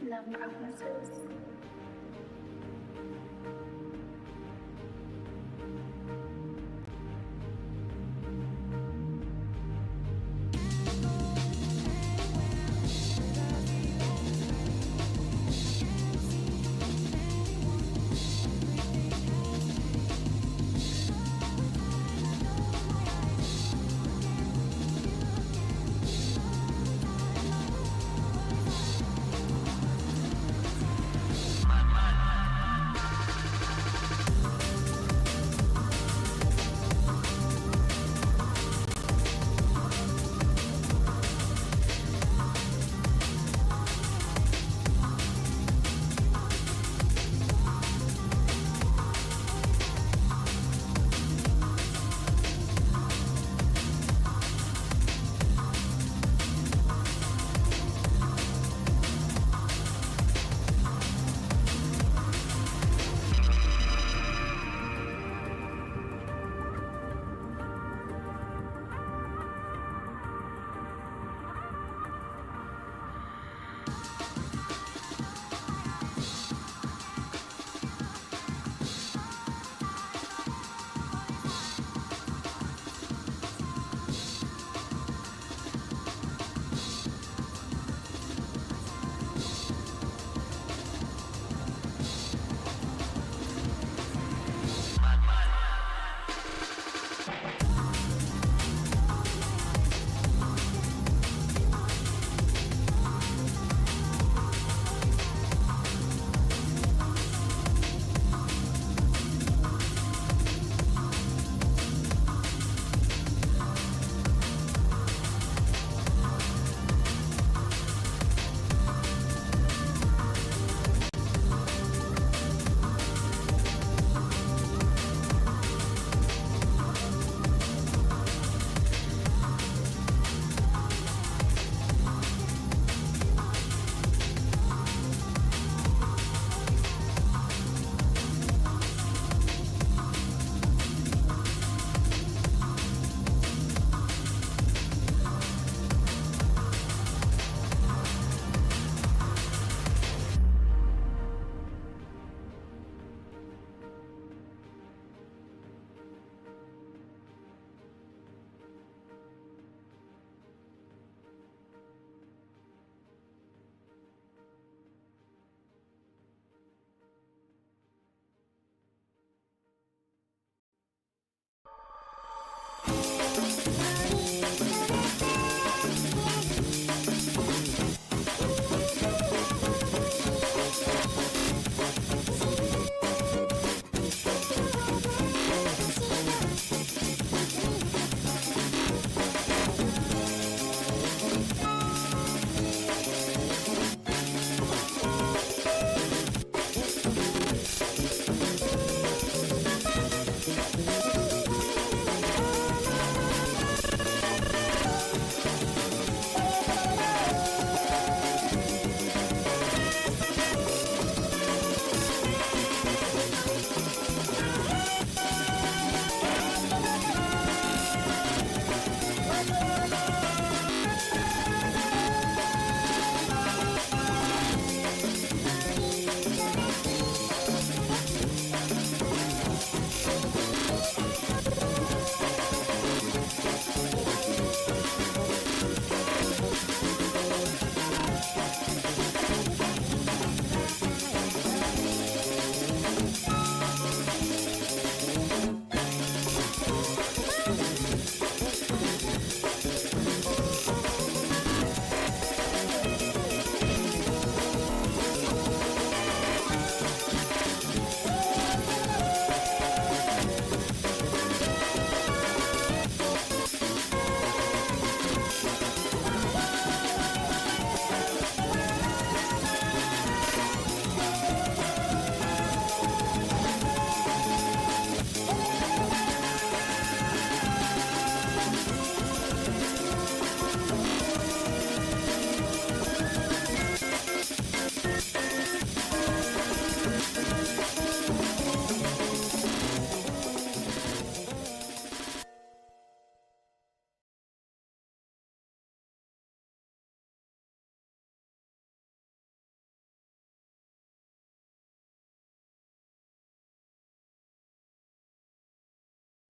Love promises.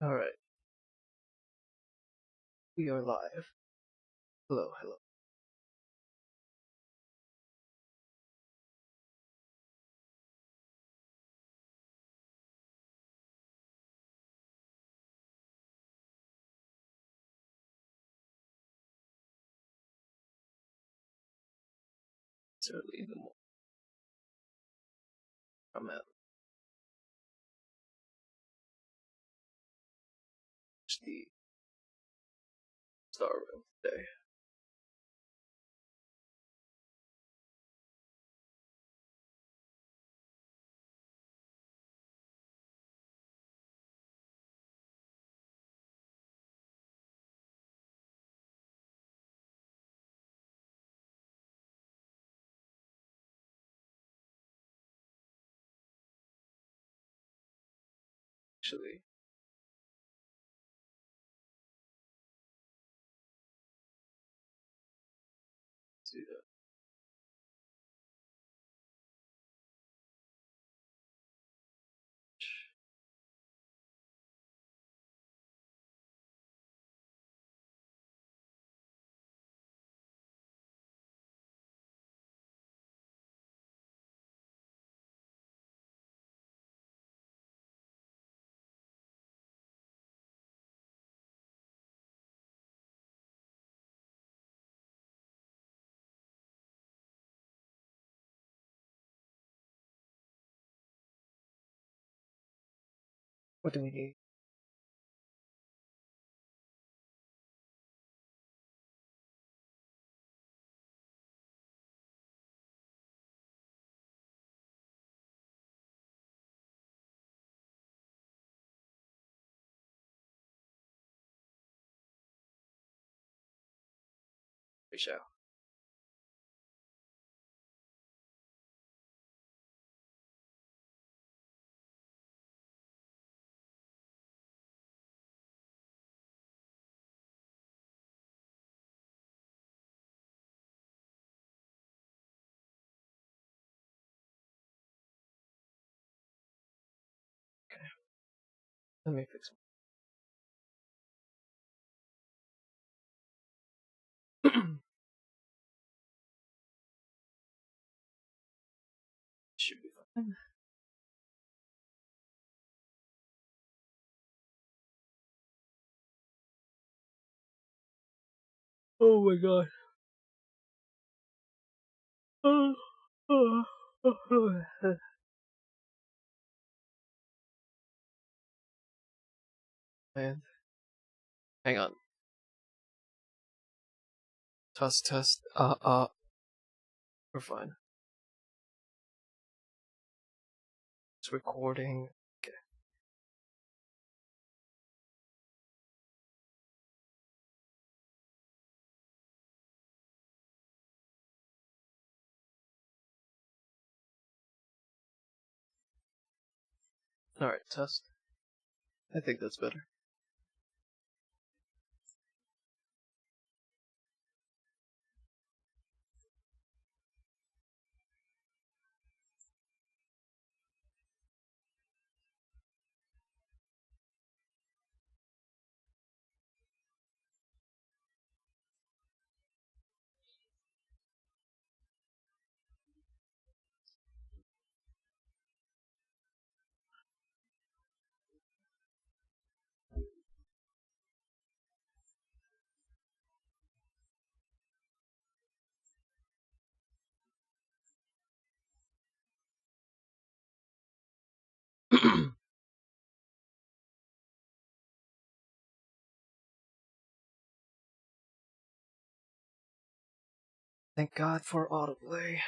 Alright, we are live. Hello, hello. It's early in the morning. I'm at the Star Room today. Actually, do that. What do we need? We shall. Okay. Let me fix one. Should be fine. Oh my god. Oh, oh, oh. Man, hang on. Test, test. We're fine. It's recording. Okay. Alright, test. I think that's better. Thank God for autoplay.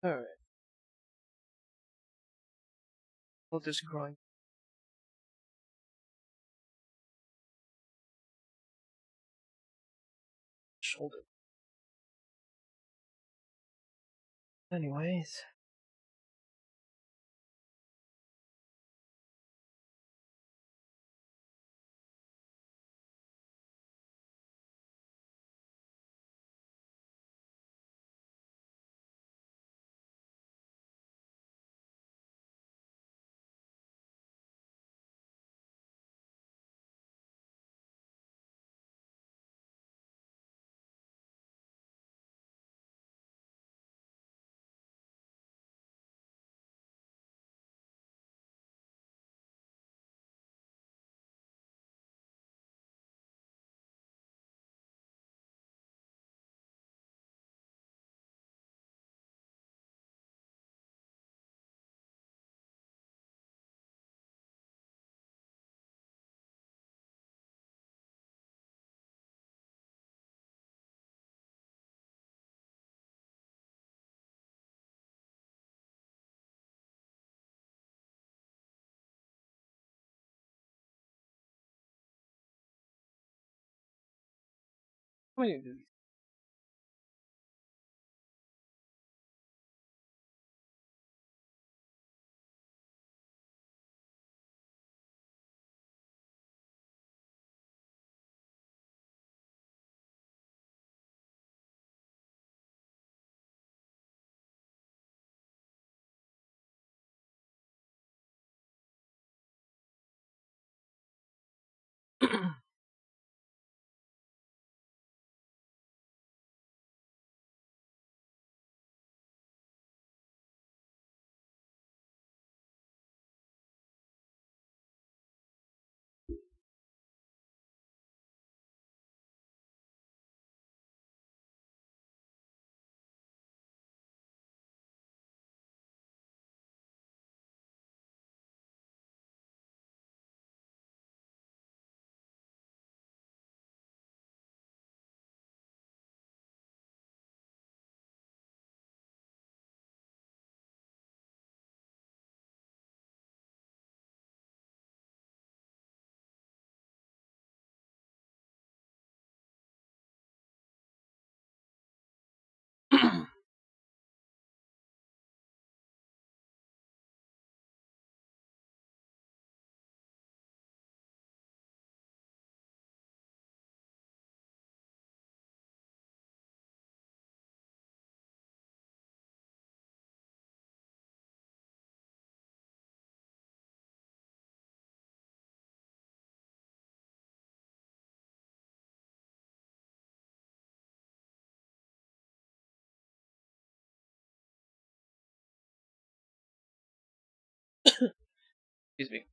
Alright. Well, just growing shoulder. Anyways. How many do these? Excuse me.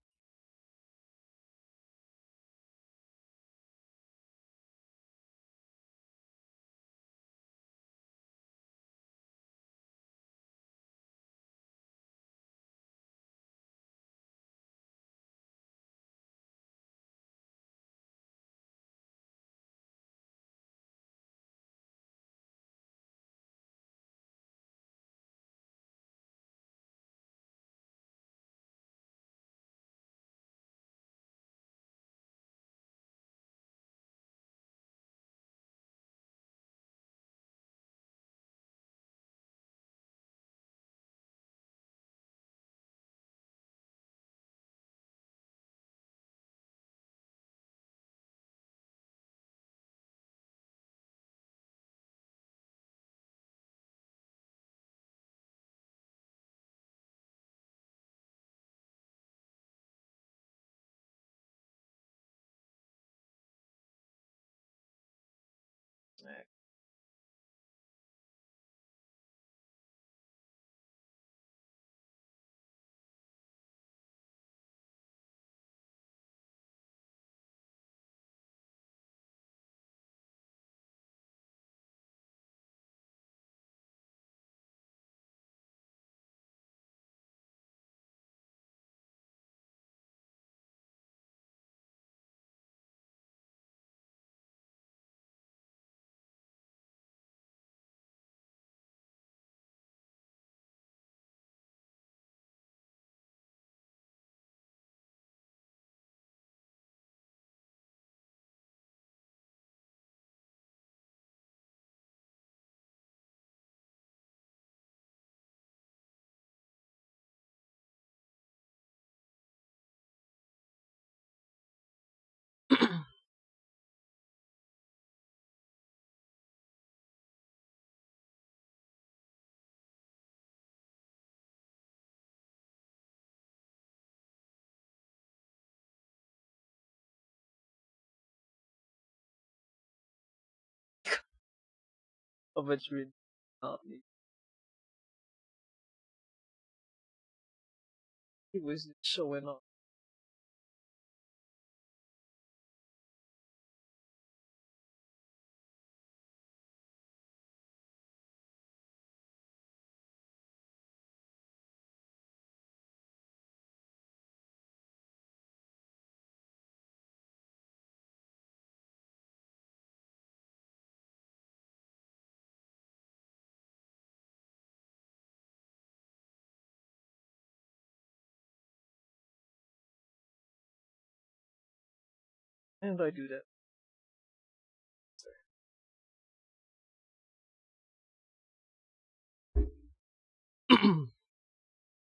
Of which we not need. He was showing off. And I do that.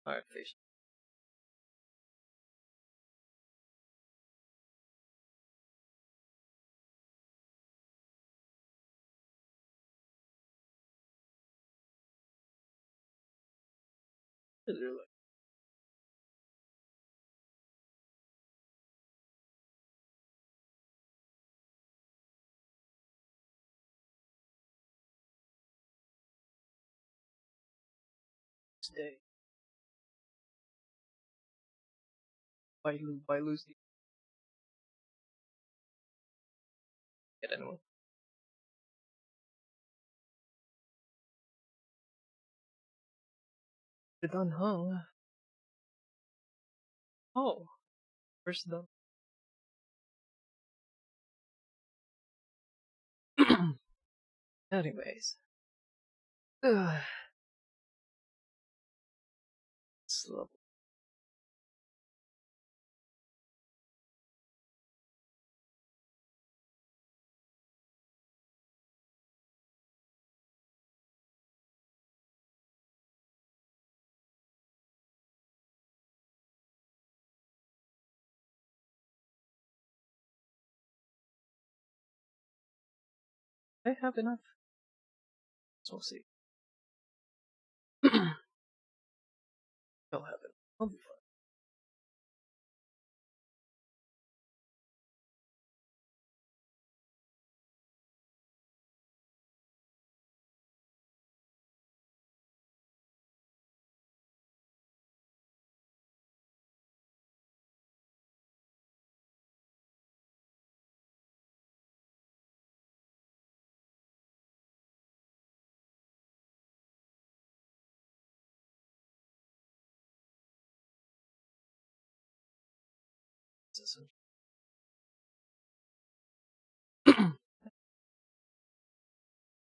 Alright, fish. Is there like stay? Why lose the get anyone? The done hung. Oh, first done. Anyways. Ugh. Slow. I have enough. So we'll see. I'll have it. I'll be fine.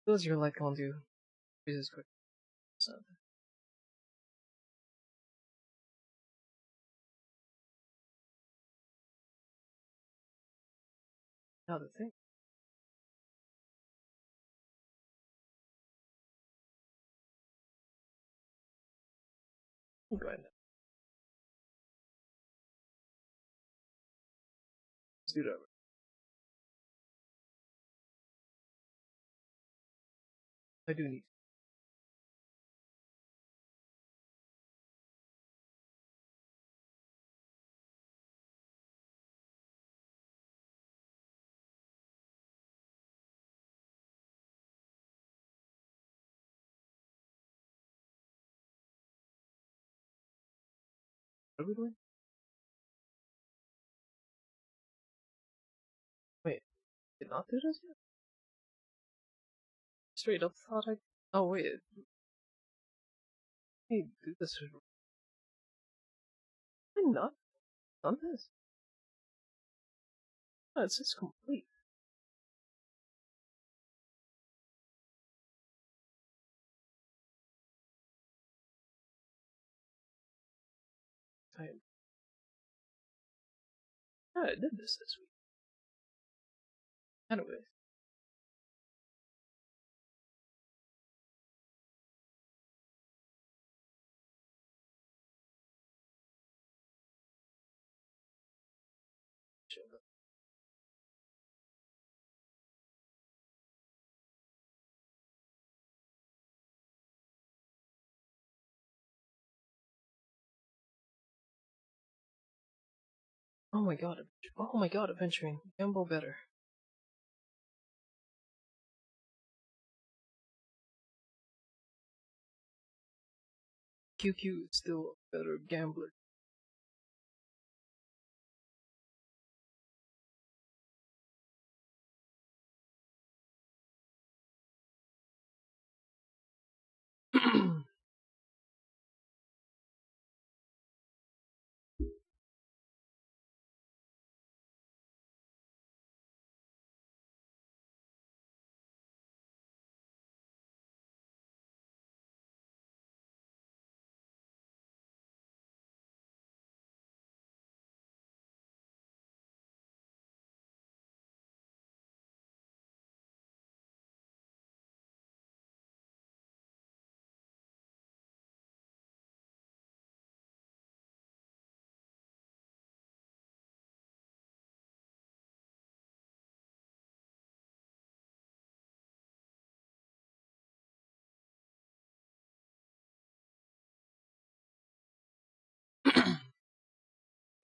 Feels you're like on to Jesus quick. So now the thing. Go ahead. Let's do it over. I do need. What are we doing? Wait, did not do this yet? Straight up thought I. Oh wait, hey, do this. I'm not done this. No, it's just complete. I, yeah, I did this week. Anyways, Oh my god. Oh my god, adventuring. Gamble better. QQ is still a better gambler.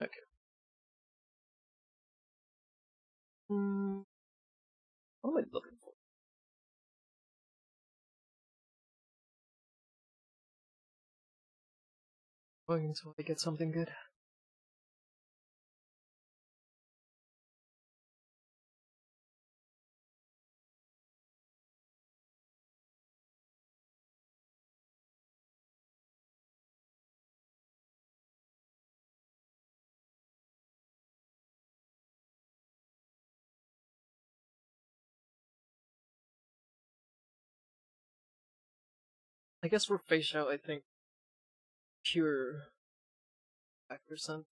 Okay. What am I looking for? Waiting until I get something good. I guess for face out, I think pure 5%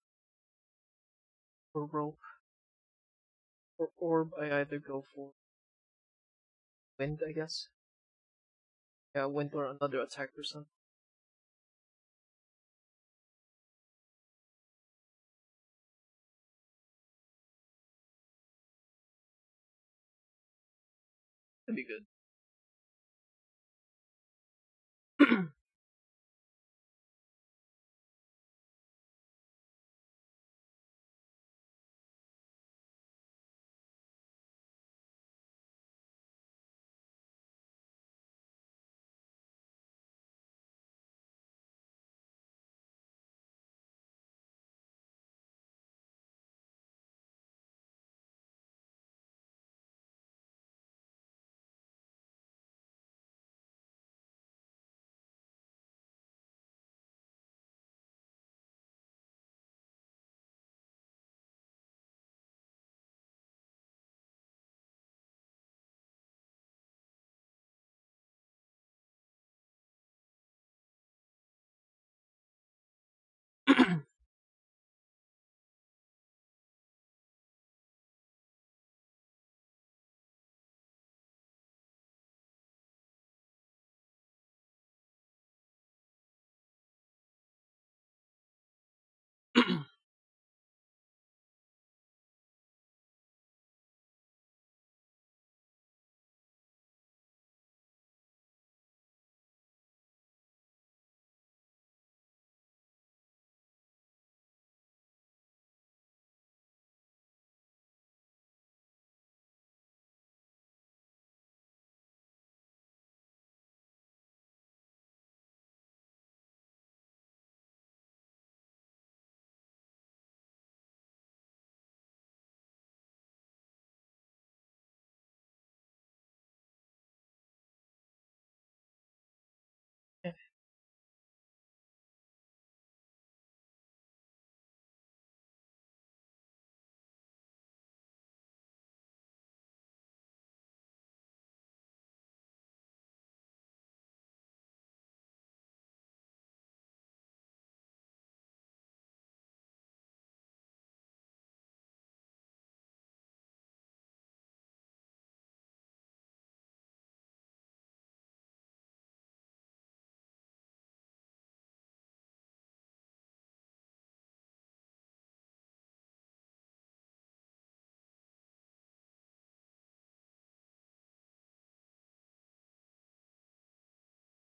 for rope. For orb, I either go for wind, I guess. Yeah, wind or another attack percent. That'd be good.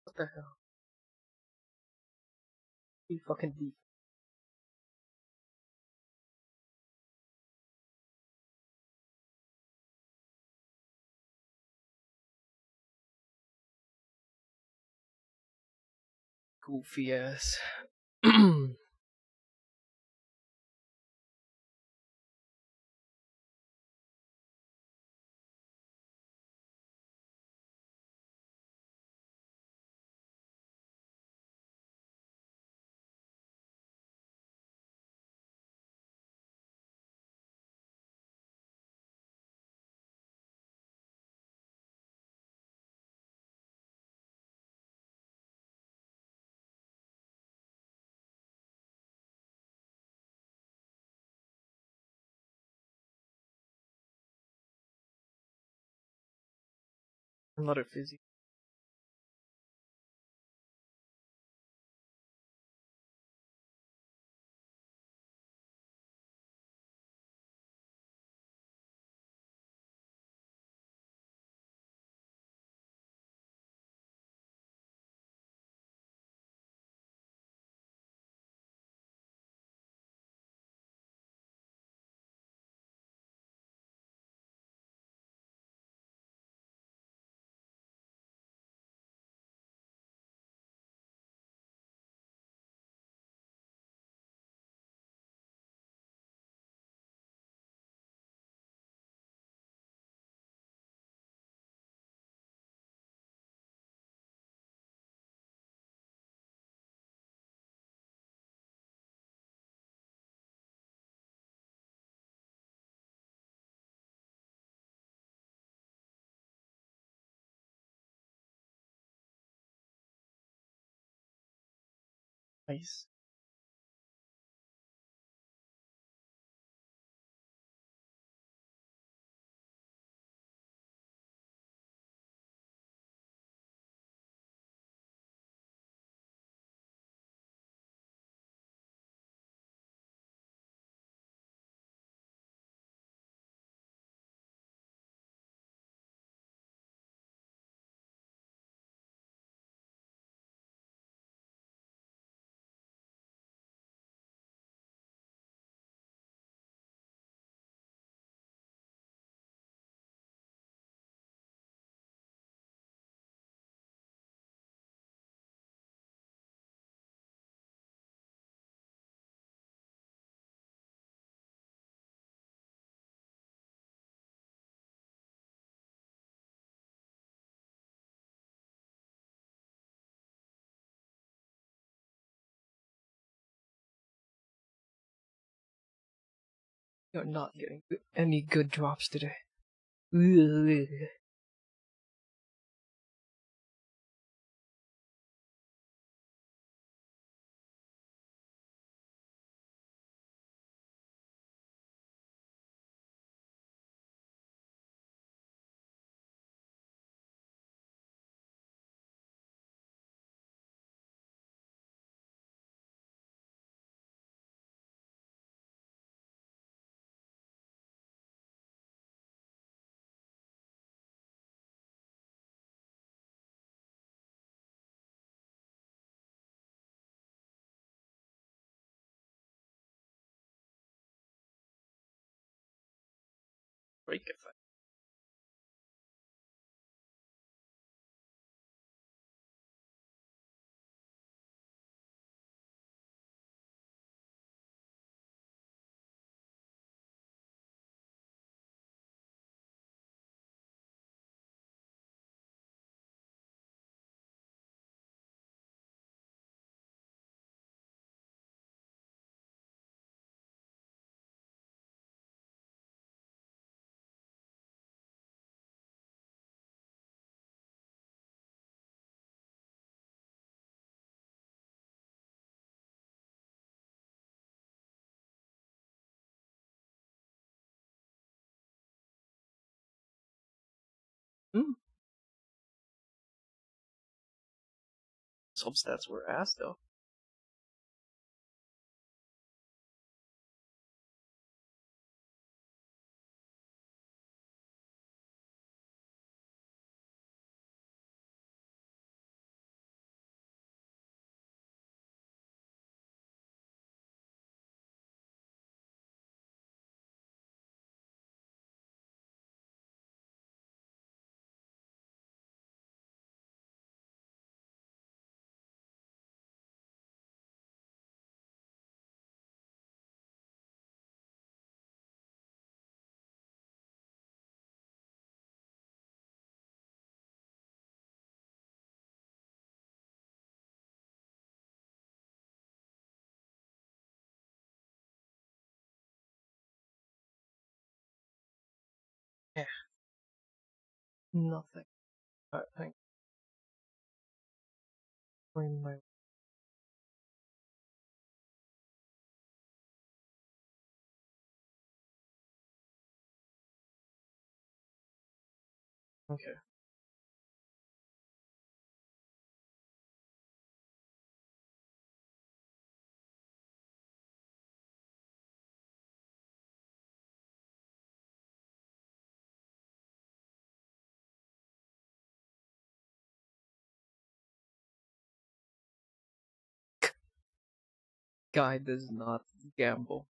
What the hell? You fucking deep. goofy ass. I'm not a fizzy. Nice. You're not getting any good drops today. Ugh. Break effect. Hmm. Substats were ass though. Yeah, nothing. I think bring my okay. Guy does not gamble.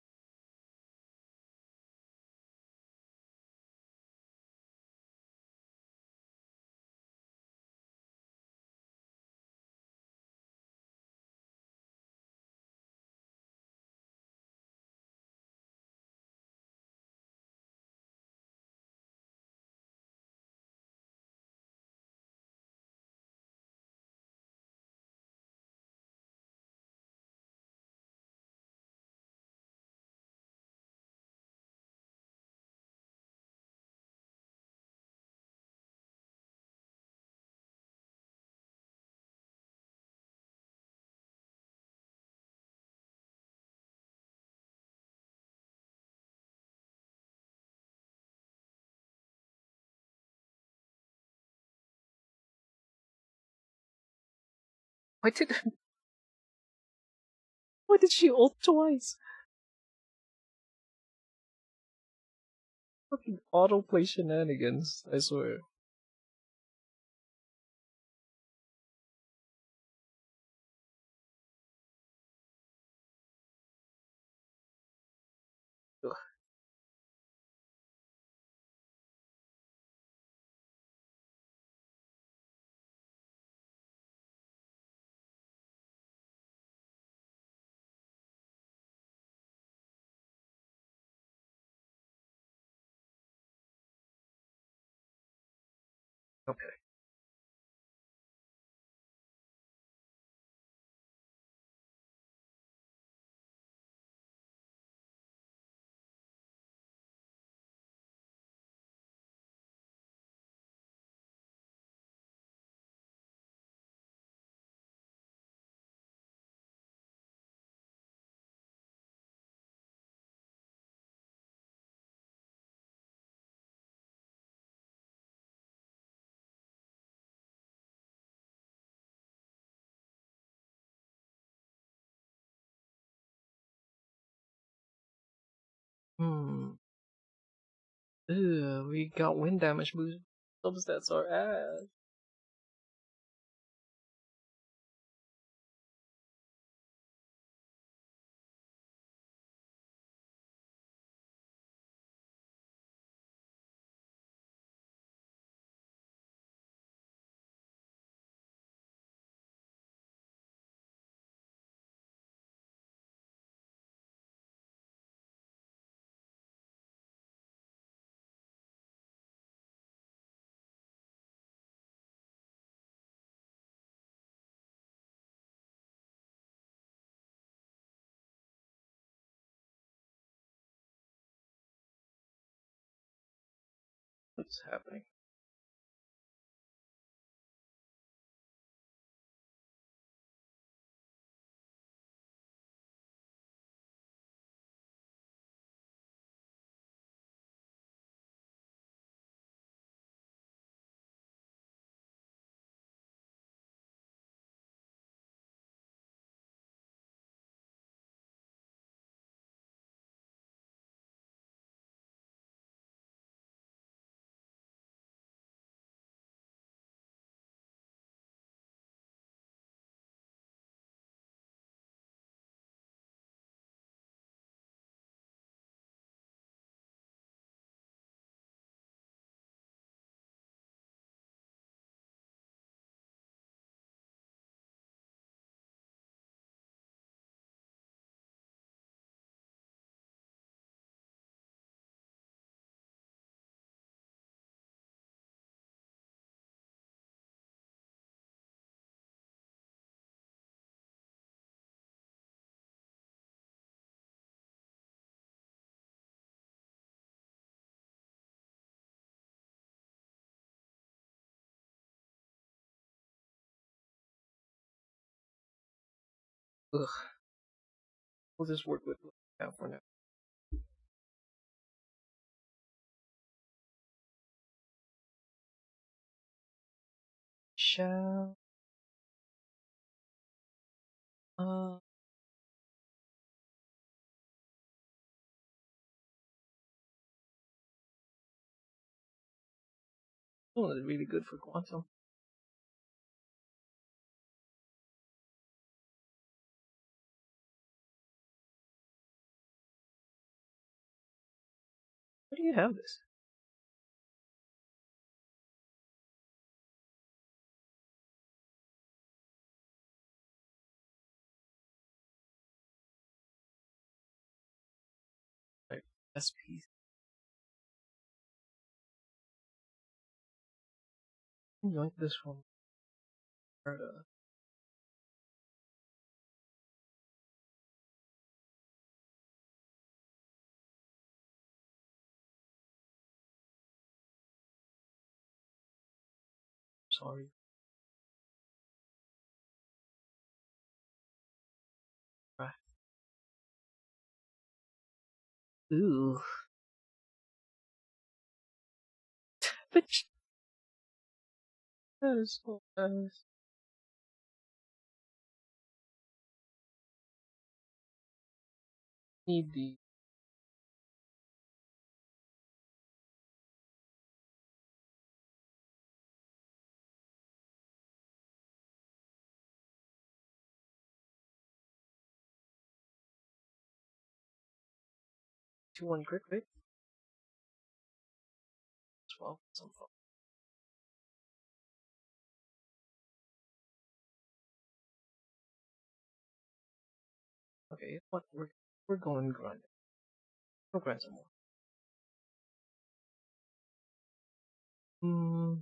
Why did why did she ult twice? Fucking autoplay shenanigans, I swear. Ugh, okay. Hmm. Ugh, we got wind damage boost. Substats are ass. What's happening? Ugh. We'll just work with what we have for now. Shall uh oh, that's really good for quantum. Where do you have this? Like SP. Yoink this from Alberta. Sorry. Right. Ooh. Bitch. That is so nice. Need the 2-1 crit rate. 12. Some fun. Okay, what we're going grind. We'll grind some more. Hmm.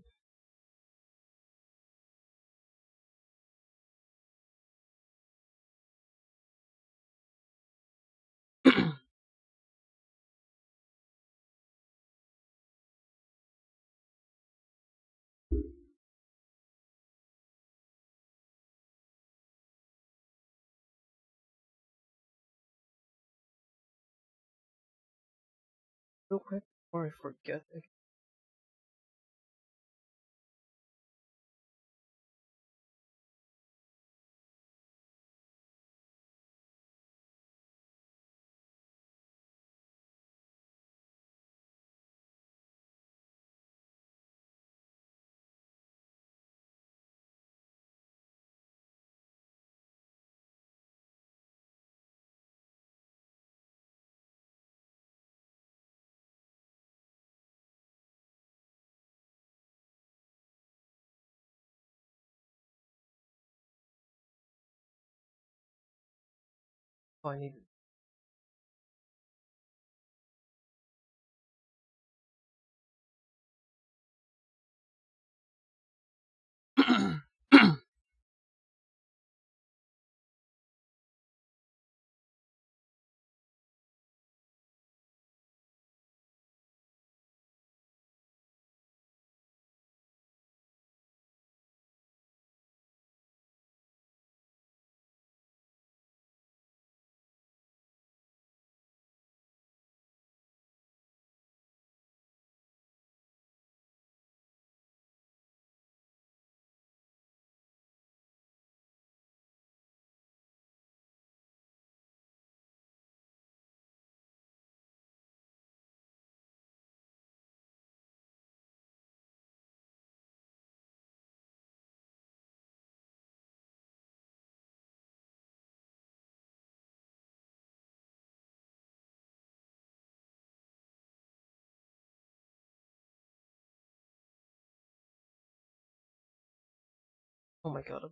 Real quick before I forget. Oh, I need. Oh my god.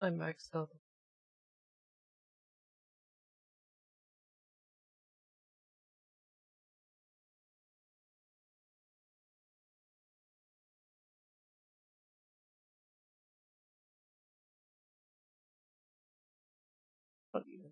I maxed out. Not even.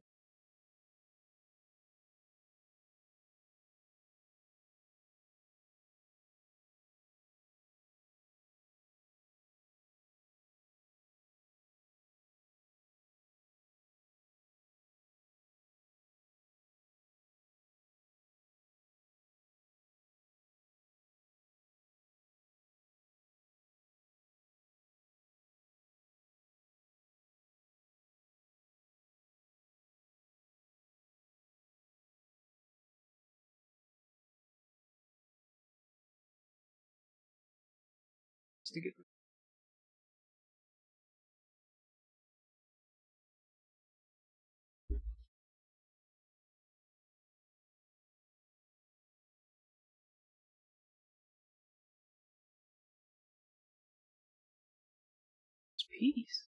Just to get peace.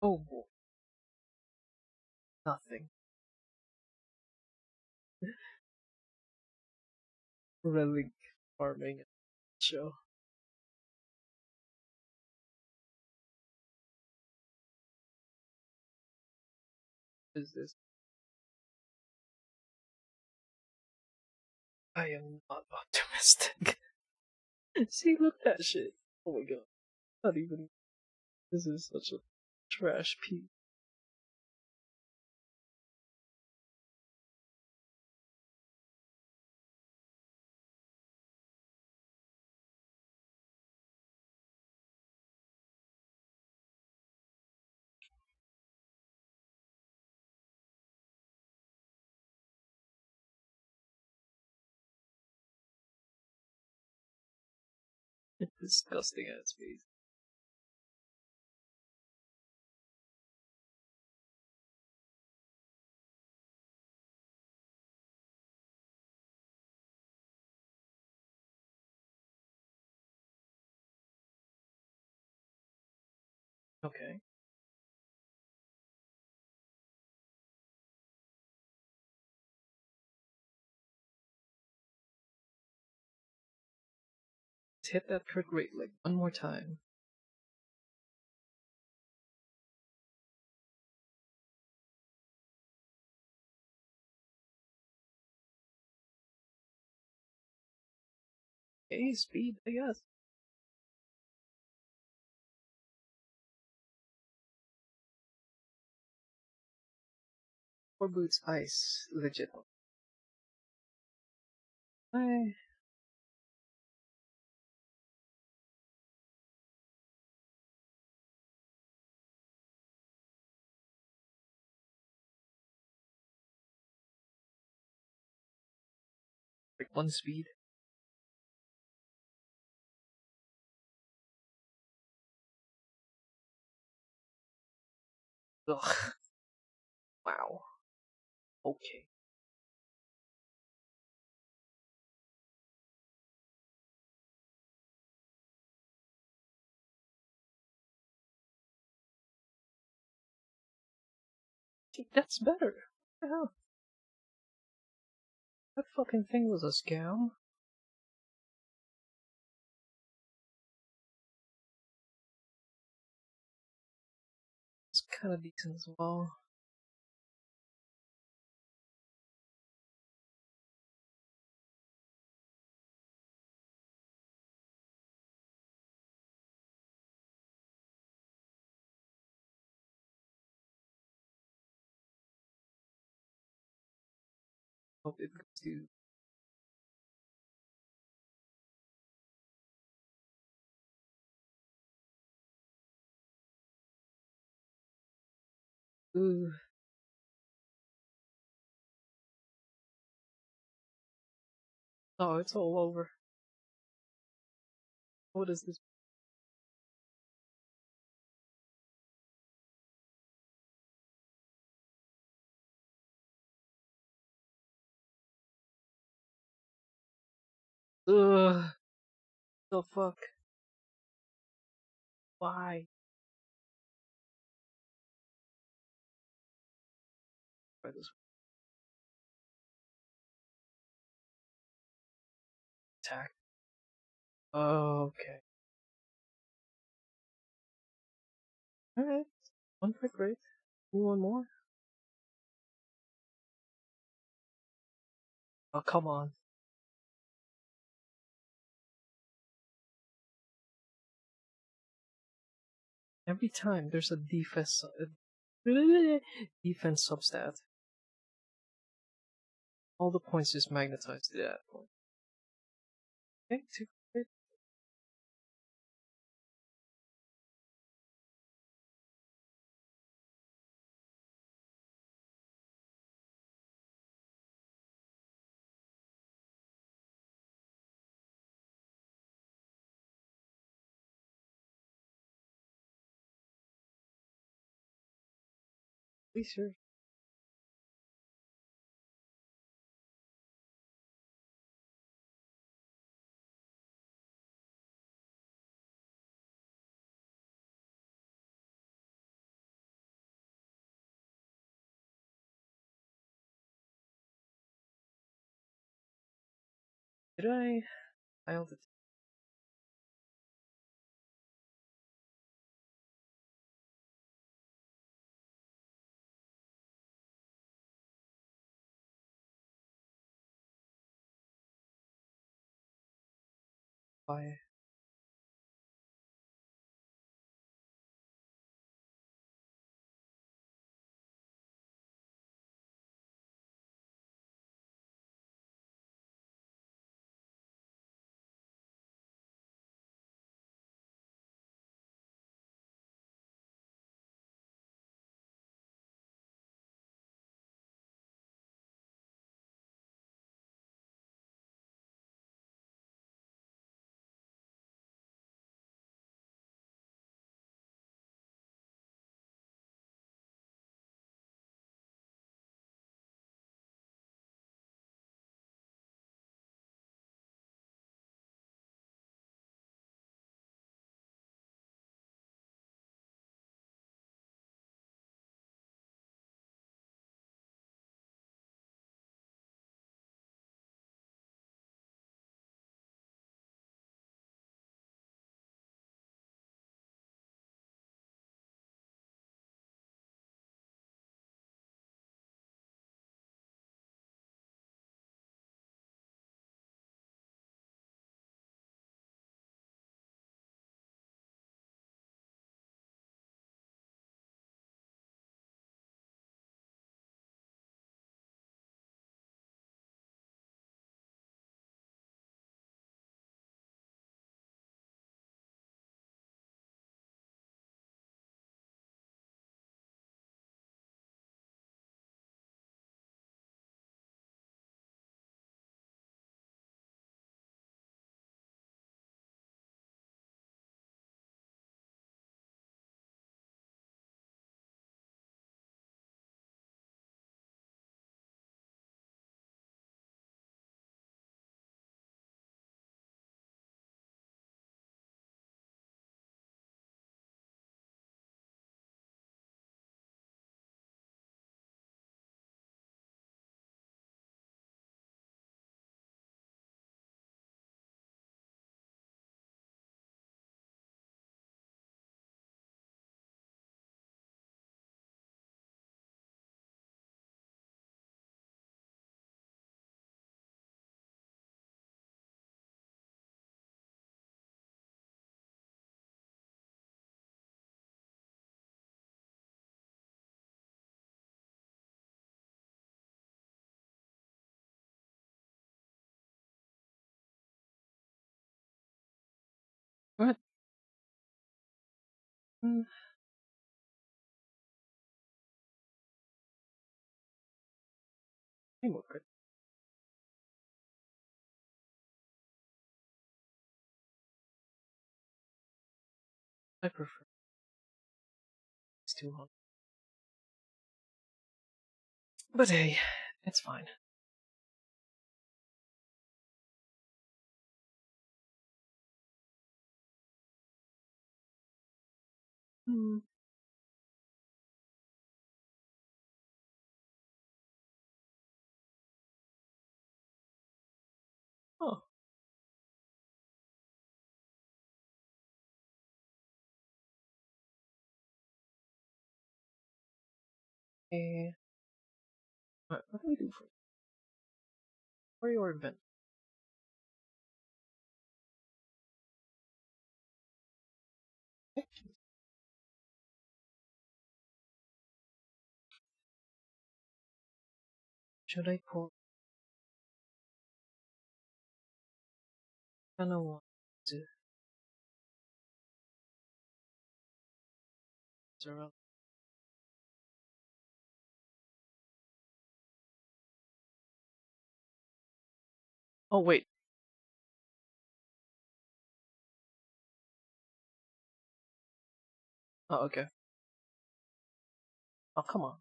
Oh boy, nothing. Relic farming show. Is this? I am not optimistic. See, look at that shit. Oh my god. Not even. This is such a trash piece. Disgusting ass piece. Okay. Let's hit that crit rate like one more time. Okay, speed, I guess. Four boots, ice, legit. I like one speed. Ugh. Wow. Okay. See, that's better. Yeah, that fucking thing was a scam. It's kind of decent as well. Hope it goes to. Ooh. Oh, it's all over. What is this? Ugh. The fuck? Why? Try this attack. Oh, okay. Alright. One quick rate. One more. Oh, come on. Every time there's a defense substat, all the points just magnetized to that point. Okay, two. Please, sure. Did I file the file? What? Hmm, I'm over it. I prefer it's too long. But hey, it's fine. Hmm. Oh. Eh, what do we do for your event? Eh, should I pull? I don't want to. Zero. Oh wait. Oh okay. Oh come on.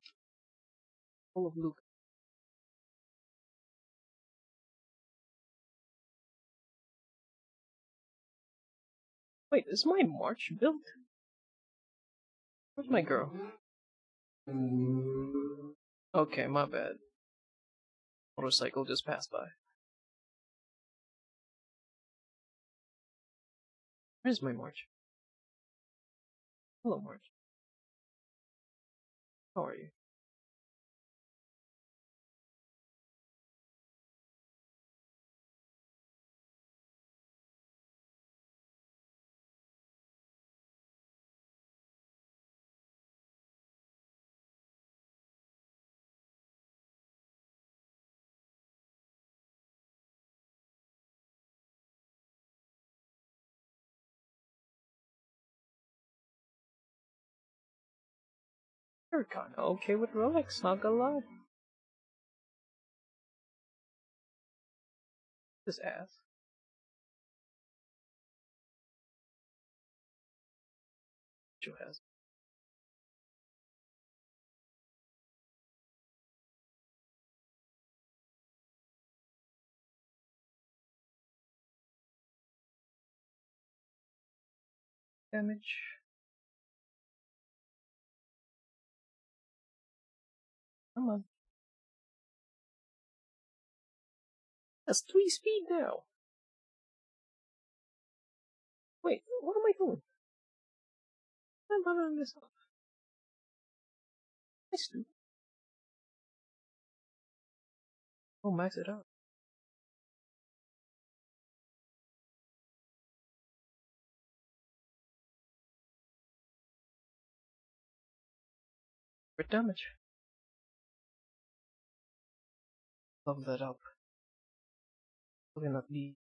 Full of Luke. Wait, is my March built? Where's my girl? Okay, my bad. Motorcycle just passed by. Where's my March? Hello, March. How are you? You're kinda okay with Rolex, not gonna lie. Just ask. Who has damage? Come on. That's 3 speed now. Wait, what am I doing? I'm bothering this up. Nice dude. Oh, max it out. Crit damage. Level that up. Looking at the.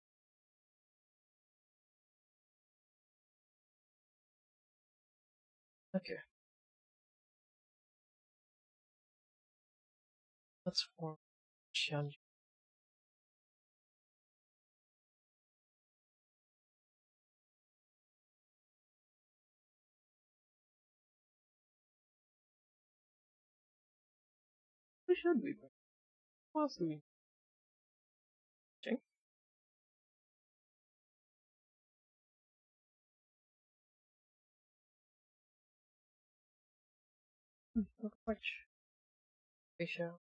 Okay. That's for Xian. Who should we bring? Who else do we? Ching? Look much. Facial.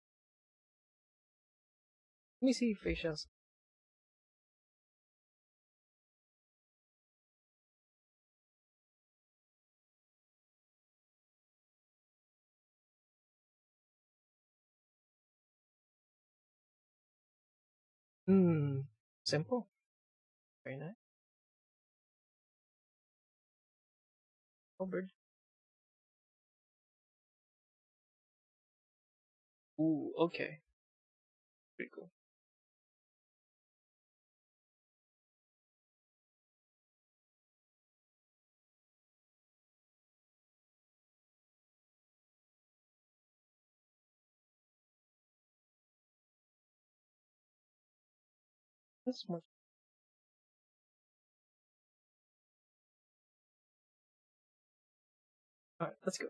Let me see facials. Hmm. Simple. Very nice. Covered. Ooh, okay. Pretty cool. That's much. Alright, let's go.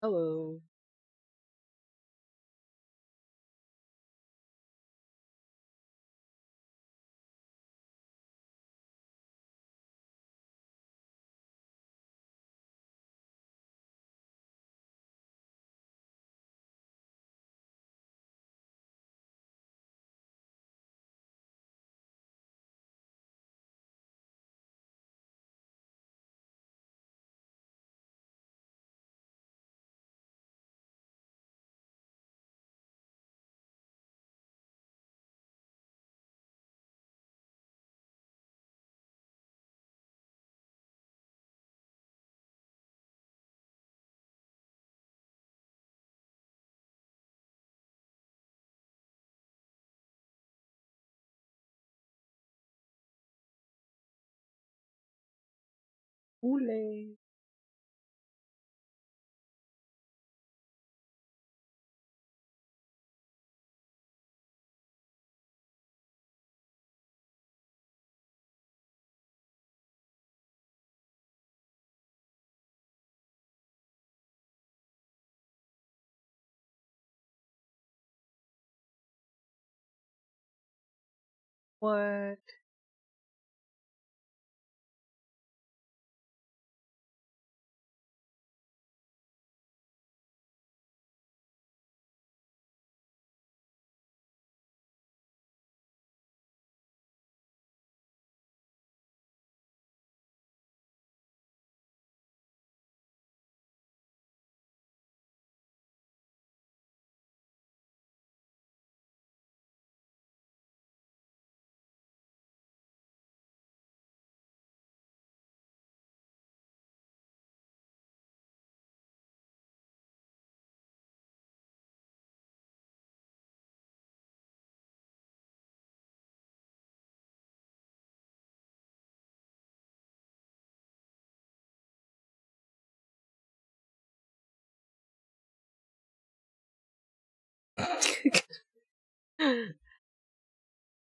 Hello. Hule. What?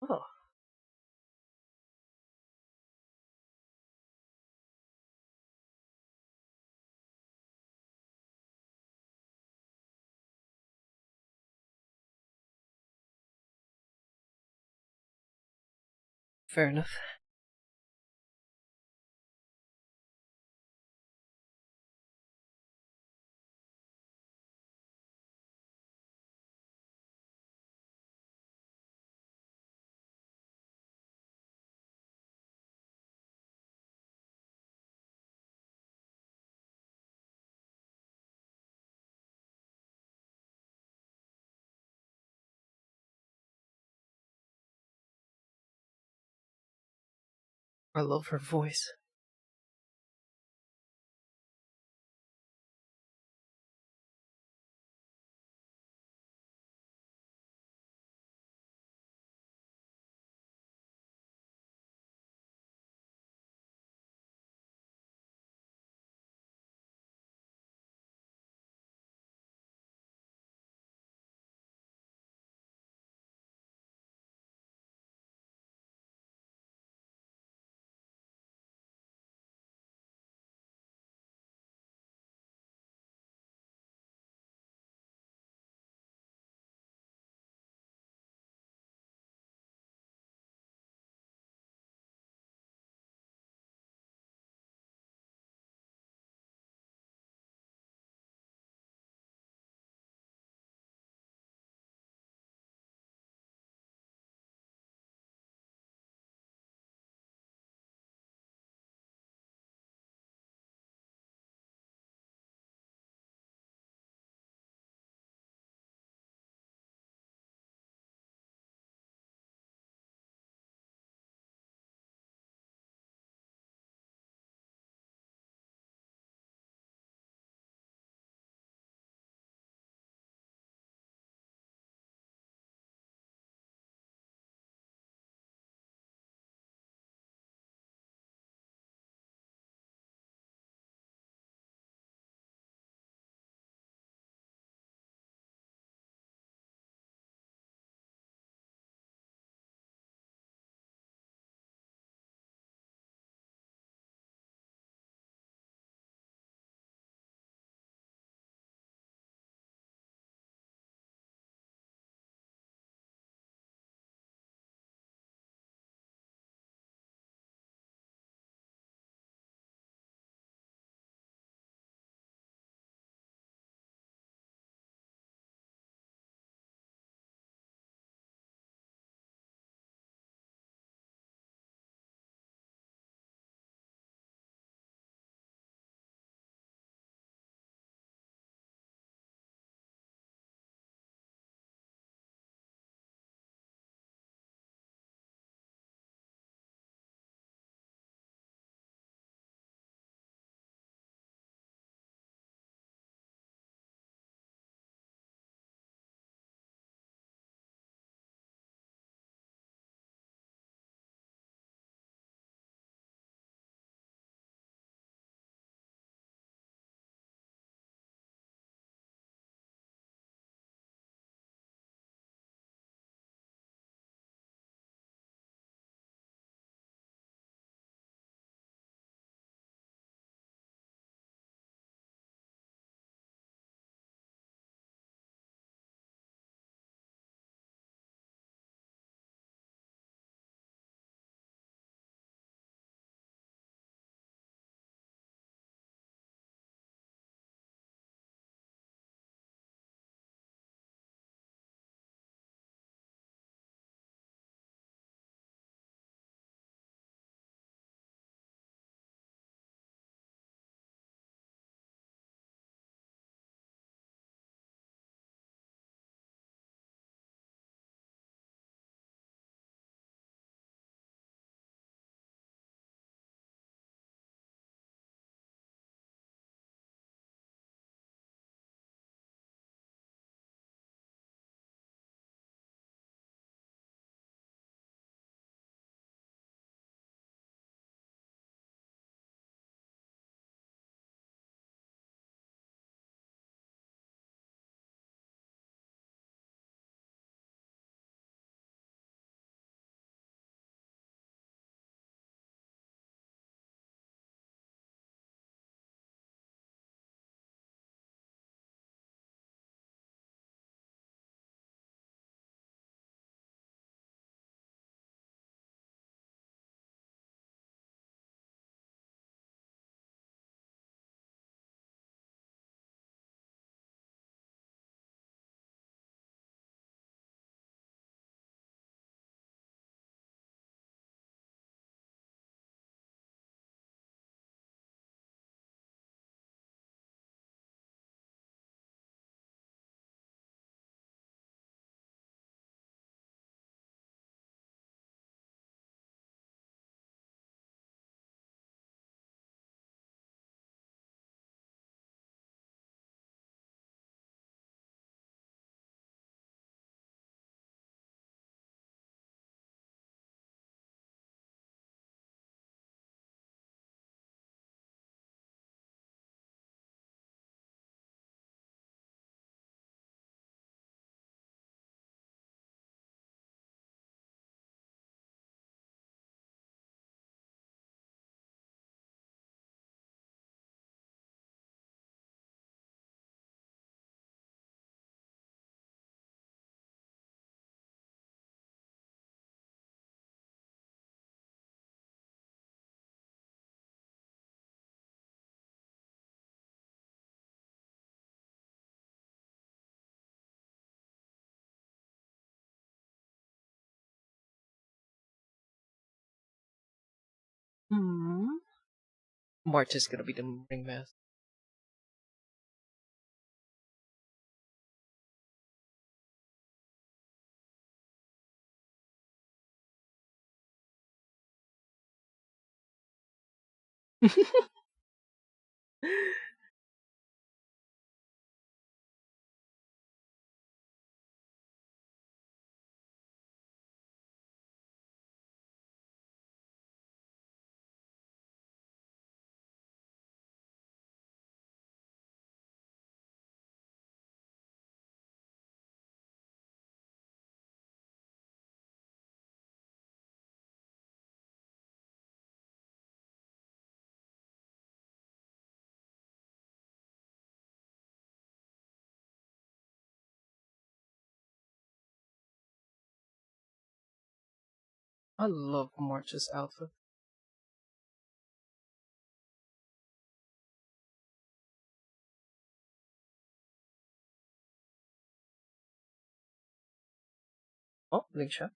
Oh, fair enough. I love her voice. Hmm. March is gonna be the ringmaster. I love March's outfit. Oh, link shot.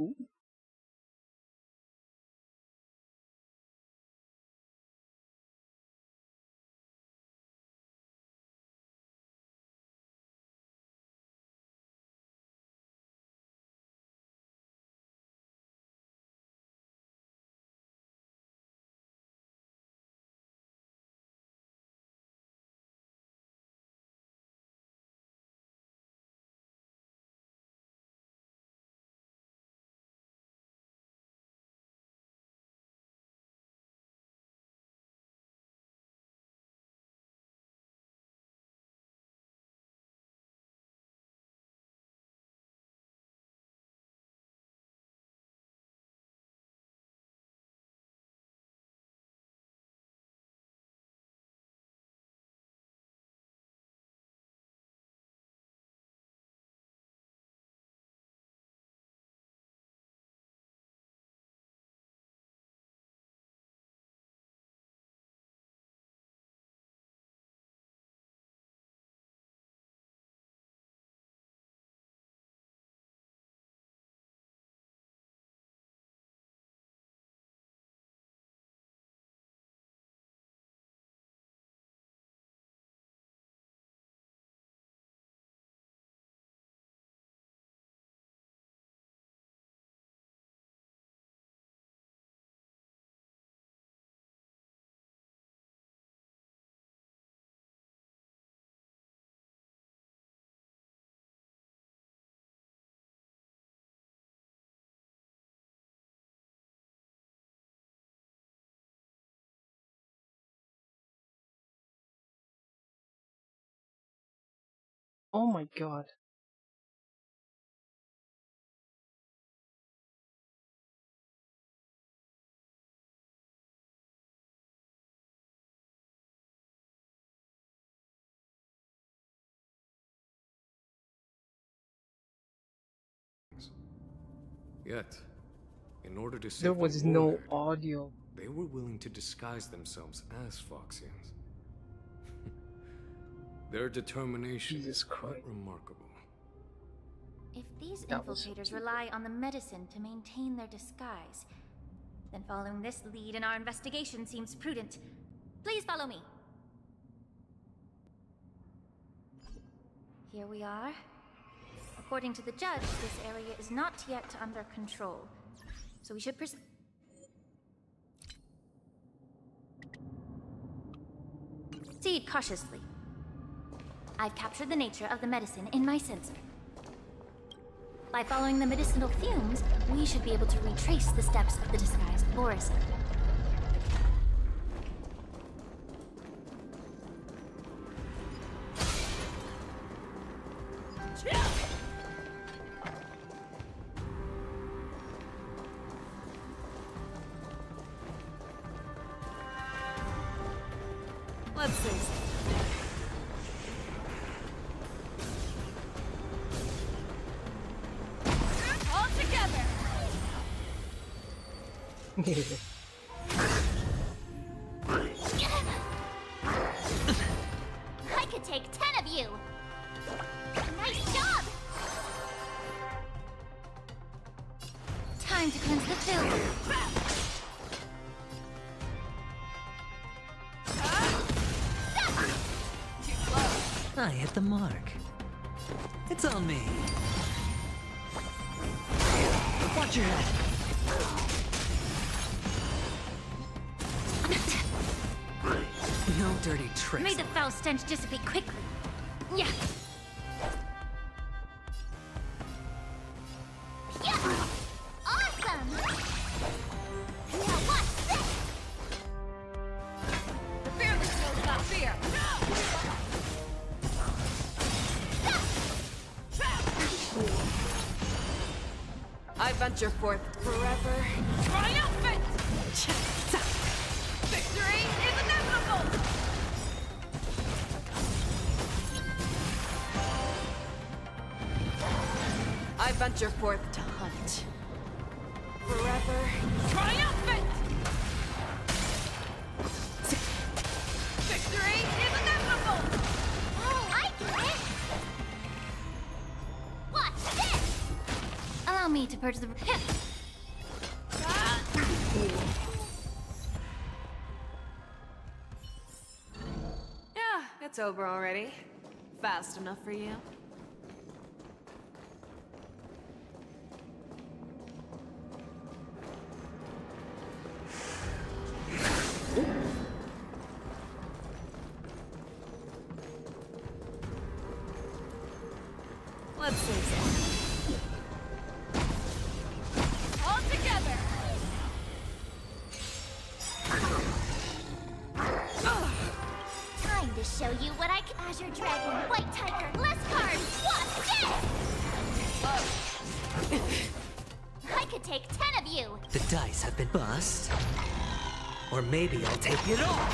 Ooh. Oh my god. Yet, in order to There save the was no warlord, audio. they were willing to disguise themselves as Foxians. Their determination Jesus is quite Christ. remarkable. If these That was infiltrators rely on the medicine to maintain their disguise, then following this lead in our investigation seems prudent. Please follow me. Here we are. According to the judge, this area is not yet under control. So we should proceed cautiously. I've captured the nature of the medicine in my sensor. By following the medicinal fumes, we should be able to retrace the steps of the disguised Orison. Let's see. All together! I could take 10 of you! Nice job! Time to cleanse the filth. I hit the mark. It's on me. Watch your head. No dirty tricks. May the foul stench dissipate quickly. Yeah. Yeah! Awesome! Now watch this! The fearless knows not fear. I venture forth forever. Triumphant! Victory is inevitable! I venture forth to hunt. Forever. Triumphant! Victory is inevitable! Oh, I get it! Watch this! Allow me to purge the... Yeah, it's over already. Fast enough for you? Let's see. All together! Time to show you what I can... Azure Dragon, White Tiger, less cards! Watch this! I could take 10 of you! The dice have been bust. Or maybe I'll take it all.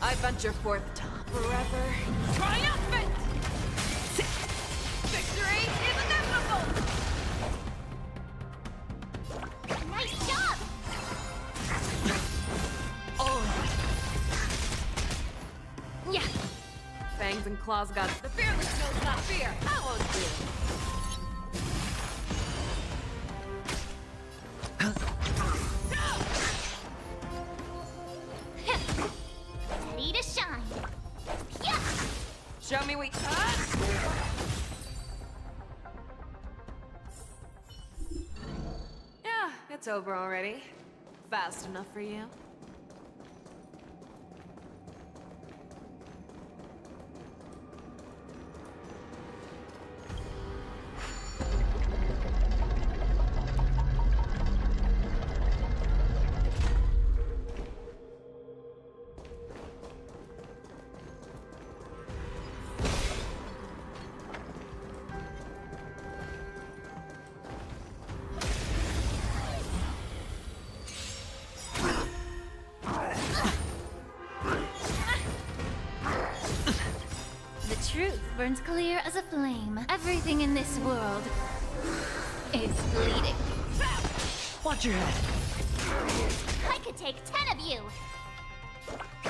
I venture forth to forever. Triumphant! Victory is inevitable! Nice job! Oh, Yeah. fangs and claws got the fearless knows not fear. I won't do. Ready to shine. Yeah. Show me we Yeah, it's over already. Fast enough for you? burns clear as a flame. Everything in this world is bleeding. Watch your head. I could take 10 of you!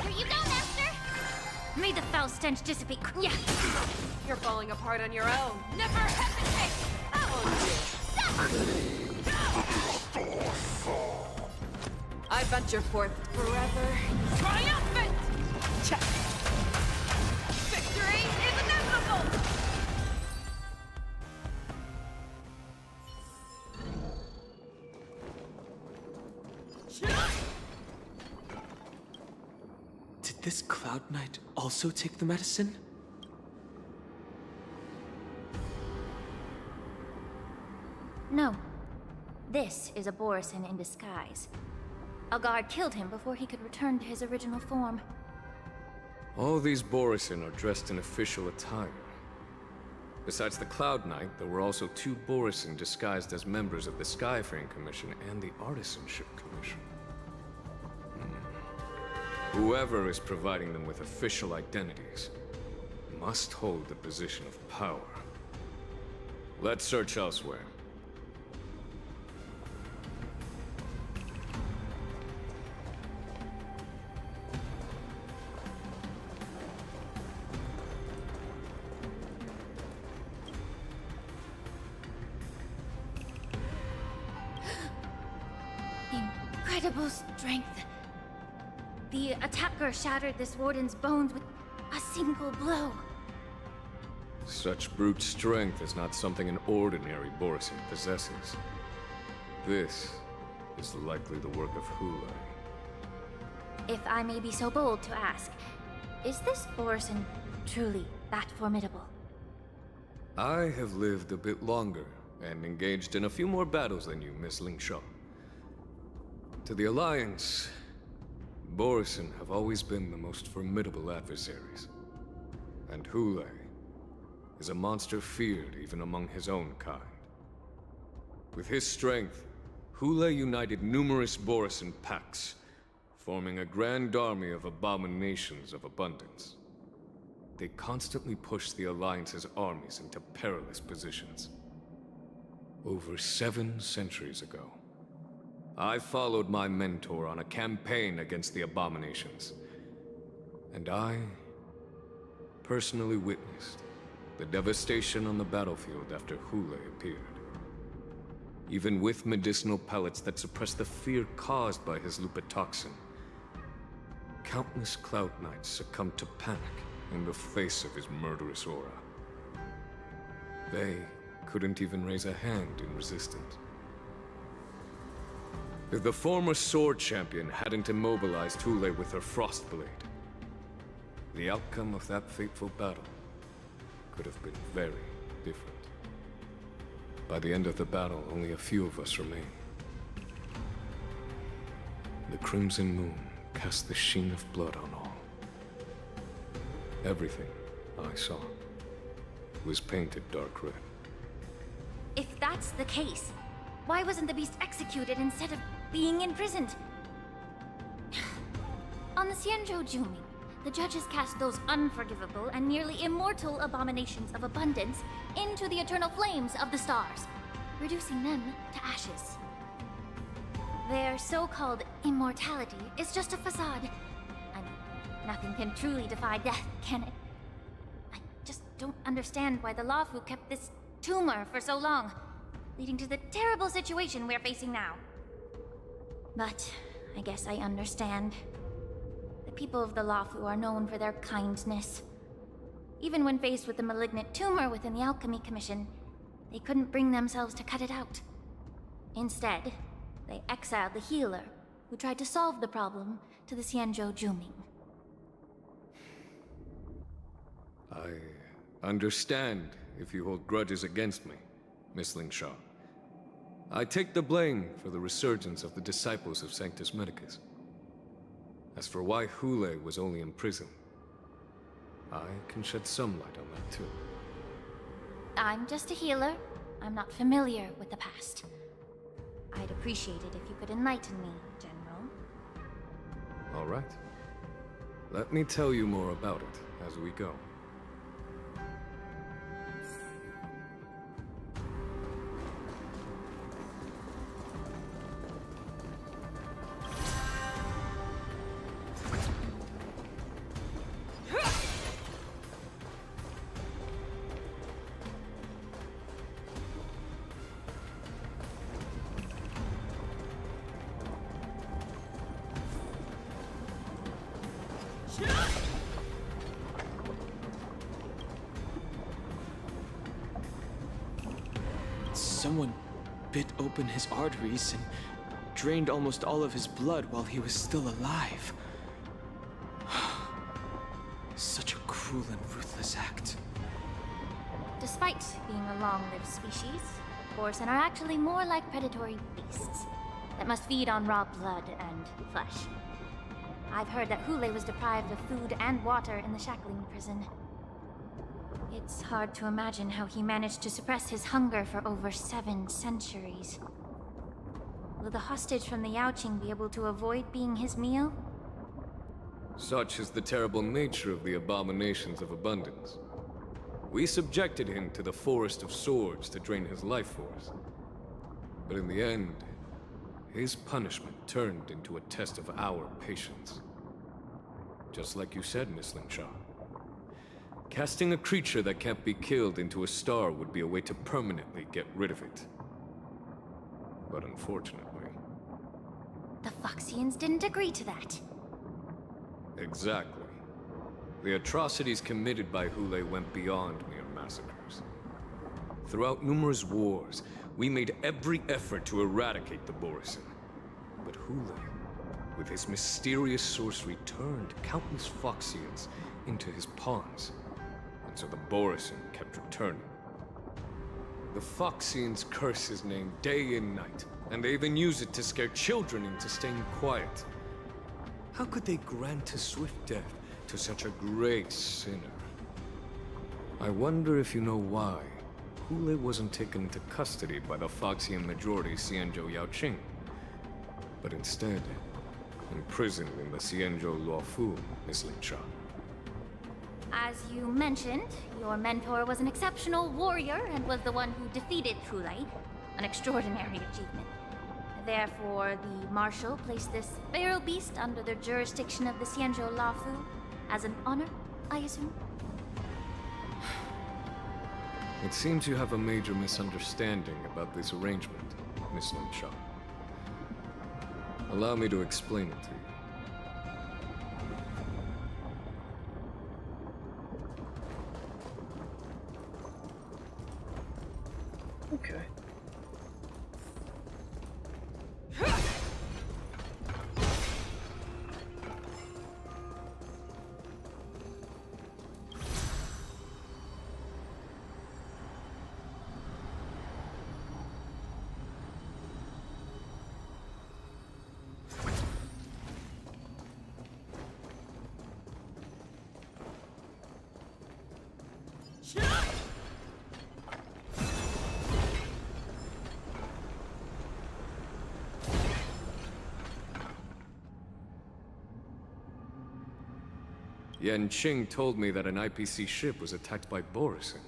Here you go, Master! May the foul stench dissipate. Yeah. You're falling apart on your own. Never hesitate! I won't do. I venture forth forever triumphant! Check. Victory is inevitable! Did this Cloud Knight also take the medicine? No. This is a Borison in disguise. A guard killed him before he could return to his original form. All these Borison are dressed in official attire. Besides the Cloud Knight, there were also 2 Borison disguised as members of the Skyfaring Commission and the Artisanship Commission. Whoever is providing them with official identities must hold the position of power. Let's search elsewhere. Incredible strength. The attacker shattered this warden's bones with a single blow. Such brute strength is not something an ordinary Borison possesses. This is likely the work of Hule. If I may be so bold to ask, is this Borison truly that formidable? I have lived a bit longer and engaged in a few more battles than you, Miss Lingshaw. To the Alliance, Borison have always been the most formidable adversaries. And Hule is a monster feared even among his own kind. With his strength, Hule united numerous Borison pacts, forming a grand army of abominations of abundance. They constantly push the Alliance's armies into perilous positions. Over 7 centuries ago, I followed my mentor on a campaign against the abominations. And I personally witnessed the devastation on the battlefield after Hule appeared. Even with medicinal pellets that suppressed the fear caused by his lupitoxin, countless Cloud Knights succumbed to panic in the face of his murderous aura. They couldn't even raise a hand in resistance. If the former sword champion hadn't immobilized Hule with her frost blade, the outcome of that fateful battle could have been very different. By the end of the battle, only a few of us remained. The crimson moon cast the sheen of blood on all. Everything I saw was painted dark red. If that's the case, why wasn't the beast executed instead of being imprisoned? On the Xianzhou Juming, the judges cast those unforgivable and nearly immortal abominations of abundance into the eternal flames of the stars, reducing them to ashes. Their so-called immortality is just a facade. I mean, nothing can truly defy death, can it? I just don't understand why the Luofu kept this tumor for so long, leading to the terrible situation we're facing now. But I guess I understand. The people of the Luofu are known for their kindness. Even when faced with the malignant tumor within the Alchemy Commission, they couldn't bring themselves to cut it out. Instead, they exiled the healer, who tried to solve the problem, to the Xianzhou Juming. I understand if you hold grudges against me, Miss Lingshaw. I take the blame for the resurgence of the disciples of Sanctus Medicus. As for why Hule was only in prison, I can shed some light on that too. I'm just a healer. I'm not familiar with the past. I'd appreciate it if you could enlighten me, General. All right. Let me tell you more about it as we go. Someone bit open his arteries and drained almost all of his blood while he was still alive. Such a cruel and ruthless act. Despite being a long-lived species, Borson are actually more like predatory beasts that must feed on raw blood and flesh. I've heard that Hule was deprived of food and water in the shackling prison. It's hard to imagine how he managed to suppress his hunger for over 7 centuries. Will the hostage from the Yaoqing be able to avoid being his meal? Such is the terrible nature of the abominations of abundance. We subjected him to the forest of swords to drain his life force. But in the end, his punishment turned into a test of our patience. Just like you said, Miss Lingshaw. Casting a creature that can't be killed into a star would be a way to permanently get rid of it. But unfortunately... The Foxians didn't agree to that. Exactly. The atrocities committed by Hule went beyond mere massacres. Throughout numerous wars, we made every effort to eradicate the Borisin. But Hule, with his mysterious sorcery, turned countless Foxians into his pawns. And so the Borisin kept returning. The Foxians curse his name day and night, and they even use it to scare children into staying quiet. How could they grant a swift death to such a great sinner? I wonder if you know why Hule wasn't taken into custody by the Foxian majority Xianzhou Yaoqing, but instead imprisoned in the Xianzhou Luofu, Miss Lingshaw. As you mentioned, your mentor was an exceptional warrior and was the one who defeated Hule, an extraordinary achievement. Therefore, the Marshal placed this feral beast under the jurisdiction of the Xianzhou Luofu as an honor, I assume? It seems you have a major misunderstanding about this arrangement, Miss Lingshaw. Allow me to explain it to you. Okay. Yanqing told me that an IPC ship was attacked by Borisin.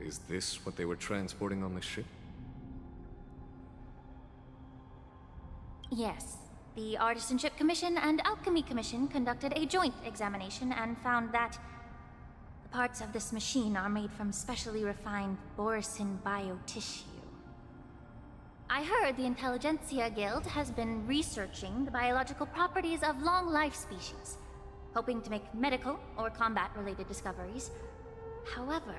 Is this what they were transporting on the ship? Yes. The Artisanship Commission and Alchemy Commission conducted a joint examination and found that the parts of this machine are made from specially refined Borisin biotissue. I heard the Intelligentsia Guild has been researching the biological properties of long-life species, hoping to make medical or combat-related discoveries. However,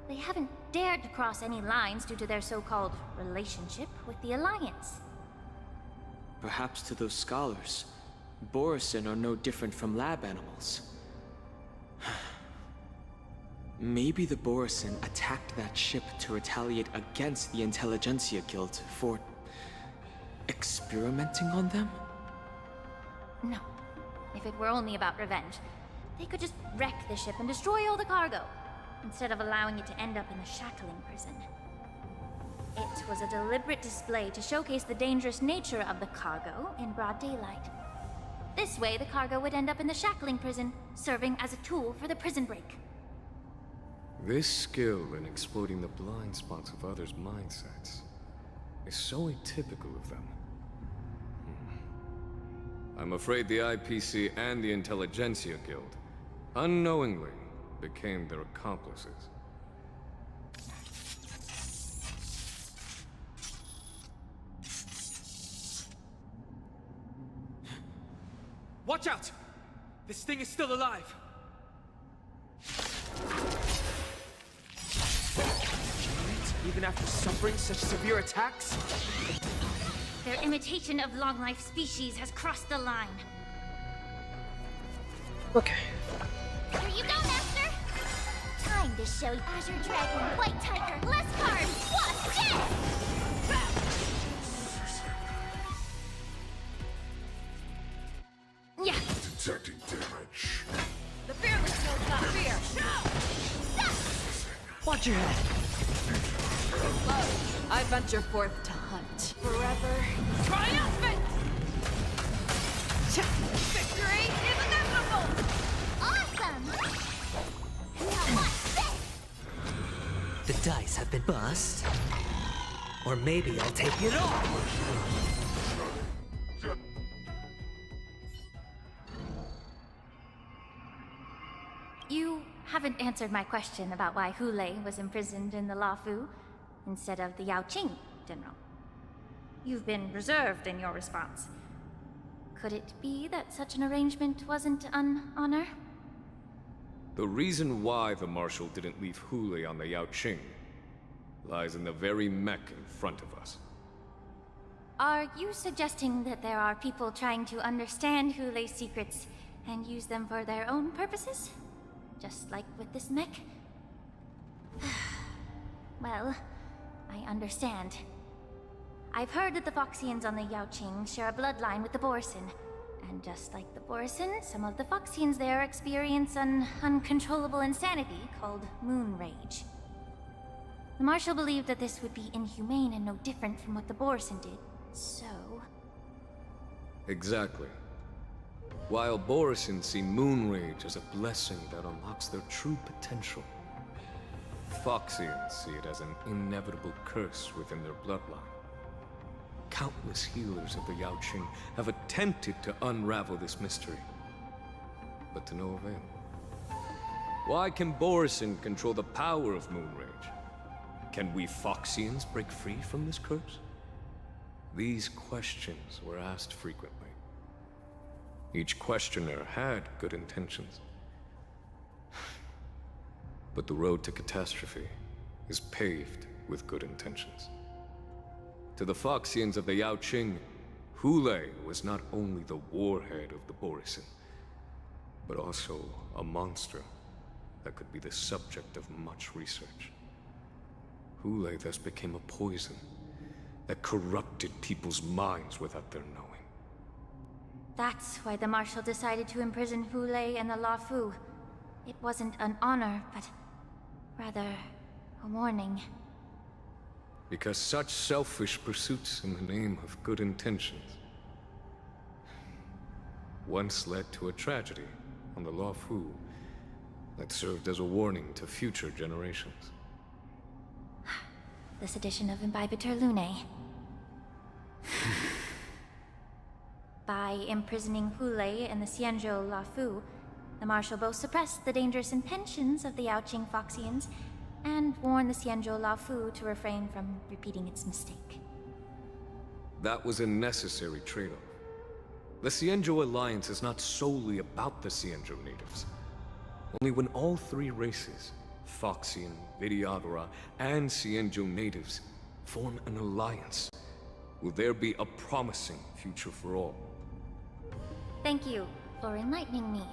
they haven't dared to cross any lines due to their so-called relationship with the Alliance. Perhaps to those scholars, Borisin are no different from lab animals. Maybe the Borisin attacked that ship to retaliate against the Intelligentsia Guild for experimenting on them? No. If it were only about revenge, they could just wreck the ship and destroy all the cargo, instead of allowing it to end up in the shackling prison. It was a deliberate display to showcase the dangerous nature of the cargo in broad daylight. This way, the cargo would end up in the shackling prison, serving as a tool for the prison break. This skill in exploiting the blind spots of others' mindsets is so atypical of them. I'm afraid the IPC and the Intelligentsia Guild unknowingly became their accomplices. Watch out! This thing is still alive! Even after suffering such severe attacks? Their imitation of long-life species has crossed the line. Okay. Here you go, Master! Time to show you Azure Dragon, White Tiger, less cards, Wasp, dead! Yeah. Detecting damage. The fearless knows not fear. Watch your head. I venture forth to hunt. Forever triumphant! Victory is inevitable! Awesome! Now watch this! The dice have been bust. Or maybe I'll take it all. You haven't answered my question about why Hule was imprisoned in the Lafu instead of the Yaoqing, General. You've been reserved in your response. Could it be that such an arrangement wasn't an honor? The reason why the Marshal didn't leave Hule on the Yaoqing lies in the very mech in front of us. Are you suggesting that there are people trying to understand Hule's secrets and use them for their own purposes? Just like with this mech? Well, I understand. I've heard that the Foxians on the Yaoqing share a bloodline with the Borson. And just like the Borson, some of the Foxians there experience an uncontrollable insanity called moon rage. The Marshal believed that this would be inhumane and no different from what the Borson did, so... Exactly. While Borison see moon rage as a blessing that unlocks their true potential, Foxians see it as an inevitable curse within their bloodline. Countless healers of the Yaoqing have attempted to unravel this mystery, but to no avail. Why can Borison control the power of moon rage? Can we Foxians break free from this curse? These questions were asked frequently. Each questioner had good intentions. But the road to catastrophe is paved with good intentions. To the Foxians of the Yaoqing, Hule was not only the warhead of the Borison, but also a monster that could be the subject of much research. Hule thus became a poison that corrupted people's minds without their knowing. That's why the Marshal decided to imprison Hule and the Lafu. It wasn't an honor, but rather a warning. Because such selfish pursuits in the name of good intentions once led to a tragedy on the Lafu that served as a warning to future generations. This edition of Imbibitor Lunae. By imprisoning Hule and the Xianzhou Lafu, the Marshal both suppressed the dangerous intentions of the Yaoqing Foxians and warned the Xianzhou Lafu to refrain from repeating its mistake. That was a necessary trade-off. The Xianzhou Alliance is not solely about the Xianzhou natives. Only when all three races, Foxian, Vidyadhara, and Xianzhou natives, form an alliance, will there be a promising future for all. Thank you for enlightening me.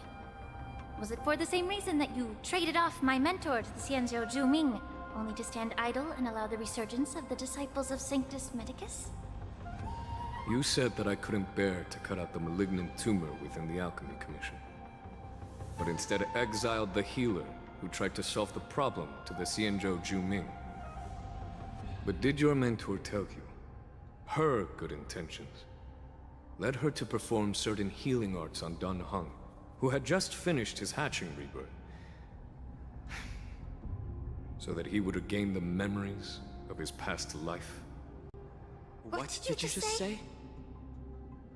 Was it for the same reason that you traded off my mentor to the Xianzhou Zhuming, only to stand idle and allow the resurgence of the disciples of Sanctus Medicus? You said that I couldn't bear to cut out the malignant tumor within the Alchemy Commission, but instead exiled the healer who tried to solve the problem to the Xianzhou Zhuming. But did your mentor tell you her good intentions led her to perform certain healing arts on Dan Heng, who had just finished his hatching rebirth, so that he would regain the memories of his past life? What did you just say?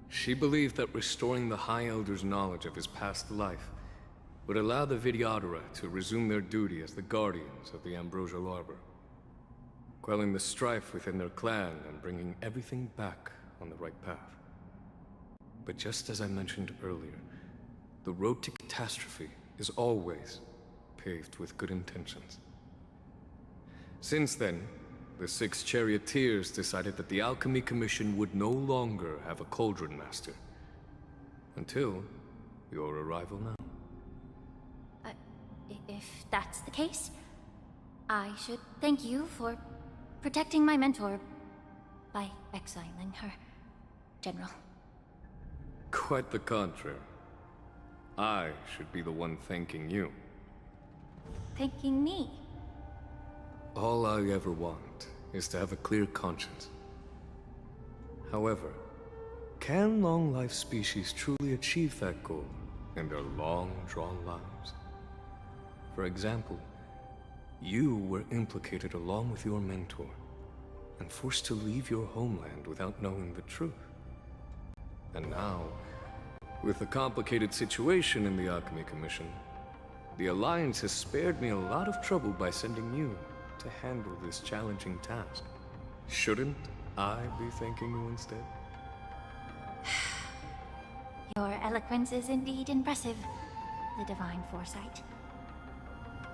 She believed that restoring the High Elder's knowledge of his past life would allow the Vidyadhara to resume their duty as the guardians of the Ambrosial Arbor, quelling the strife within their clan and bringing everything back on the right path. But just as I mentioned earlier, the road to catastrophe is always paved with good intentions. Since then, the 6 charioteers decided that the Alchemy Commission would no longer have a cauldron master. Until your arrival now. If that's the case, I should thank you for protecting my mentor by exiling her, General. Quite the contrary. I should be the one thanking you. Thanking me? All I ever want is to have a clear conscience. However, can long-life species truly achieve that goal in their long-drawn lives? For example, you were implicated along with your mentor, and forced to leave your homeland without knowing the truth. And now, with the complicated situation in the Alchemy Commission, the Alliance has spared me a lot of trouble by sending you to handle this challenging task. Shouldn't I be thanking you instead? Your eloquence is indeed impressive, the divine foresight.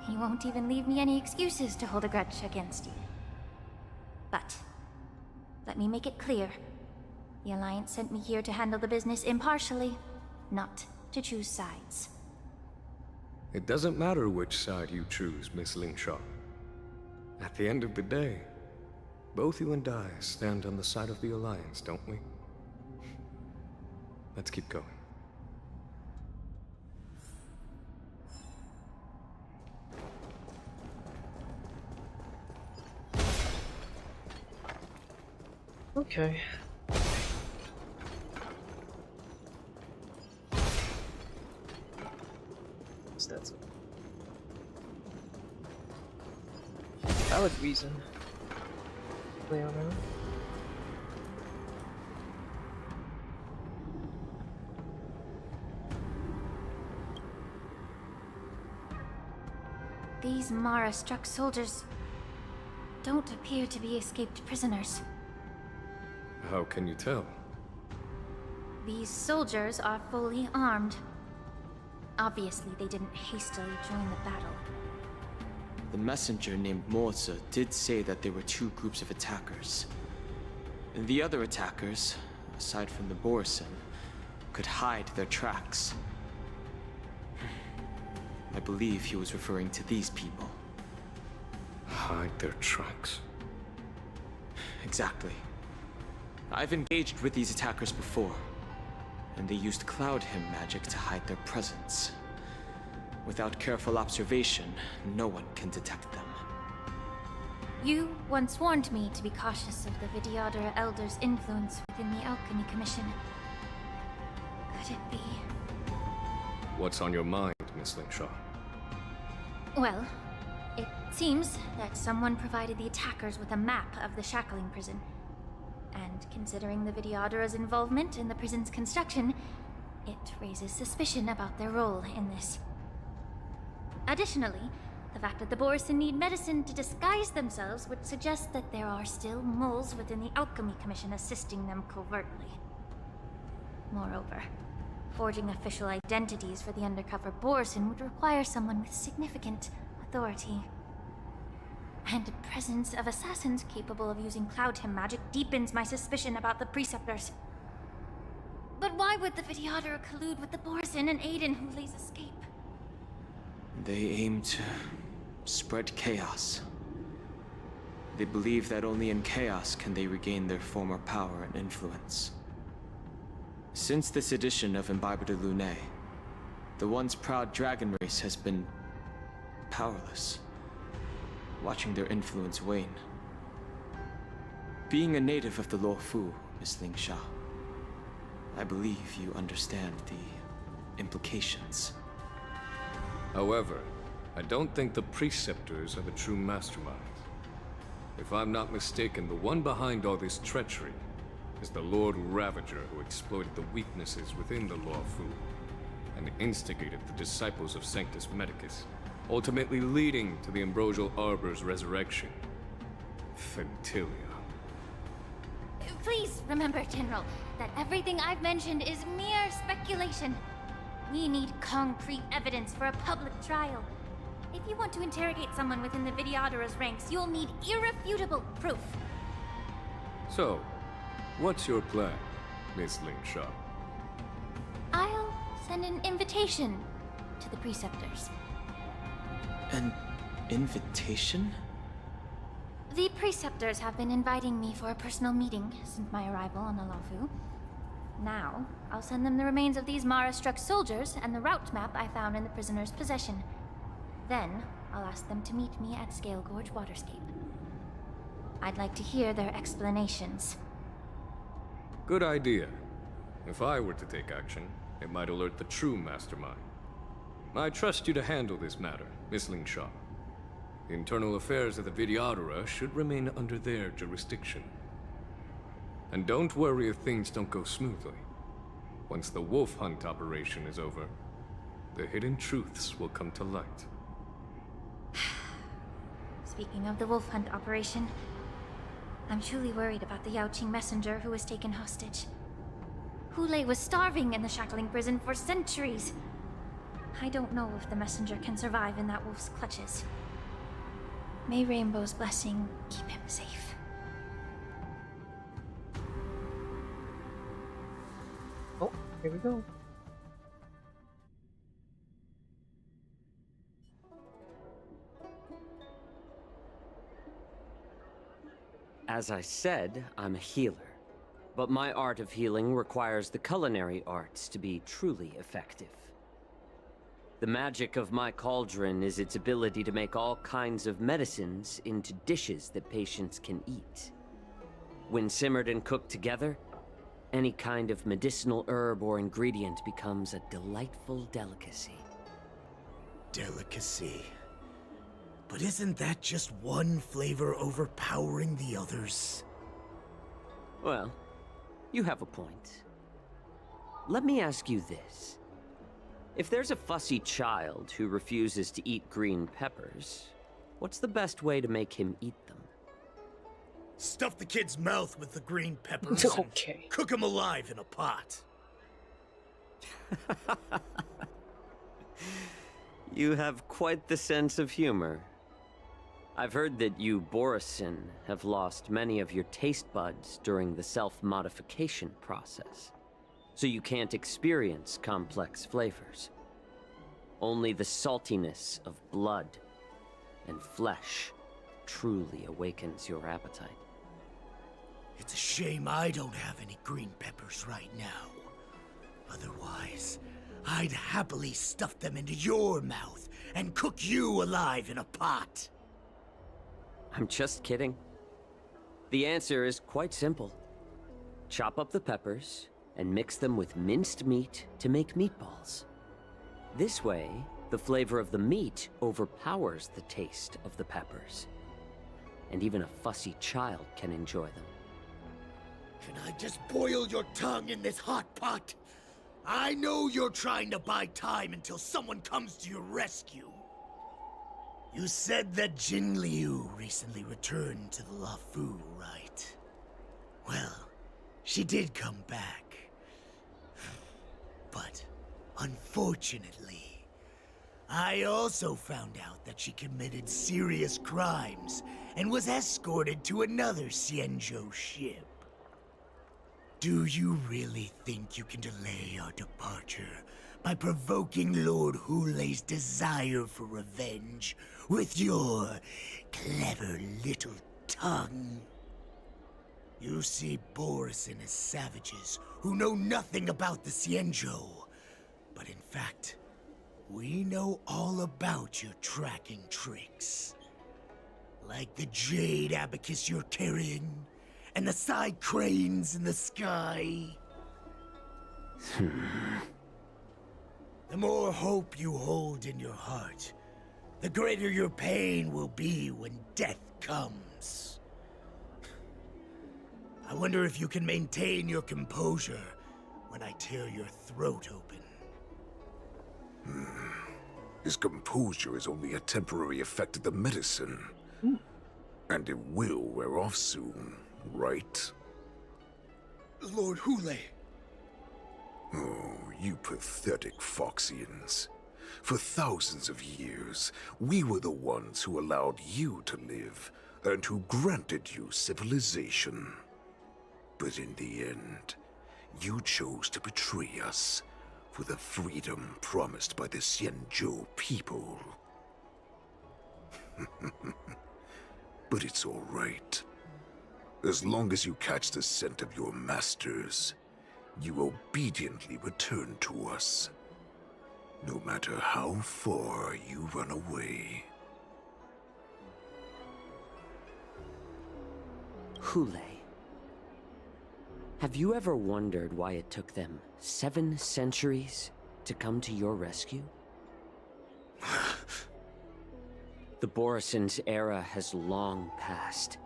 You won't even leave me any excuses to hold a grudge against you. But, let me make it clear. The Alliance sent me here to handle the business impartially, not to choose sides. It doesn't matter which side you choose, Miss Lingshaw. At the end of the day, both you and I stand on the side of the Alliance, don't we? Let's keep going. Okay. That's it. Valid reason. Leonardo. These Mara-struck soldiers don't appear to be escaped prisoners. How can you tell? These soldiers are fully armed. Obviously, they didn't hastily join the battle. The messenger named Morza did say that there were 2 groups of attackers. And the other attackers, aside from the Borison, could hide their tracks. I believe he was referring to these people. Hide their tracks? Exactly. I've engaged with these attackers before, and they used Cloud Hymn magic to hide their presence. Without careful observation, no one can detect them. You once warned me to be cautious of the Vidyadhara Elder's influence within the Alchemy Commission. Could it be? What's on your mind, Miss Lingshaw? Well, it seems that someone provided the attackers with a map of the shackling prison. And considering the Vidyadhara's involvement in the prison's construction, it raises suspicion about their role in this. Additionally, the fact that the Borison need medicine to disguise themselves would suggest that there are still moles within the Alchemy Commission assisting them covertly. Moreover, forging official identities for the undercover Borison would require someone with significant authority. And the presence of assassins capable of using Cloud Hymn magic deepens my suspicion about the Preceptors. But why would the Vidyadhara collude with the Borison and aid in Hulei's escape? They aim to spread chaos. They believe that only in chaos can they regain their former power and influence. Since this edition of Imbibed Lunae, the once proud dragon race has been powerless, watching their influence wane. Being a native of the Luofu, Miss Lingshaw, I believe you understand the implications. However, I don't think the Preceptors are the true masterminds. If I'm not mistaken, the one behind all this treachery is the Lord Ravager who exploited the weaknesses within the Luofu and instigated the disciples of Sanctus Medicus, ultimately leading to the Ambrosial Arbor's resurrection. Fentilia. Please remember, General, that everything I've mentioned is mere speculation. We need concrete evidence for a public trial. If you want to interrogate someone within the Videodara's ranks, you'll need irrefutable proof. So, what's your plan, Miss Lingshaw? I'll send an invitation to the preceptors. An invitation? The preceptors have been inviting me for a personal meeting since my arrival on Alafu. Now, I'll send them the remains of these Mara-struck soldiers and the route map I found in the prisoner's possession. Then, I'll ask them to meet me at Scale Gorge Waterscape. I'd like to hear their explanations. Good idea. If I were to take action, it might alert the true mastermind. I trust you to handle this matter, Miss Lingshaw. The internal affairs of the Videodara should remain under their jurisdiction. And don't worry if things don't go smoothly. Once the wolf hunt operation is over, the hidden truths will come to light. Speaking of the wolf hunt operation, I'm truly worried about the Yaoqing messenger who was taken hostage. Hulei was starving in the shackling prison for centuries. I don't know if the messenger can survive in that wolf's clutches. May Rainbow's blessing keep him safe. Oh, here we go. As I said, I'm a healer. But my art of healing requires the culinary arts to be truly effective. The magic of my cauldron is its ability to make all kinds of medicines into dishes that patients can eat. When simmered and cooked together, any kind of medicinal herb or ingredient becomes a delightful delicacy. Delicacy. But isn't that just one flavor overpowering the others? Well, you have a point. Let me ask you this. If there's a fussy child who refuses to eat green peppers, what's the best way to make him eat them? Stuff the kid's mouth with the green peppers Okay. and cook him alive in a pot. You have quite the sense of humor. I've heard that you, Borisin, have lost many of your taste buds during the self-modification process, so you can't experience complex flavors. Only the saltiness of blood and flesh truly awakens your appetite. It's a shame I don't have any green peppers right now. Otherwise, I'd happily stuff them into your mouth and cook you alive in a pot. I'm just kidding. The answer is quite simple. Chop up the peppers and mix them with minced meat to make meatballs. This way, the flavor of the meat overpowers the taste of the peppers. And even a fussy child can enjoy them. Can I just boil your tongue in this hot pot? I know you're trying to buy time until someone comes to your rescue. You said that Jin Liu recently returned to the Lafu, right? Well, she did come back. But, unfortunately, I also found out that she committed serious crimes and was escorted to another Xianzhou ship. Do you really think you can delay our departure by provoking Lord Hulei's desire for revenge with your clever little tongue? You see Borisin as savages who know nothing about the Xianzhou, but in fact, we know all about your tracking tricks. Like the jade abacus you're carrying, and the side cranes in the sky. The more hope you hold in your heart, the greater your pain will be when death comes. I wonder if you can maintain your composure when I tear your throat open. His composure is only a temporary effect of the medicine. And it will wear off soon, right? Lord Hulei, Oh, you pathetic Foxians. For thousands of years, we were the ones who allowed you to live, and who granted you civilization. But in the end, you chose to betray us for the freedom promised by the Xianzhou people. But it's all right. As long as you catch the scent of your masters, you obediently return to us. No matter how far you run away. Hule. Have you ever wondered why it took them 7 centuries to come to your rescue? The Borison's era has long passed.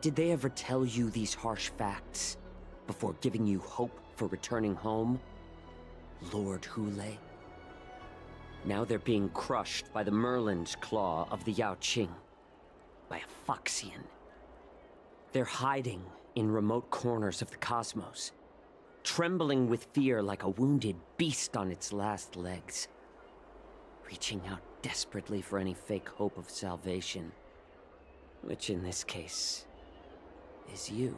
Did they ever tell you these harsh facts before giving you hope for returning home, Lord Hule? Now they're being crushed by the Merlin's claw of the Yaoqing, by a Foxian. They're hiding in remote corners of the cosmos, trembling with fear like a wounded beast on its last legs, reaching out desperately for any fake hope of salvation, which in this case is you.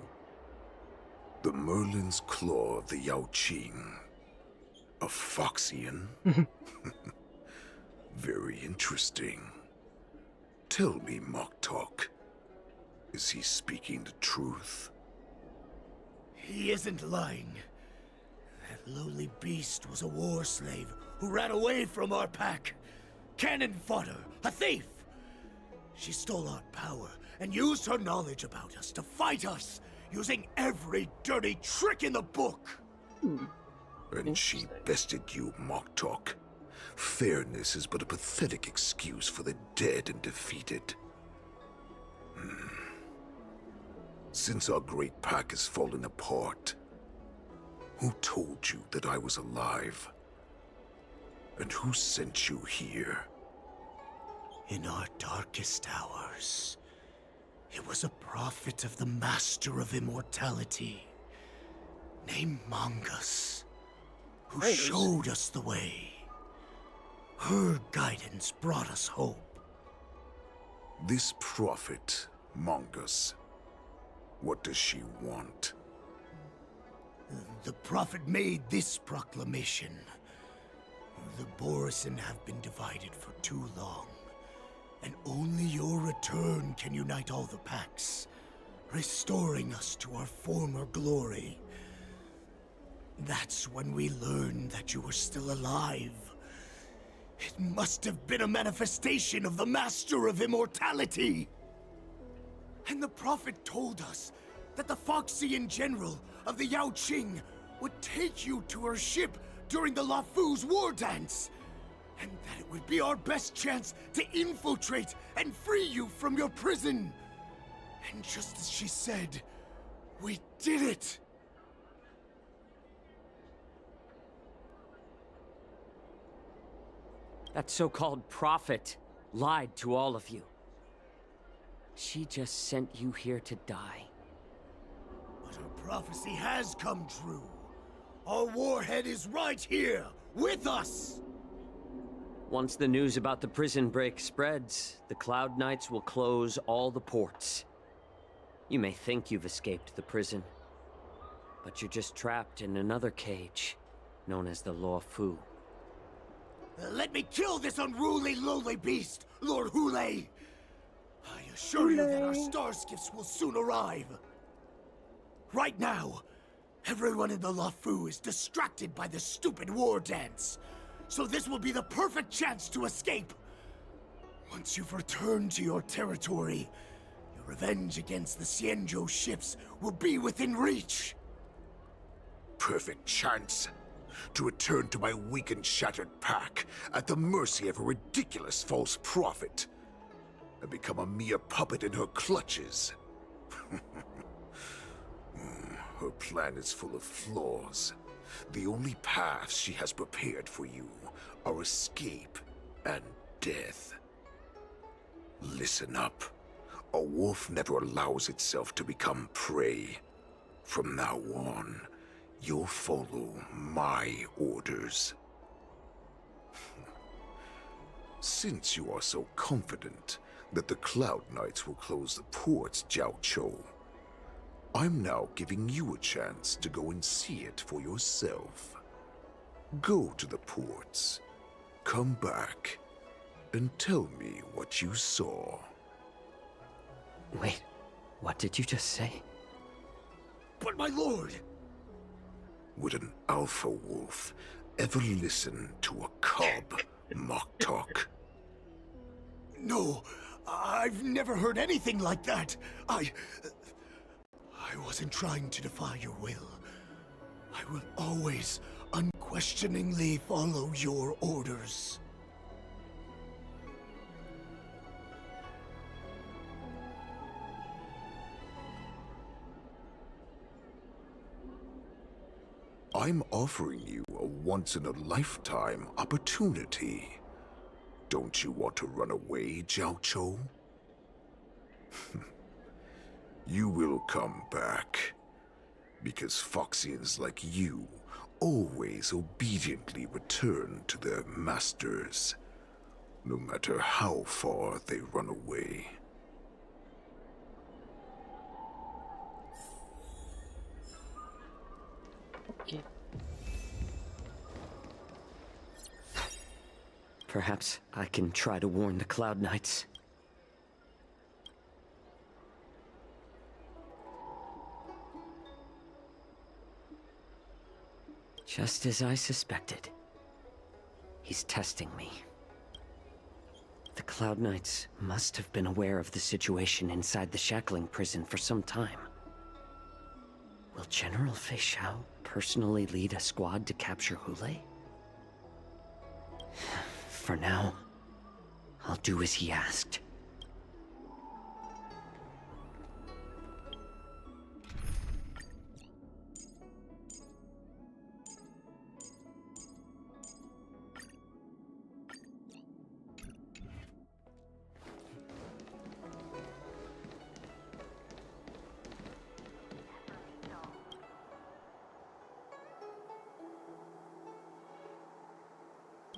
The Merlin's claw of the Yaoqing. A Foxian? Very interesting. Tell me, Mock Talk. Is he speaking the truth? He isn't lying. That lowly beast was a war slave who ran away from our pack. Cannon fodder, a thief! She stole our power and used her knowledge about us to fight us, using every dirty trick in the book. And she bested you, Mock Talk. Fairness is but a pathetic excuse for the dead and defeated. Since our great pack has fallen apart, who told you that I was alive? And who sent you here? In our darkest hours, it was a prophet of the Master of Immortality, named Mongus, who showed us the way. Her guidance brought us hope. This prophet, Mongus, what does she want? The prophet made this proclamation. The Borison have been divided for too long, and only your return can unite all the packs, restoring us to our former glory. That's when we learned that you were still alive. It must have been a manifestation of the Master of Immortality. And the prophet told us that the Foxian general of the Yaoqing would take you to her ship during the Lafu's war dance, and that it would be our best chance to infiltrate and free you from your prison. And just as she said, we did it! That so-called prophet lied to all of you. She just sent you here to die. But her prophecy has come true. Our warhead is right here, with us! Once the news about the prison break spreads, the Cloud Knights will close all the ports. You may think you've escaped the prison, but you're just trapped in another cage, known as the Lafu. Let me kill this unruly, lowly beast, Lord Hule! I assure you that our starskips will soon arrive. Right now, everyone in the Lafu is distracted by the stupid war dance, so this will be the perfect chance to escape. Once you've returned to your territory, your revenge against the Xianzhou ships will be within reach. Perfect chance to return to my weak and shattered pack at the mercy of a ridiculous false prophet and become a mere puppet in her clutches. Her plan is full of flaws. The only paths she has prepared for you are escape and death. Listen up. A wolf never allows itself to become prey. From now on, you'll follow my orders. Since you are so confident that the Cloud Knights will close the ports, Jiao Chou, I'm now giving you a chance to go and see it for yourself. Go to the ports, come back, and tell me what you saw. Wait, what did you just say? But my lord! Would an alpha wolf ever listen to a cub mock talk? No, I've never heard anything like that. I wasn't trying to defy your will. I will always unquestioningly follow your orders. I'm offering you a once-in-a-lifetime opportunity. Don't you want to run away, Jiao Chou? You will come back. Because Foxians like you always obediently return to their masters, no matter how far they run away. Okay. Perhaps I can try to warn the Cloud Knights. Just as I suspected. He's testing me. The Cloud Knights must have been aware of the situation inside the shackling prison for some time. Will General Fei Xiao personally lead a squad to capture Hule? For now, I'll do as he asked.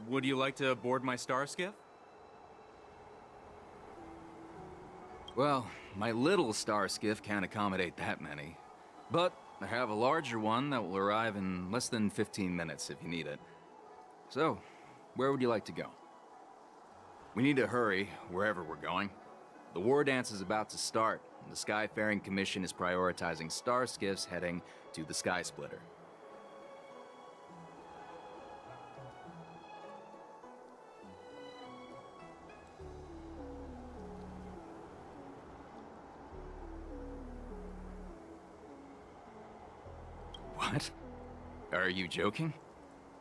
Would you like to board my star skiff? Well, my little star skiff can't accommodate that many. But I have a larger one that will arrive in less than 15 minutes if you need it. So, where would you like to go? We need to hurry wherever we're going. The war dance is about to start, and the Skyfaring Commission is prioritizing star skiffs heading to the Sky Splitter. What? Are you joking?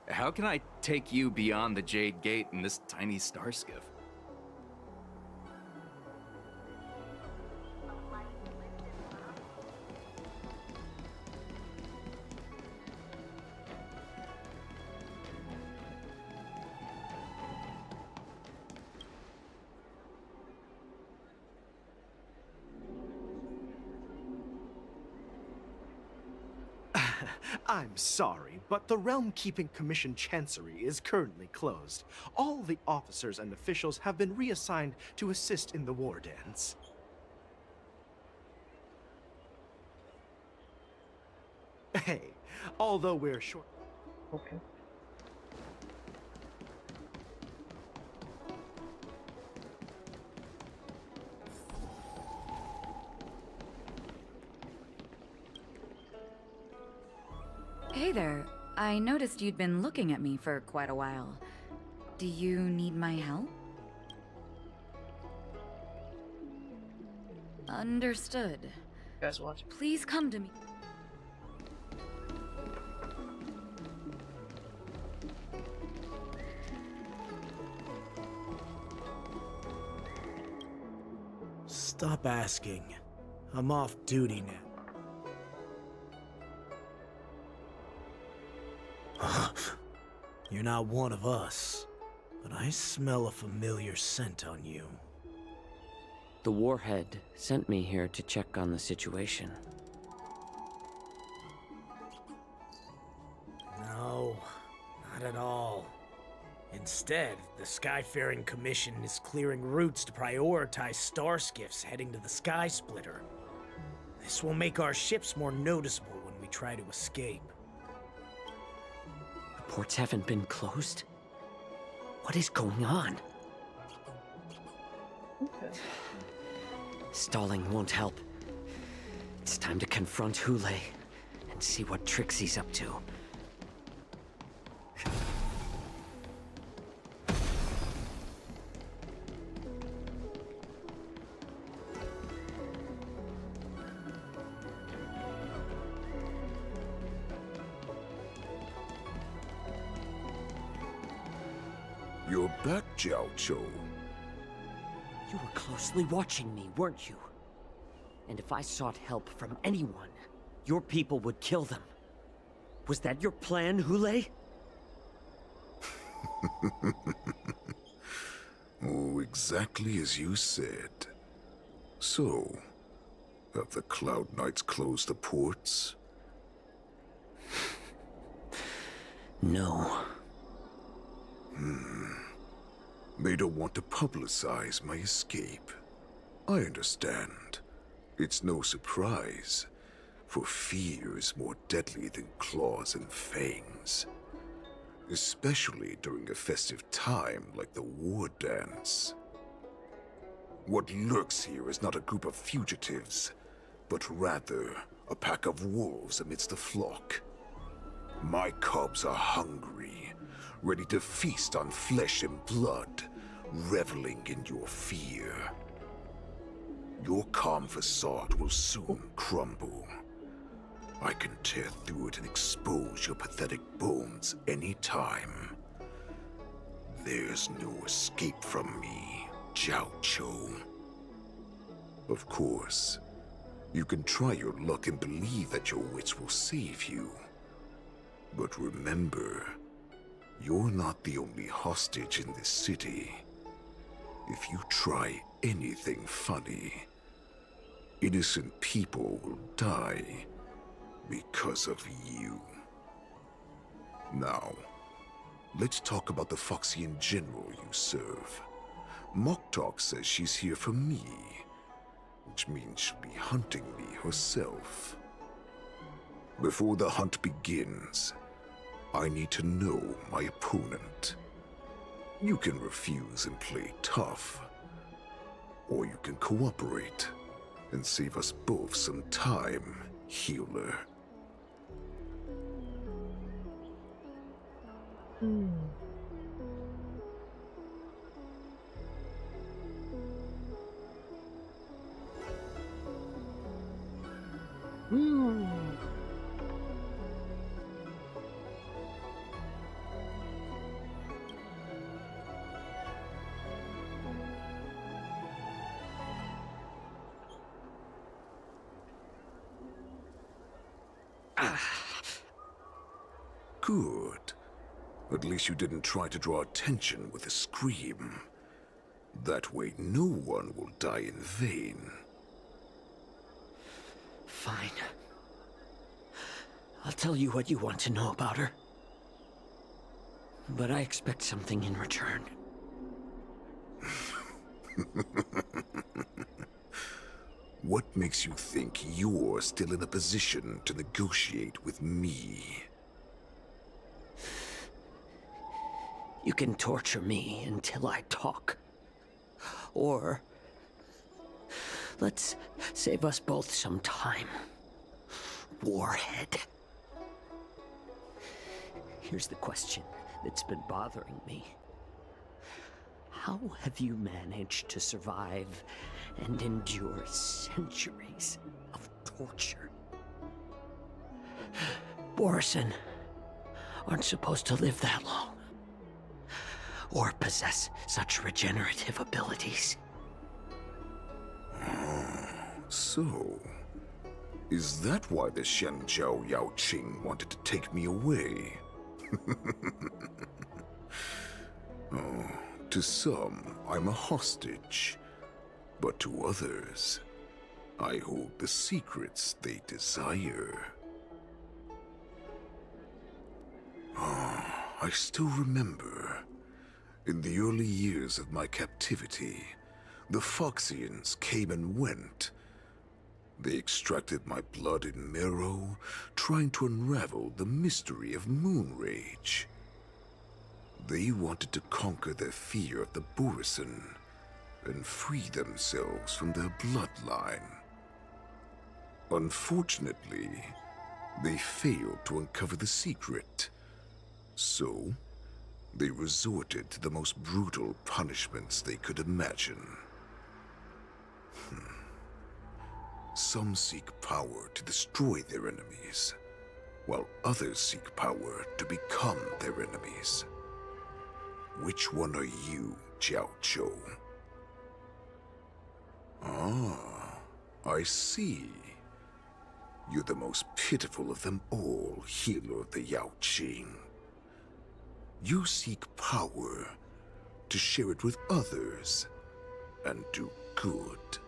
How can I take you beyond the Jade Gate in this tiny star skiff? I'm sorry, but the Realm Keeping Commission Chancery is currently closed. All the officers and officials have been reassigned to assist in the war dance. Hey, although we're short... Okay. Hey there. I noticed you'd been looking at me for quite a while. Do you need my help? Understood. You guys watch. Please come to me. Stop asking. I'm off duty now. You're not one of us, but I smell a familiar scent on you. The Warhead sent me here to check on the situation. Not at all. Instead, the Skyfaring Commission is clearing routes to prioritize star skiffs heading to the Sky Splitter. This will make our ships more noticeable when we try to escape. The ports haven't been closed? What is going on? Okay. Stalling won't help. It's time to confront Hule and see what tricks he's up to. You're back, Jiao Cho. You were closely watching me, weren't you? And if I sought help from anyone, your people would kill them. Was that your plan, Hule? Oh, exactly as you said. So, have the Cloud Knights closed the ports? No. They don't want to publicize my escape. I understand. It's no surprise, for fear is more deadly than claws and fangs. Especially during a festive time like the war dance. What lurks here is not a group of fugitives, but rather a pack of wolves amidst the flock. My cubs are hungry, ready to feast on flesh and blood, reveling in your fear. Your calm facade will soon crumble. I can tear through it and expose your pathetic bones any time. There's no escape from me, Jiao Cho. Of course, you can try your luck and believe that your wits will save you. But remember, you're not the only hostage in this city. If you try anything funny, innocent people will die because of you. Now, let's talk about the Foxian general you serve. Moktok says she's here for me, which means she'll be hunting me herself. Before the hunt begins, I need to know my opponent. You can refuse and play tough, or you can cooperate and save us both some time, healer. Good. At least you didn't try to draw attention with a scream. That way no one will die in vain. Fine. I'll tell you what you want to know about her. But I expect something in return. What makes you think you're still in a position to negotiate with me? You can torture me until I talk. Or let's save us both some time. Warhead. Here's the question that's been bothering me. How have you managed to survive and endure centuries of torture? Borison aren't supposed to live that long, or possess such regenerative abilities. So, is that why the Shenjiao Yao Qing wanted to take me away? Oh, to some, I'm a hostage. But to others, I hold the secrets they desire. I still remember. In the early years of my captivity, the Foxians came and went. They extracted my blood and marrow, trying to unravel the mystery of moon rage. They wanted to conquer their fear of the Borison and free themselves from their bloodline. Unfortunately, they failed to uncover the secret. So, they resorted to the most brutal punishments they could imagine. Some seek power to destroy their enemies, while others seek power to become their enemies. Which one are you, Jiao Zhou? Ah, I see. You're the most pitiful of them all, healer of the Yao Qing. You seek power to share it with others and do good.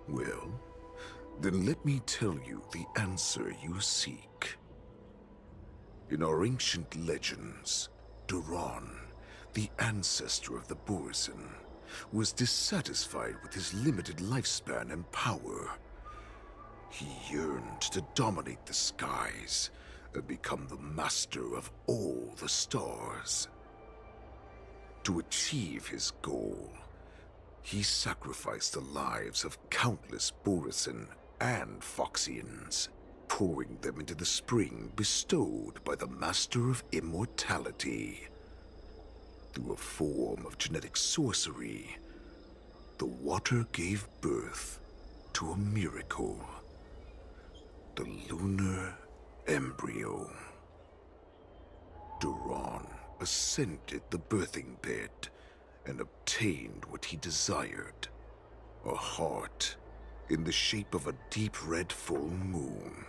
Well, then let me tell you the answer you seek. In our ancient legends, Duran, the ancestor of the Borison, was dissatisfied with his limited lifespan and power. He yearned to dominate the skies and become the master of all the stars. To achieve his goal, he sacrificed the lives of countless Borison and Foxians, pouring them into the spring bestowed by the Master of Immortality. Through a form of genetic sorcery, the water gave birth to a miracle. The lunar embryo. Duran ascended the birthing bed and obtained what he desired, a heart in the shape of a deep red full moon.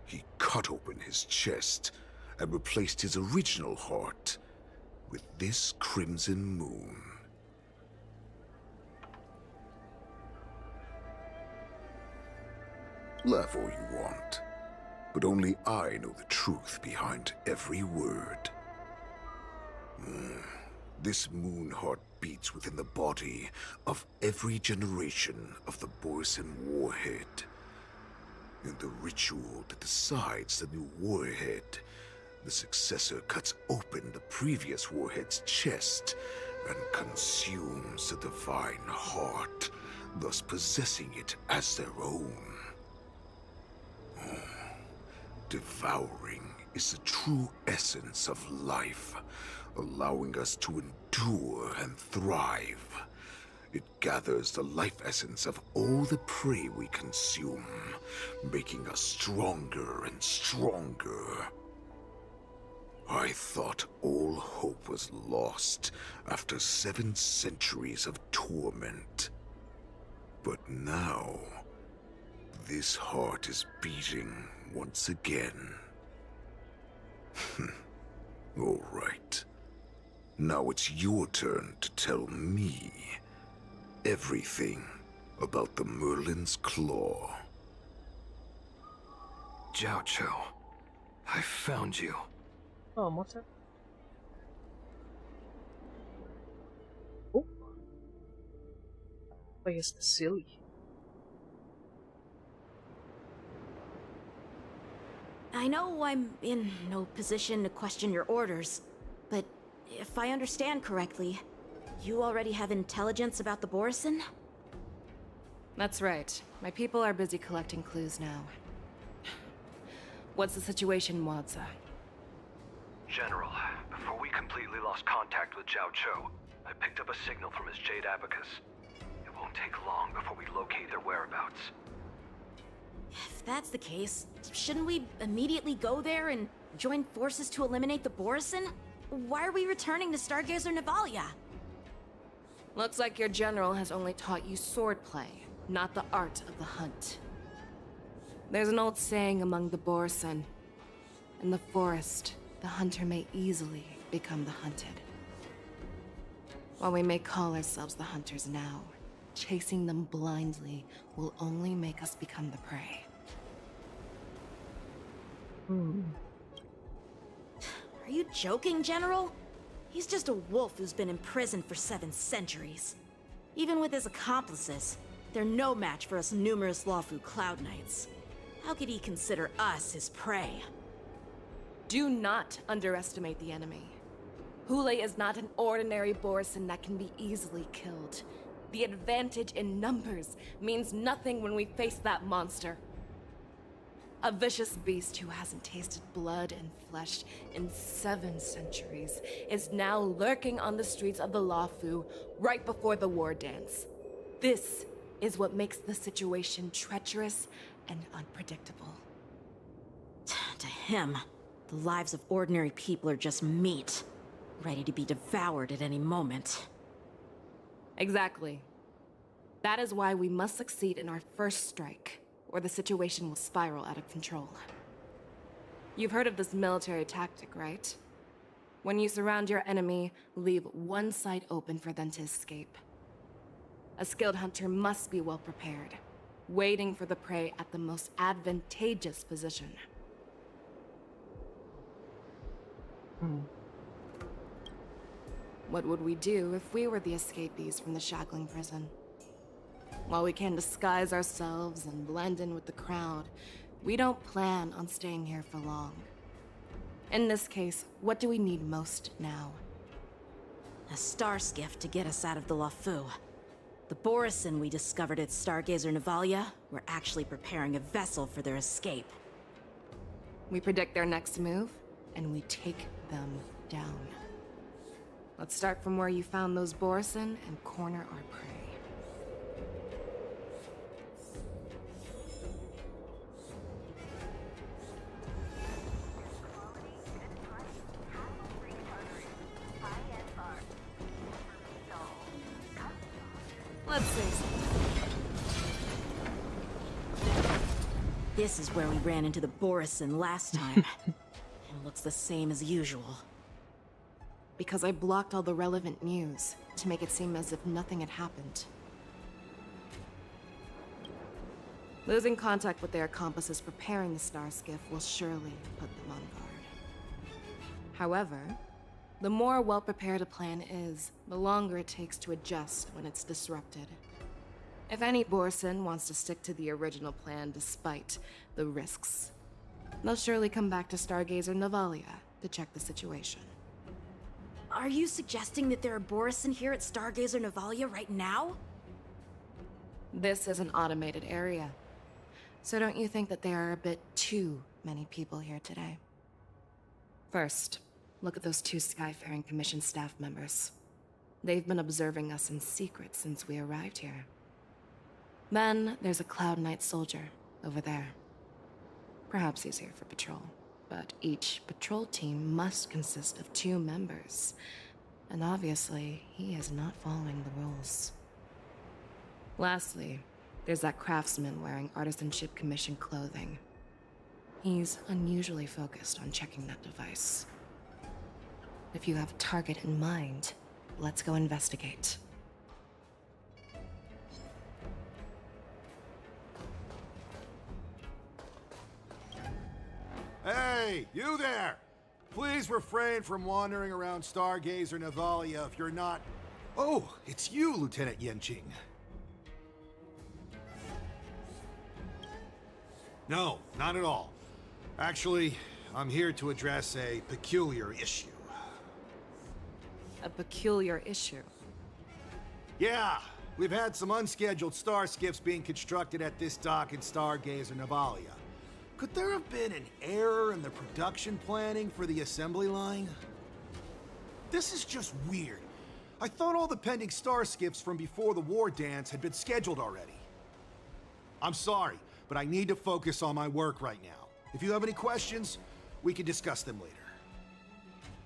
He cut open his chest and replaced his original heart with this crimson moon. Laugh all you want, but only I know the truth behind every word. This moon heart beats within the body of every generation of the Borison warhead. In the ritual that decides the new warhead, the successor cuts open the previous warhead's chest and consumes the divine heart, thus possessing it as their own. Devouring is the true essence of life, allowing us to endure and thrive. It gathers the life essence of all the prey we consume, making us stronger and stronger. I thought all hope was lost after 7 centuries of torment. But now, this heart is beating once again. All right. Now it's your turn to tell me everything about the Merlin's Claw. Jiao Zhou, I found you. Oh, what's that? Oh. I guess the silly. I know I'm in no position to question your orders, but if I understand correctly, you already have intelligence about the Borison? That's right. My people are busy collecting clues now. What's the situation, Wadza? General, before we completely lost contact with Jiao Zhou, I picked up a signal from his Jade Abacus. It won't take long before we locate their whereabouts. If that's the case, shouldn't we immediately go there and join forces to eliminate the Borison? Why are we returning to Stargazer Navalia? Looks like your general has only taught you swordplay, not the art of the hunt. There's an old saying among the Borison. In the forest, the hunter may easily become the hunted. While we may call ourselves the hunters now, chasing them blindly will only make us become the prey. Are you joking, General? He's just a wolf who's been imprisoned for 7 centuries. Even with his accomplices, they're no match for us numerous Lawfu Cloud Knights. How could he consider us his prey? Do not underestimate the enemy. Hule is not an ordinary Borson that can be easily killed. The advantage in numbers means nothing when we face that monster. A vicious beast who hasn't tasted blood and flesh in 7 centuries is now lurking on the streets of the Lawfu right before the war dance. This is what makes the situation treacherous and unpredictable. To him, the lives of ordinary people are just meat, ready to be devoured at any moment. Exactly. That is why we must succeed in our first strike, or the situation will spiral out of control. You've heard of this military tactic, right? When you surround your enemy, leave one side open for them to escape. A skilled hunter must be well prepared, waiting for the prey at the most advantageous position. What would we do if we were the escapees from the shackling prison? While we can disguise ourselves and blend in with the crowd, we don't plan on staying here for long. In this case, what do we need most now? A star skiff to get us out of the Lawfu. The Borison we discovered at Stargazer Navalia were actually preparing a vessel for their escape. We predict their next move, and we take them down. Let's start from where you found those Borison and corner our prey. Let's say something. This is where we ran into the Borison last time. It looks the same as usual. Because I blocked all the relevant news to make it seem as if nothing had happened. Losing contact with their accomplices preparing the star skiff will surely put them on guard. However, the more well-prepared a plan is, the longer it takes to adjust when it's disrupted. If any Borson wants to stick to the original plan despite the risks, they'll surely come back to Stargazer Navalia to check the situation. Are you suggesting that there are Borison here at Stargazer Navalia right now? This is an automated area. So don't you think that there are a bit too many people here today? First, look at those 2 Skyfaring Commission staff members. They've been observing us in secret since we arrived here. Then there's a Cloud Knight soldier over there. Perhaps he's here for patrol, but each patrol team must consist of 2 members. And obviously, he is not following the rules. Lastly, there's that craftsman wearing Artisanship Commission clothing. He's unusually focused on checking that device. If you have a target in mind, let's go investigate. Hey, you there! Please refrain from wandering around Stargazer Navalia if you're not... Oh, it's you, Lieutenant Yenching. No, not at all. Actually, I'm here to address a peculiar issue. A peculiar issue? Yeah, we've had some unscheduled star skiffs being constructed at this dock in Stargazer Navalia. Could there have been an error in the production planning for the assembly line? This is just weird. I thought all the pending star skiffs from before the war dance had been scheduled already. I'm sorry, but I need to focus on my work right now. If you have any questions, we can discuss them later.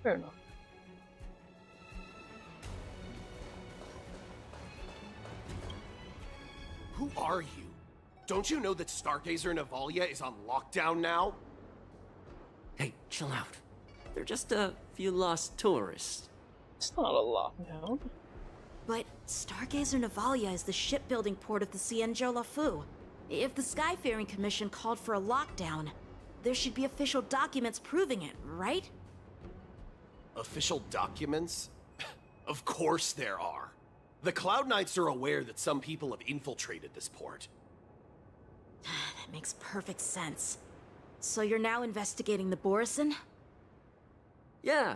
Fair enough. Who are you? Don't you know that Stargazer Navalia is on lockdown now? Hey, chill out. They're just a few lost tourists. It's not a lockdown. But Stargazer Navalia is the shipbuilding port of the Xianzhou Lawfu. If the Skyfaring Commission called for a lockdown, there should be official documents proving it, right? Official documents? Of course there are. The Cloud Knights are aware that some people have infiltrated this port. That makes perfect sense. So you're now investigating the Borison? Yeah,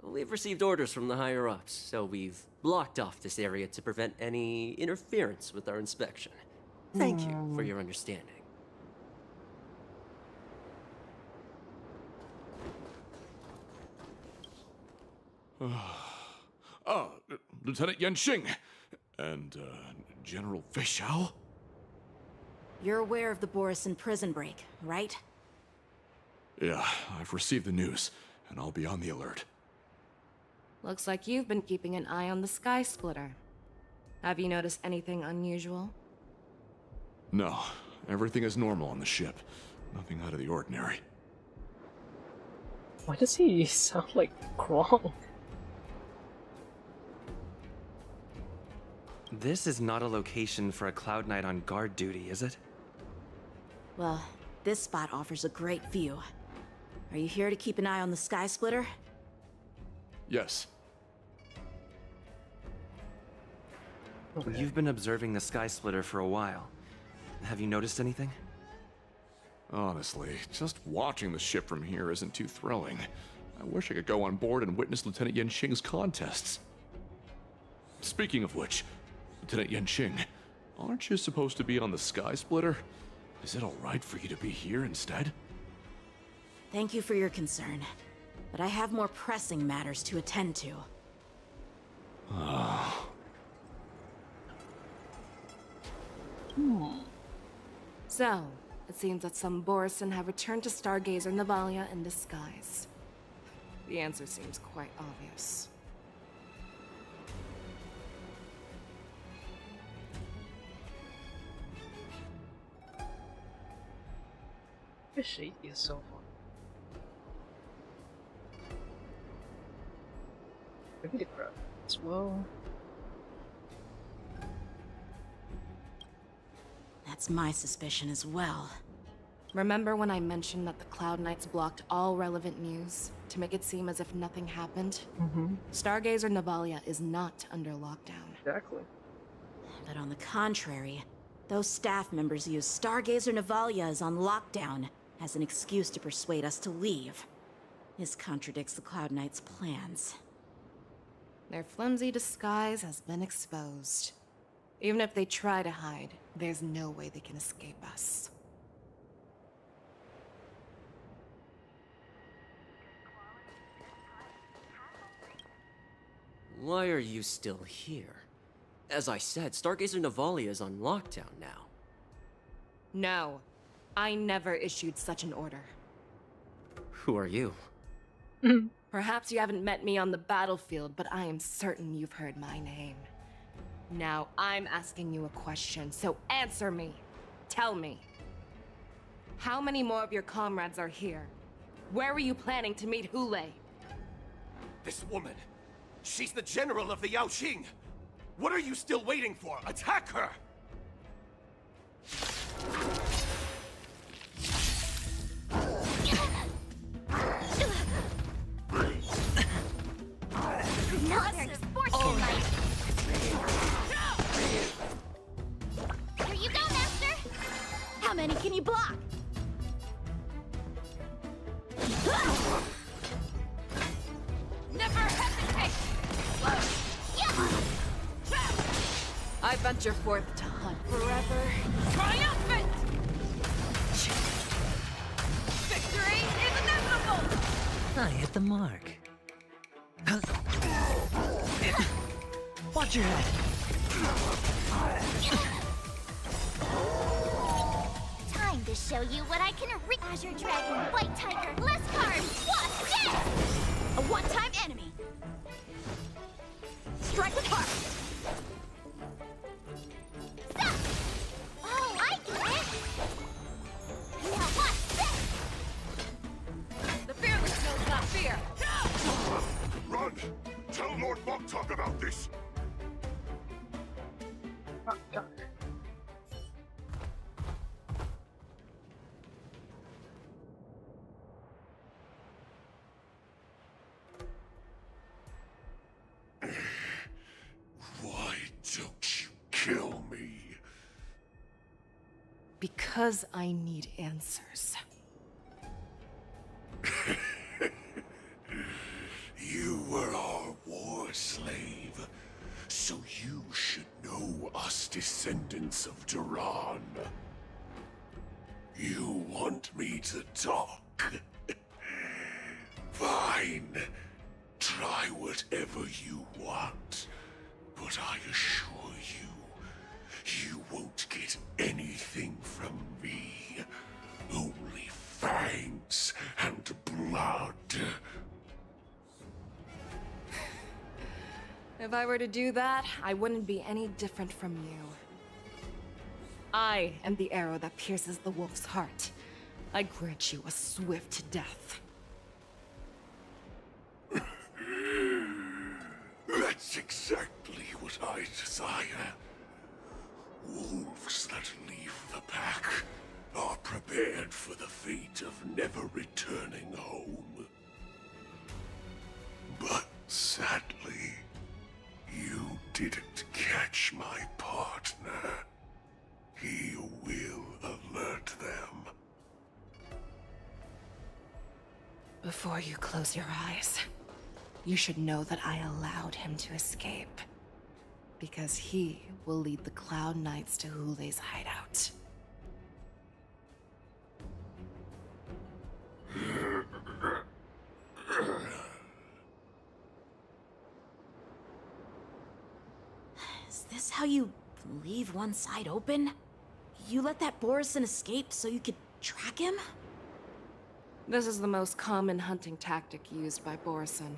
we've received orders from the higher-ups, so we've blocked off this area to prevent any interference with our inspection. Thank you for your understanding. Lieutenant Yanxing and General Fischau? You're aware of the Borison prison break, right? Yeah, I've received the news, and I'll be on the alert. Looks like you've been keeping an eye on the Sky Splitter. Have you noticed anything unusual? No, everything is normal on the ship. Nothing out of the ordinary. Why does he sound like Gronk? This is not a location for a Cloud Knight on guard duty, is it? Well, this spot offers a great view. Are you here to keep an eye on the Sky Splitter? Yes. Okay. You've been observing the Sky Splitter for a while. Have you noticed anything? Honestly, just watching the ship from here isn't too thrilling. I wish I could go on board and witness Lieutenant Yanxing's contests. Speaking of which, Lieutenant Yanxing, aren't you supposed to be on the Sky Splitter? Is it alright for you to be here instead? Thank you for your concern, but I have more pressing matters to attend to. So, it seems that some Borison have returned to Stargazer Navalia in disguise. The answer seems quite obvious. This shade is so fun. Maybe the crab as well. That's my suspicion as well. Remember when I mentioned that the Cloud Knights blocked all relevant news to make it seem as if nothing happened? Stargazer Navalia is not under lockdown. Exactly. But on the contrary, those staff members use Stargazer Navalia is on lockdown as an excuse to persuade us to leave. This contradicts the Cloud Knights' plans. Their flimsy disguise has been exposed. Even if they try to hide, there's no way they can escape us. Why are you still here? As I said, Stargazer Navalia is on lockdown now. No, I never issued such an order. Who are you? Perhaps you haven't met me on the battlefield, but I am certain you've heard my name. Now, I'm asking you a question, so answer me. Tell me. How many more of your comrades are here? Where were you planning to meet Hule? This woman, she's the general of the Yaoqing. What are you still waiting for? Attack her! Another sportsmanlike. Here you go, Master. How many can you block? Never hesitate. I venture forth to hunt Forever triumphant. Victory is inevitable. I hit the mark. Watch your head. Time to show you what I can Azure Dragon, White Tiger, less carbs, Wasp, yes! A one-time enemy. Strike with heart. Stop! Oh, I get it. Now watch this. The fearless knows not fear. Run! Tell Lord Moktok about this! Because I need answers. You were our war slave, so you should know us descendants of Duran. You want me to talk? Fine. Try whatever you want, but I assure you, you won't get anything from me. Only fangs and blood. If I were to do that, I wouldn't be any different from you. I am the arrow that pierces the wolf's heart. I grant you a swift death. That's exactly what I desire. Wolves that leave the pack are prepared for the fate of never returning home. But sadly, you didn't catch my partner. He will alert them. Before you close your eyes, you should know that I allowed him to escape. Because he will lead the Cloud Knights to Hule's hideout. Is this how you leave one side open? You let that Borison escape so you could track him? This is the most common hunting tactic used by Borison.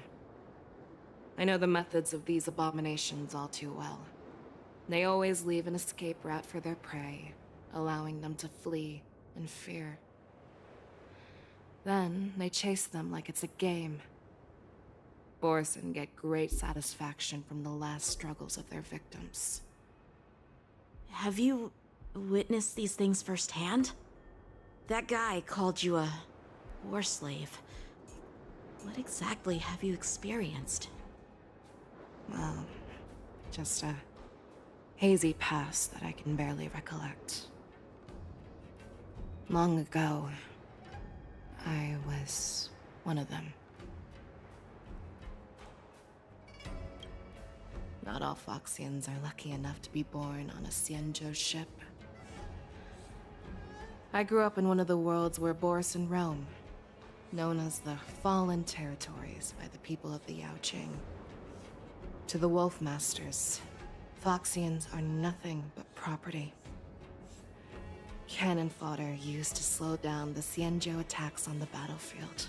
I know the methods of these abominations all too well. They always leave an escape route for their prey, allowing them to flee in fear. Then they chase them like it's a game. Borison get great satisfaction from the last struggles of their victims. Have you witnessed these things firsthand? That guy called you a war slave. What exactly have you experienced? Well, just a hazy past that I can barely recollect. Long ago, I was one of them. Not all Foxians are lucky enough to be born on a Xianzhou ship. I grew up in one of the worlds where Borison roam, known as the Fallen Territories by the people of the Yaoqing. To the Wolf Masters, Foxians are nothing but property. Cannon fodder used to slow down the Xianzhou attacks on the battlefield.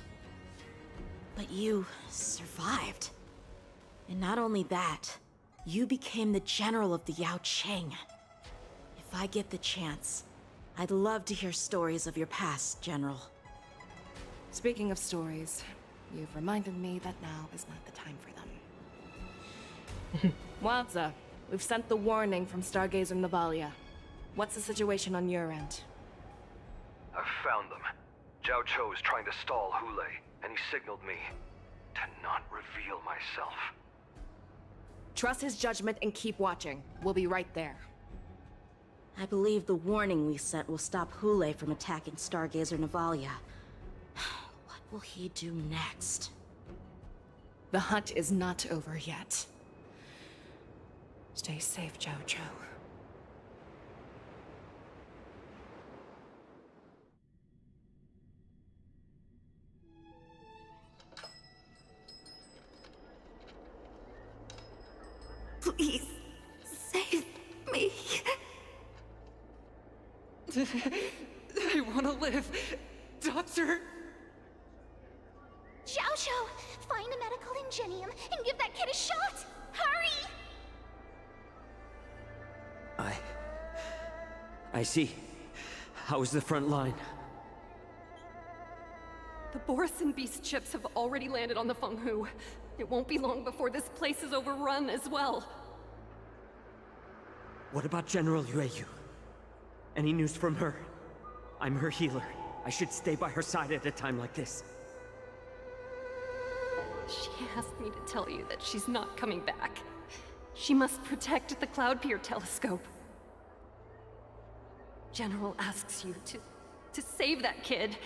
But you survived. And not only that, you became the general of the Yaoqing. If I get the chance, I'd love to hear stories of your past, General. Speaking of stories, you've reminded me that now is not the time for them. Wadza, we've sent the warning from Stargazer Navalia. What's the situation on your end? I've found them. Zhao Cho is trying to stall Hule, and he signaled me to not reveal myself. Trust his judgment and keep watching. We'll be right there. I believe the warning we sent will stop Hule from attacking Stargazer Navalia. What will he do next? The hunt is not over yet. Stay safe, Zhao Cho. Please, save me. I want to live. Doctor! Xiao, find a medical ingenium and give that kid a shot! Hurry! I see. How is the front line? The Borison Beast ships have already landed on the Fenghu. It won't be long before this place is overrun as well. What about General Yueyu? Any news from her? I'm her healer. I should stay by her side at a time like this. She asked me to tell you that she's not coming back. She must protect the Cloud Pier telescope. General asks you to save that kid.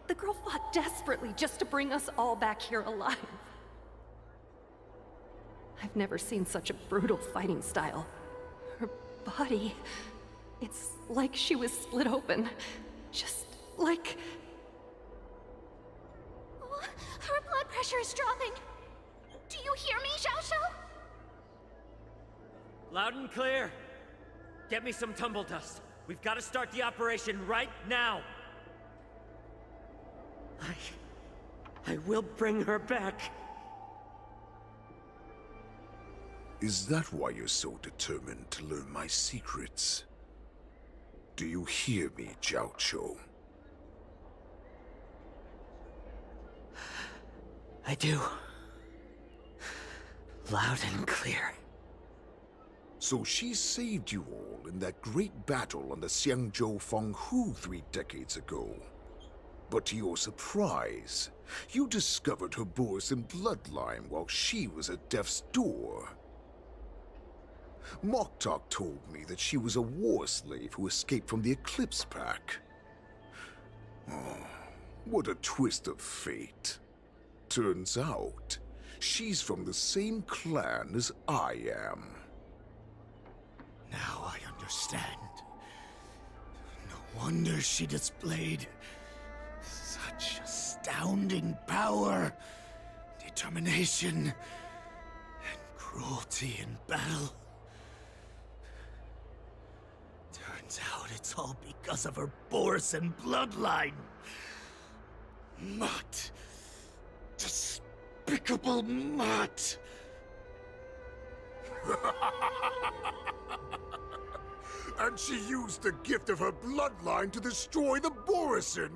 The girl fought desperately just to bring us all back here alive. I've never seen such a brutal fighting style. Her body, it's like she was split open. Just like... Oh, her blood pressure is dropping. Do you hear me, Xiao Xiao? Loud and clear. Get me some tumble dust. We've got to start the operation right now. I will bring her back. Is that why you're so determined to learn my secrets? Do you hear me, Jiao Chou? I do. Loud and clear. So she saved you all in that great battle on the Xiangzhou Fenghu 3 decades ago. But to your surprise, you discovered her Borisin bloodline while she was at death's door. Moktok told me that she was a war slave who escaped from the Eclipse Pack. Oh, what a twist of fate. Turns out, she's from the same clan as I am. Now I understand. No wonder she displayed such astounding power, determination, and cruelty in battle. Turns out it's all because of her Borisin bloodline. Mutt. Despicable mutt. And she used the gift of her bloodline to destroy the Borisin.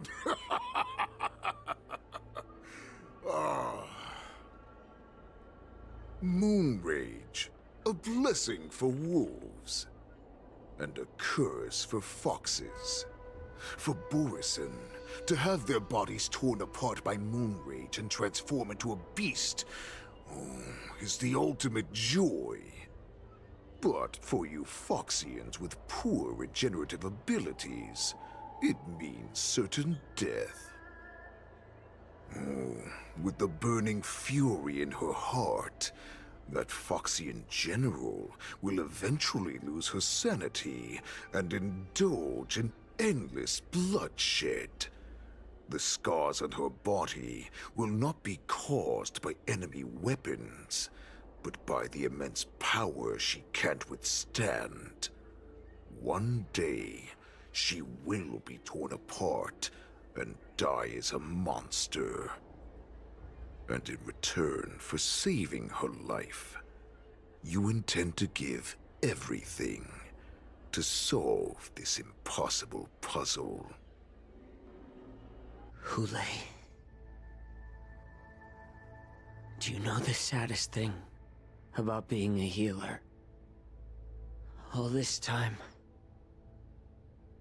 Moon Rage, a blessing for wolves, and a curse for foxes. For Borisin, to have their bodies torn apart by Moon Rage and transform into a beast, is the ultimate joy. But for you Foxians with poor regenerative abilities, it means certain death. With the burning fury in her heart, that Foxian general will eventually lose her sanity and indulge in endless bloodshed. The scars on her body will not be caused by enemy weapons, but by the immense power she can't withstand. One day, she will be torn apart and die as a monster. And in return for saving her life, you intend to give everything to solve this impossible puzzle. Hule. Do you know the saddest thing about being a healer? All this time,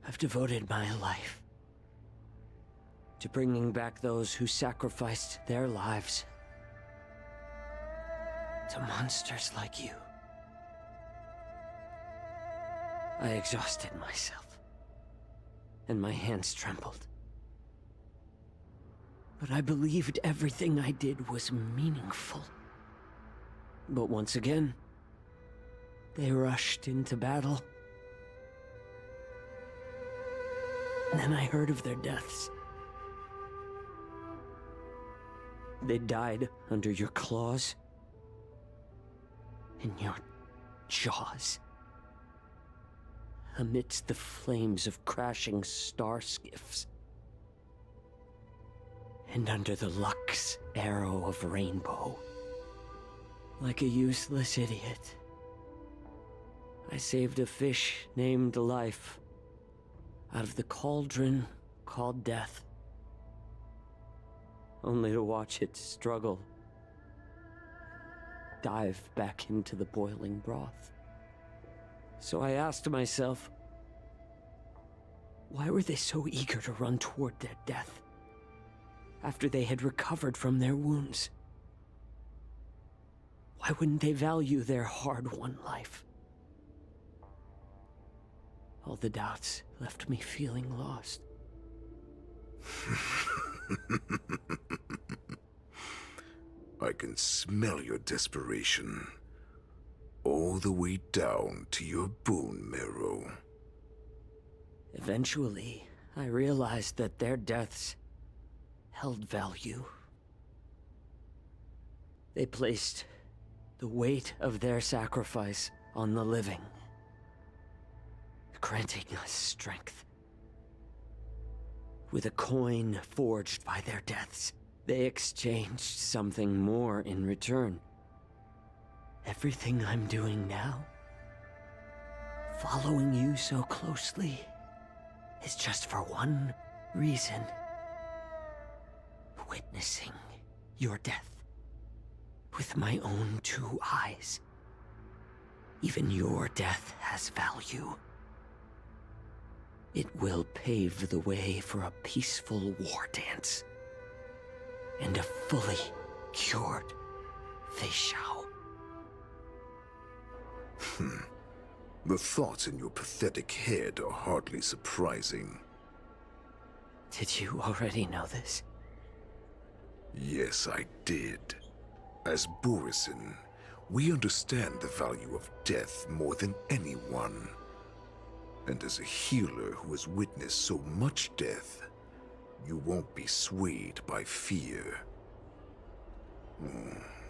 I've devoted my life to bringing back those who sacrificed their lives to monsters like you. I exhausted myself, and my hands trembled. But I believed everything I did was meaningful. But once again, they rushed into battle. And then I heard of their deaths. They died under your claws and your jaws, amidst the flames of crashing star skiffs, and under the Lux arrow of Rainbow. Like a useless idiot, I saved a fish named Life out of the cauldron called Death, only to watch it struggle, dive back into the boiling broth. So I asked myself, why were they so eager to run toward their death after they had recovered from their wounds? Why wouldn't they value their hard-won life? All the doubts left me feeling lost. I can smell your desperation. All the way down to your bone marrow. Eventually, I realized that their deaths held value. They placed the weight of their sacrifice on the living, granting us strength. With a coin forged by their deaths, they exchanged something more in return. Everything I'm doing now, following you so closely, is just for one reason. Witnessing your death with my own 2 eyes. Even your death has value. It will pave the way for a peaceful war dance and a fully cured Feixiao. The thoughts in your pathetic head are hardly surprising. Did you already know this? Yes, I did. As Borisin, we understand the value of death more than anyone. And as a healer who has witnessed so much death, you won't be swayed by fear.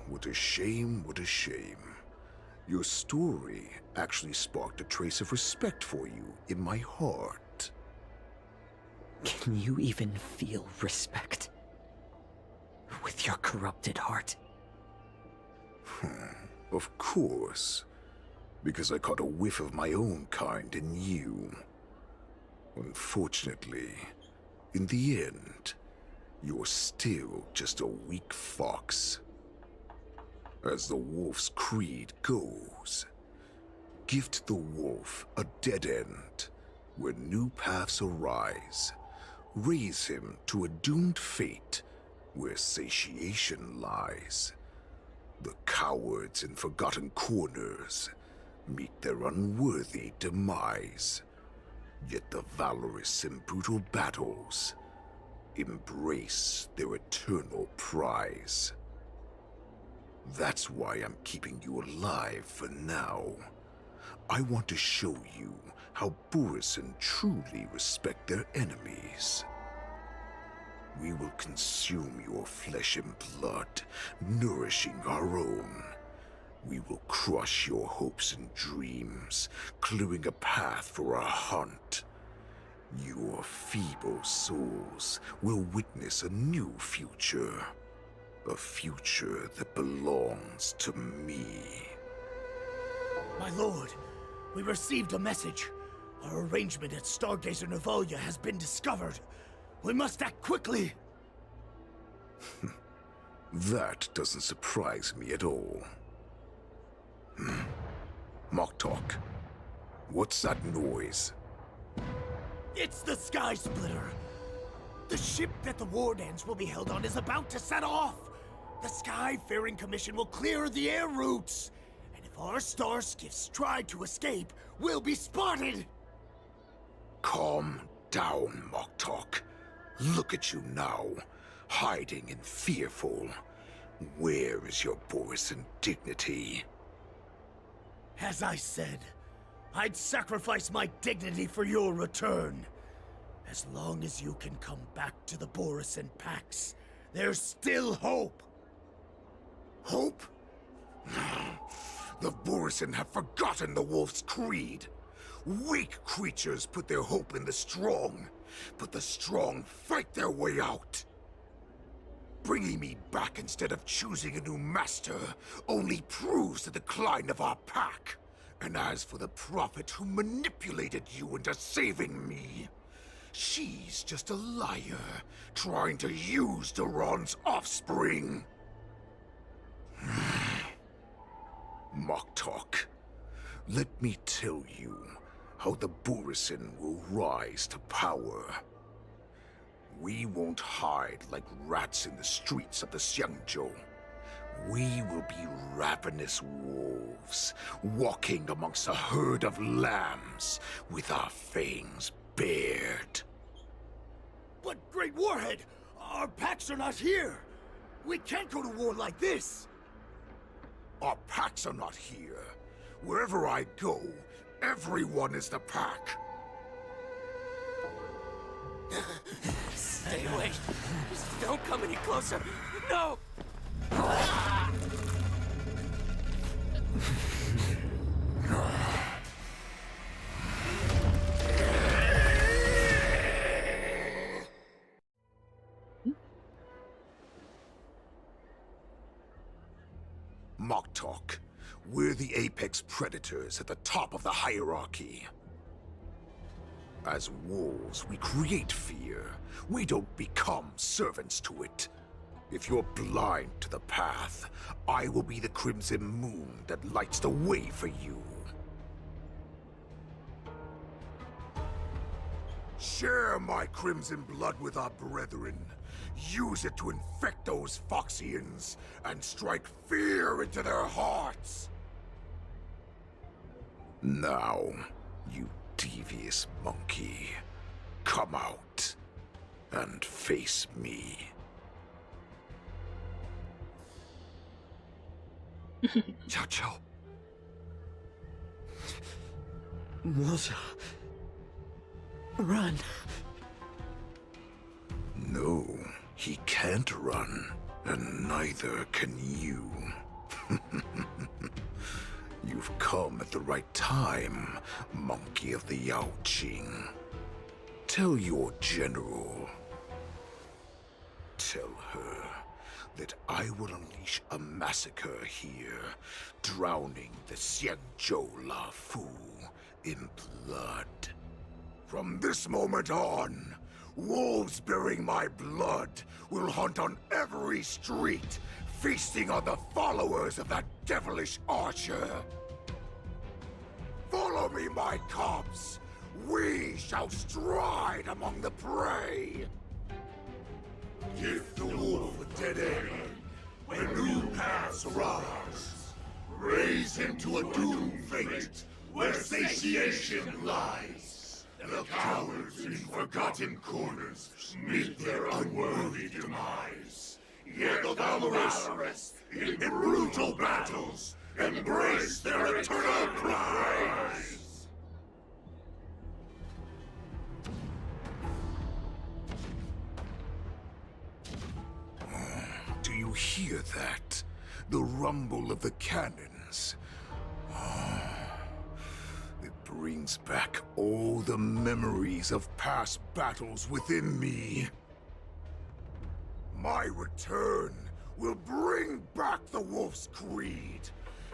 What a shame, what a shame. Your story actually sparked a trace of respect for you in my heart. Can you even feel respect with your corrupted heart? Of course. Because I caught a whiff of my own kind in you. Unfortunately, in the end, you're still just a weak fox. As the wolf's creed goes, gift the wolf a dead end where new paths arise. Raise him to a doomed fate where satiation lies. The cowards in forgotten corners meet their unworthy demise. Yet the valorous in brutal battles embrace their eternal prize. That's why I'm keeping you alive for now. I want to show you how Borisin truly respect their enemies. We will consume your flesh and blood, nourishing our own. We will crush your hopes and dreams, clearing a path for our hunt. Your feeble souls will witness a new future. A future that belongs to me. My lord, we received a message. Our arrangement at Stargazer Navalia has been discovered. We must act quickly. That doesn't surprise me at all. Moktok, what's that noise? It's the Sky Splitter. The ship that the war dance will be held on is about to set off. The Skyfaring Commission will clear the air routes. And if our star skiffs try to escape, we'll be spotted. Calm down, Moktok. Look at you now, hiding and fearful. Where is your Borisin dignity? As I said, I'd sacrifice my dignity for your return. As long as you can come back to the Borisin Pax, there's still hope. Hope? The Borisin have forgotten the wolf's creed. Weak creatures put their hope in the strong, but the strong fight their way out. Bringing me back instead of choosing a new master only proves the decline of our pack. And as for the prophet who manipulated you into saving me, she's just a liar trying to use Duran's offspring. Moktok, let me tell you how the Borisin will rise to power. We won't hide like rats in the streets of the Xiangzhou. We will be ravenous wolves, walking amongst a herd of lambs with our fangs bared. But, Great Warhead, our packs are not here. We can't go to war like this. Our packs are not here. Wherever I go, everyone is the pack. Stay away. Just don't come any closer. No! Moktok, we're the apex predators at the top of the hierarchy. As wolves, we create fear. We don't become servants to it. If you're blind to the path, I will be the crimson moon that lights the way for you. Share my crimson blood with our brethren. Use it to infect those Foxians and strike fear into their hearts. Now, you devious monkey, come out and face me. Xiao Chou. Moza. Run. No, he can't run, and neither can you. You've come at the right time, monkey of the Yao Qing. Tell your general. Tell her that I will unleash a massacre here, drowning the Xianzhou La Fu in blood. From this moment on, wolves bearing my blood will hunt on every street, feasting on the followers of that devilish archer. Follow me, my cubs. We shall stride among the prey. Give the wolf a dead end when new paths arise. Raise him to a doomed fate where satiation lies. The cowards in forgotten corners meet their unworthy demise. Yet the valorous, in brutal battles, embrace their eternal prize. Do you hear that? The rumble of the cannons. It brings back all the memories of past battles within me. My return will bring back the Wolf's Creed.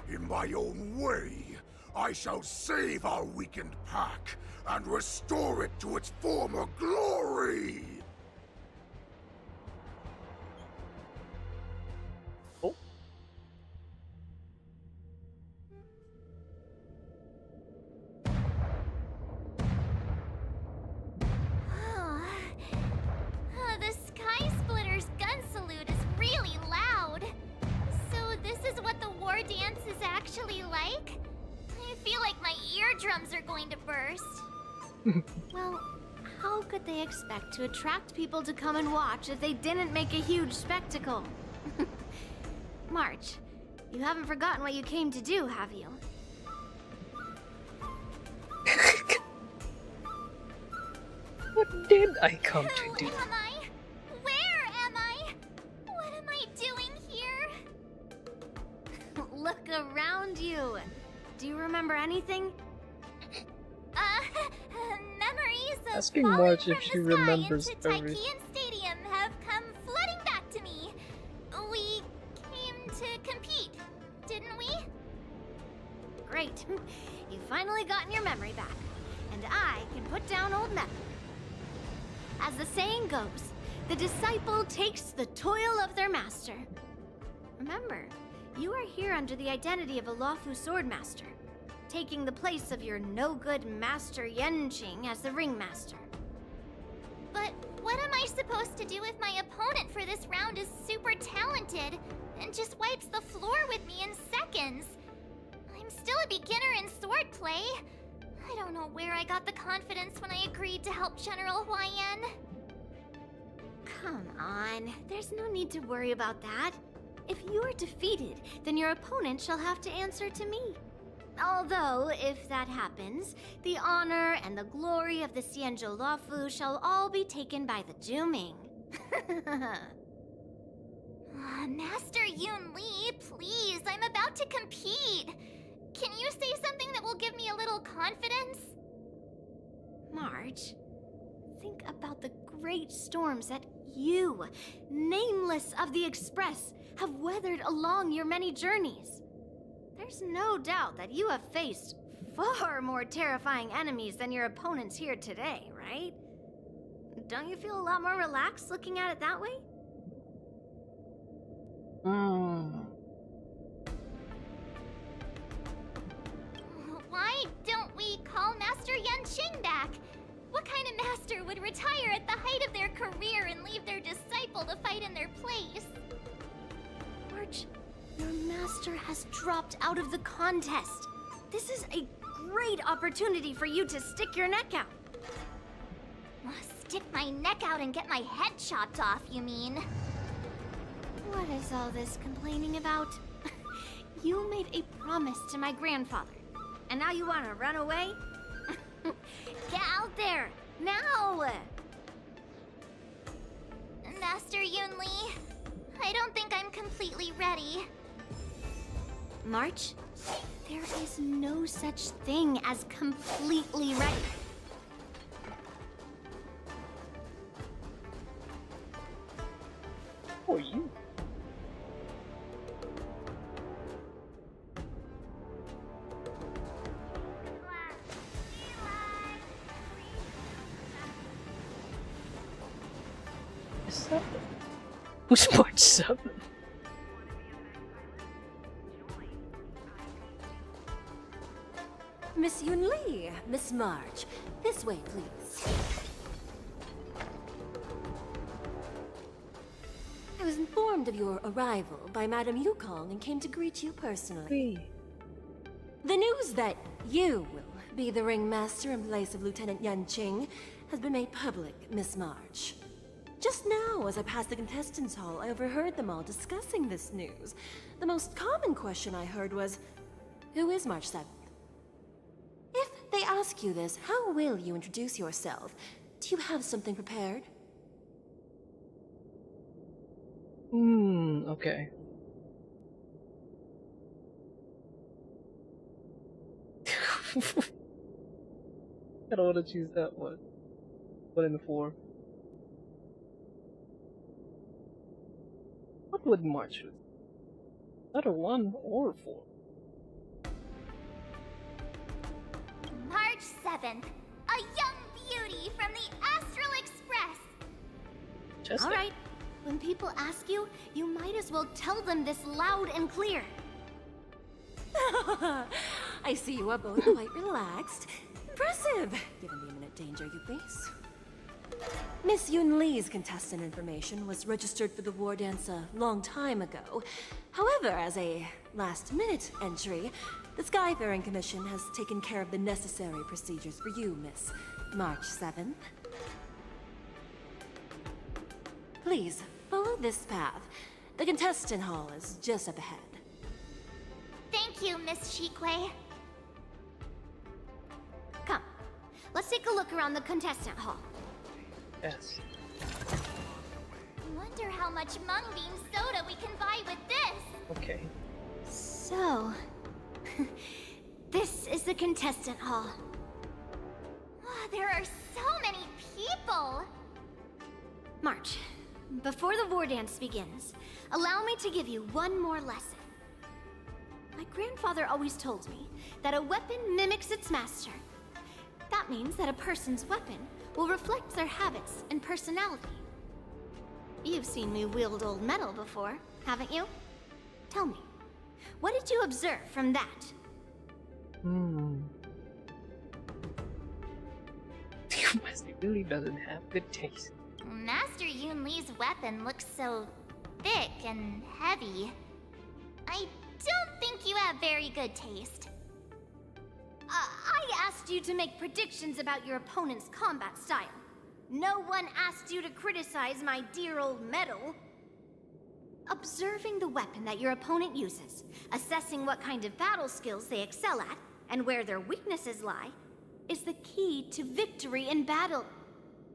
In my own way, I shall save our weakened pack and restore it to its former glory! The Sky Splitter's gun salute is really loud. So this is what the war dance is actually like? I feel like my eardrums are going to burst. Well, how could they expect to attract people to come and watch if they didn't make a huge spectacle? March, you haven't forgotten what you came to do, have you? What did I come to do? Who am I? Where am I? What am I doing here? Look around you. Do you remember anything? Memories of Asking falling Marge from if she the sky remembers into everything. Taikian Stadium have come flooding back to me. We came to compete, didn't we? Great. You've finally gotten your memory back. And I can put down old memory. As the saying goes, the disciple takes the toil of their master. Remember, you are here under the identity of a Lawfu Swordmaster, taking the place of your no-good Master Yenqing as the Ringmaster. But what am I supposed to do if my opponent for this round is super talented, and just wipes the floor with me in seconds. I'm still a beginner in swordplay. I don't know where I got the confidence when I agreed to help General Huayan. Come on, there's no need to worry about that. If you're defeated, then your opponent shall have to answer to me. Although, if that happens, the honor and the glory of the Xianzhou Luofu shall all be taken by the Juming. Master Yun Li, please, I'm about to compete. Can you say something that will give me a little confidence? March, think about the great storms that you, nameless of the Express, have weathered along your many journeys. There's no doubt that you have faced far more terrifying enemies than your opponents here today, right? Don't you feel a lot more relaxed looking at it that way? Why don't we call Master Yanqing back? What kind of master would retire at the height of their career and leave their disciple to fight in their place? March, your master has dropped out of the contest. This is a great opportunity for you to stick your neck out. Stick my neck out and get my head chopped off, you mean? What is all this complaining about? You made a promise to my grandfather, and now you want to run away? Get out there, now! Master Yun Li, I don't think I'm completely ready. March, there is no such thing as completely ready. Who are you? Who's March 7? Miss Yun Li, Miss March, this way, please. I was informed of your arrival by Madame Yukong and came to greet you personally. The news that you will be the ringmaster in place of Lieutenant Yanqing has been made public, Miss March. Just now, as I passed the contestants' hall, I overheard them all discussing this news. The most common question I heard was, who is March 7th? If they ask you this, how will you introduce yourself? Do you have something prepared? Okay. I don't want to choose that one. What in the 4? What would March choose? Not a 1 or a 4. March 7th, a young beauty from the Astral Express. All right. When people ask you, you might as well tell them this loud and clear. I see you are both quite relaxed. Impressive! Given the imminent danger, you please. Miss Yun Li's contestant information was registered for the war dance a long time ago. However, as a last-minute entry, the Skyfaring Commission has taken care of the necessary procedures for you, Miss March 7th. Please, follow this path. The contestant hall is just up ahead. Thank you, Miss Shikwe. Come, let's take a look around the contestant hall. Yes. Wonder how much mung bean soda we can buy with this. Okay. So, this is the contestant hall. There are so many people. March, before the war dance begins, allow me to give you one more lesson. My grandfather always told me that a weapon mimics its master. That means that a person's weapon will reflect their habits and personality. You've seen me wield old metal before, haven't you? Tell me, what did you observe from that? He really doesn't have good taste. Master Yun Li's weapon looks so thick and heavy. I don't think you have very good taste. I asked you to make predictions about your opponent's combat style. No one asked you to criticize my dear old medal. Observing the weapon that your opponent uses, assessing what kind of battle skills they excel at, and where their weaknesses lie, is the key to victory in battle.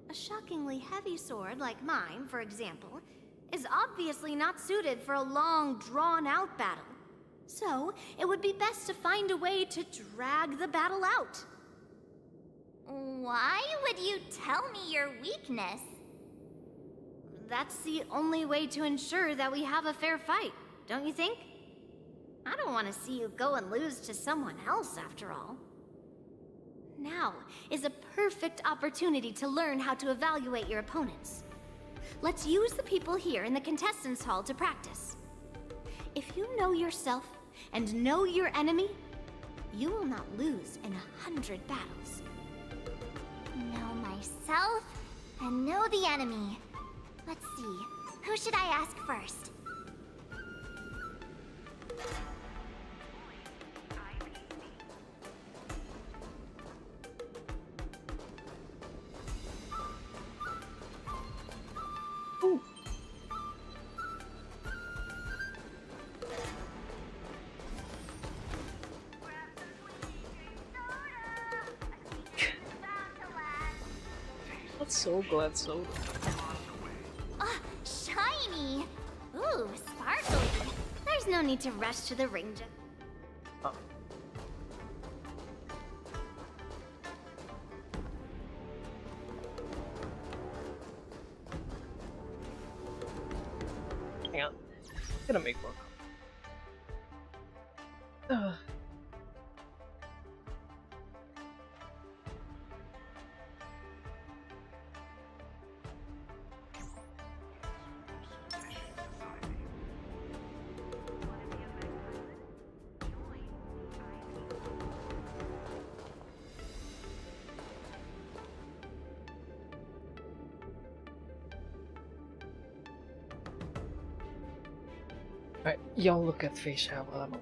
A shockingly heavy sword like mine, for example, is obviously not suited for a long, drawn-out battle. So, it would be best to find a way to drag the battle out. Why would you tell me your weakness? That's the only way to ensure that we have a fair fight, don't you think? I don't want to see you go and lose to someone else, after all. Now is a perfect opportunity to learn how to evaluate your opponents. Let's use the people here in the contestants' hall to practice. If you know yourself and know your enemy, you will not lose in 100 battles. Know myself and know the enemy. Let's see, who should I ask first? That's so glad soda. Ah, shiny! Ooh, sparkly. There's no need to rush to the ring just... Oh. Hang on. I'm gonna make more. Alright, y'all look at face shot while I'm away.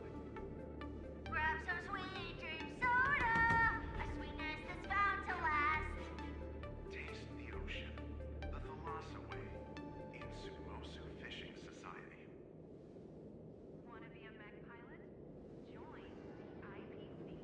Grab some sweet dream soda, a sweetness that's bound to last. Taste the ocean, the Thalassa way, in Sumosu Fishing Society. Want to be a mech pilot? Join the IPC.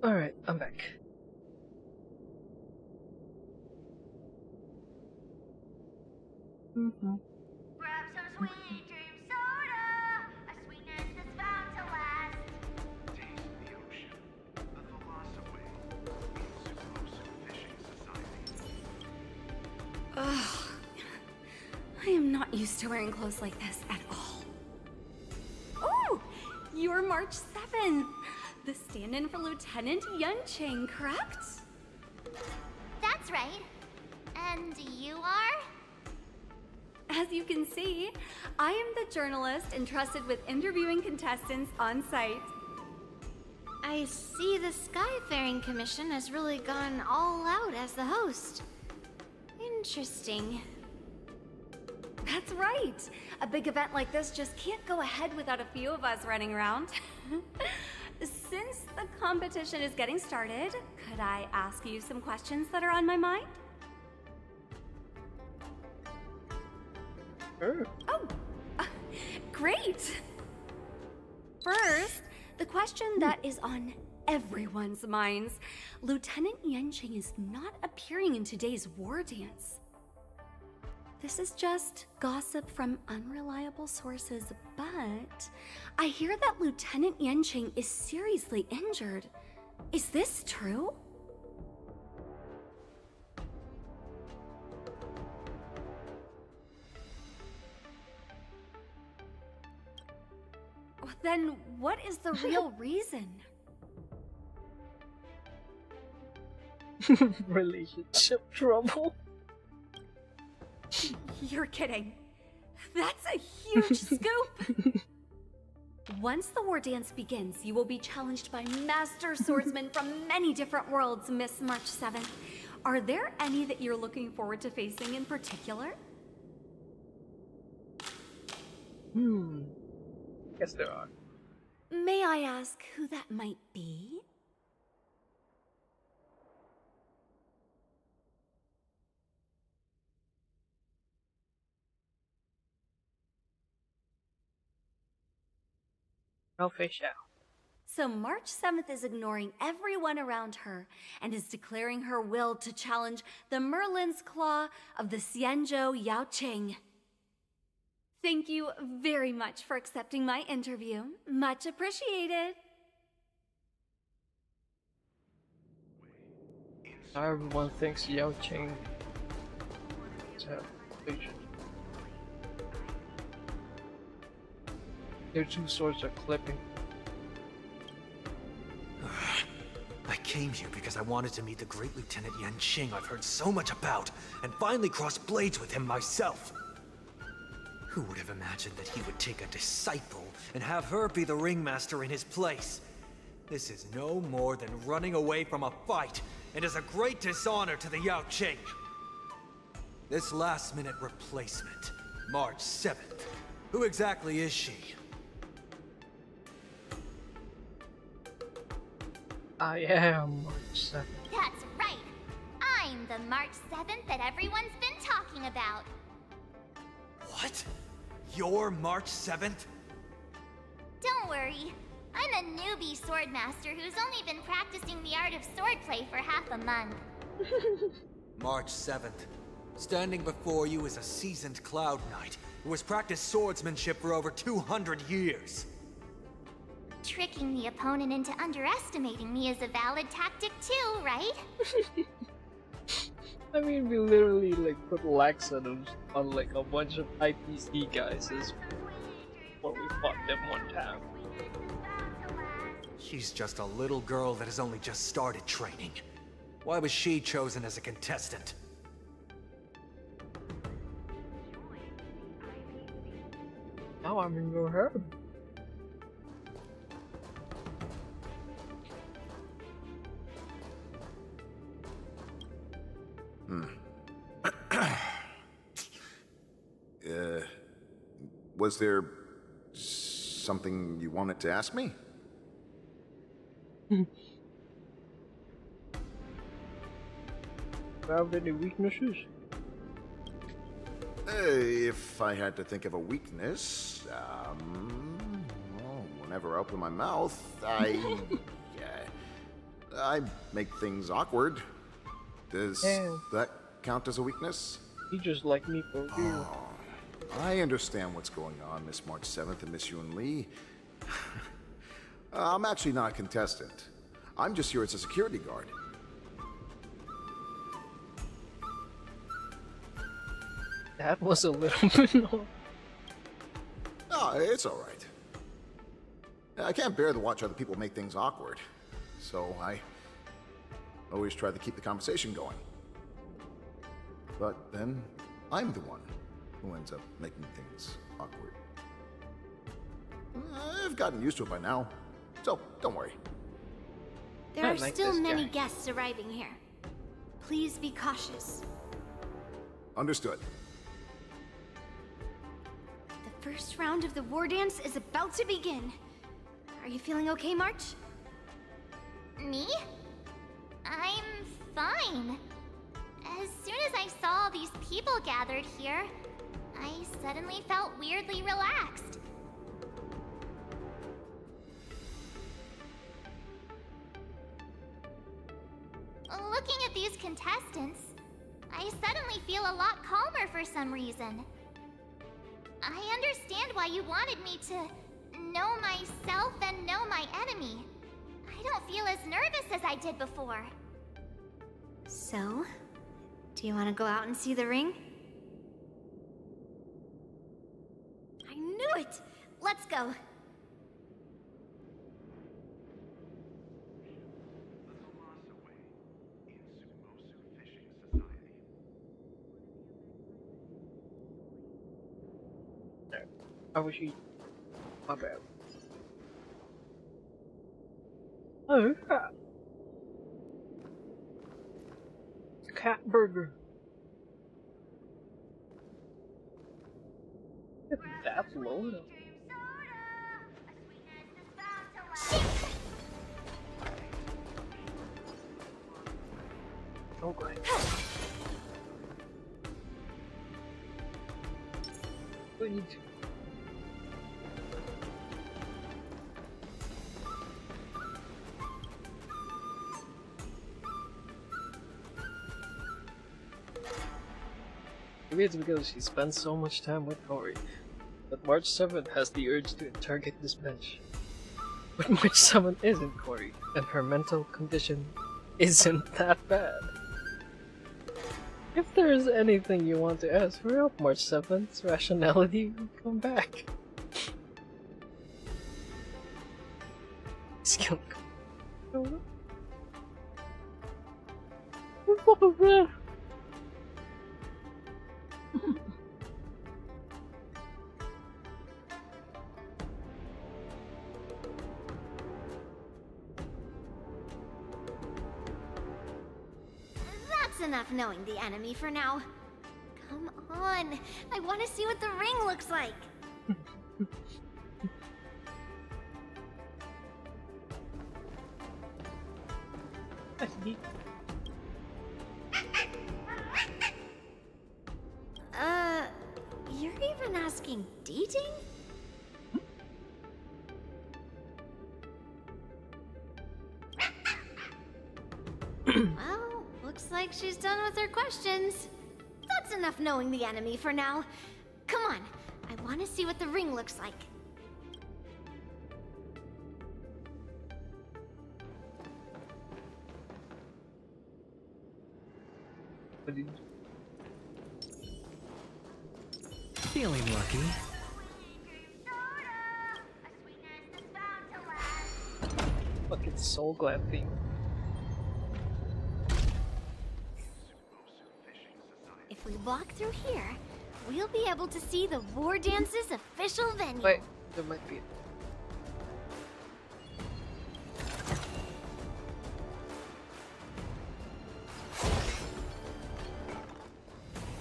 Alright, I'm back. Mm-hmm. Grab some sweet dream soda. A sweetness that's bound to last. Taste the ocean. The Thalassa way. Sumosu Fishing Society. Ugh. I am not used to wearing clothes like this at all. Oh! You're March 7th! The stand-in for Lieutenant Yunqing, correct? That's right. And you are? As you can see, I am the journalist entrusted with interviewing contestants on site. I see the Skyfaring Commission has really gone all out as the host. Interesting. That's right! A big event like this just can't go ahead without a few of us running around. Since the competition is getting started, could I ask you some questions that are on my mind? Sure. Oh, great! First, the question that is on everyone's minds. Lieutenant Yunqing is not appearing in today's war dance. This is just gossip from unreliable sources, but I hear that Lieutenant Yunqing is seriously injured. Is this true? Then what is the real reason? Relationship trouble. You're kidding. That's a huge scoop! Once the war dance begins, you will be challenged by master swordsmen from many different worlds, Miss March 7th. Are there any that you're looking forward to facing in particular? Yes, there are. May I ask who that might be? No fish out. So March 7th is ignoring everyone around her and is declaring her will to challenge the Merlin's Claw of the Xianzhou Yaoqing. Thank you very much for accepting my interview. Much appreciated. Everyone thinks Yao Ching is a fish. Their two swords are clipping. I came here because I wanted to meet the great Lieutenant Yunqing I've heard so much about, and finally cross blades with him myself. Who would have imagined that he would take a disciple and have her be the ringmaster in his place? This is no more than running away from a fight, and is a great dishonor to the Yaoqing. This last-minute replacement, March 7th, who exactly is she? I am March 7th. That's right. I'm the March 7th that everyone's been talking about. What? You're March 7th? Don't worry. I'm a newbie swordmaster who's only been practicing the art of swordplay for half a month. March 7th. Standing before you is a seasoned Cloud Knight who has practiced swordsmanship for over 200 years. Tricking the opponent into underestimating me is a valid tactic too, right? I mean, we literally like put laxatives on like a bunch of IPC guys before we fought them one time. She's just a little girl that has only just started training. Why was she chosen as a contestant? Now I'm in your head. Was there something you wanted to ask me? Have any weaknesses? If I had to think of a weakness, well, whenever I open my mouth, I make things awkward. Does Damn. that count as a weakness? You just like me for real. Oh, I understand what's going on, Miss March 7th and Miss Yun Lee. I'm actually not a contestant. I'm just here as a security guard. That was a little bit long. Oh, it's all right. I can't bear to watch other people make things awkward, so I always try to keep the conversation going. But then I'm the one who ends up making things awkward. I've gotten used to it by now, so don't worry. There are still many guests arriving here. Please be cautious. Understood. The first round of the war dance is about to begin. Are you feeling okay, March? Me? I'm fine. As soon as I saw all these people gathered here, I suddenly felt weirdly relaxed. Looking at these contestants, I suddenly feel a lot calmer for some reason. I understand why you wanted me to know myself and know my enemy. I don't feel as nervous as I did before. So, do you want to go out and see the ring? I knew it! Let's go. I wish he. My bad. Oh, cat burger. That's low. Okay. Please. Maybe it's because she spends so much time with Cory, but March 7th has the urge to interrogate this bench. But March 7th isn't Cory, and her mental condition isn't that bad. If there is anything you want to ask her of March 7th's rationality will come back. Skill. What was that? That's enough knowing the enemy for now. Come on, I want to see what the ring looks like. You're even asking dating? Well, looks like she's done with her questions. That's enough knowing the enemy for now. Come on, I want to see what the ring looks like. Feeling lucky. Fucking Soul Glad theme. If we walk through here, we'll be able to see the War Dance's official venue. Wait, there might be.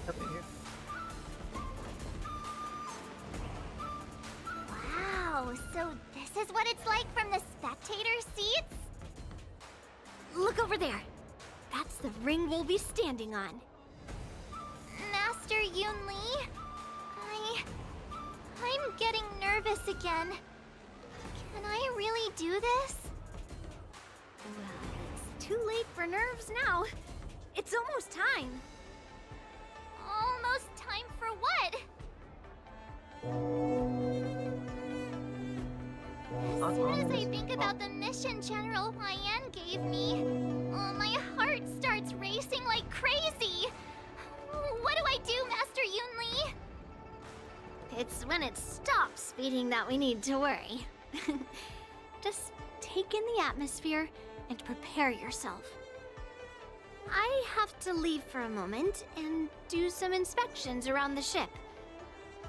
Nothing here. Wow, so this is what it's like from the spectator seats? Look over there. That's the ring we'll be standing on. Master Yun Li? I'm getting nervous again. Can I really do this? Well, fight for nerves now. It's almost time. Almost time for what? As soon as I think about the mission General Hyan gave me, my heart starts racing like crazy. What do I do, Master Yunli? It's when it stops beating that we need to worry. Just take in the atmosphere and prepare yourself. I have to leave for a moment and do some inspections around the ship.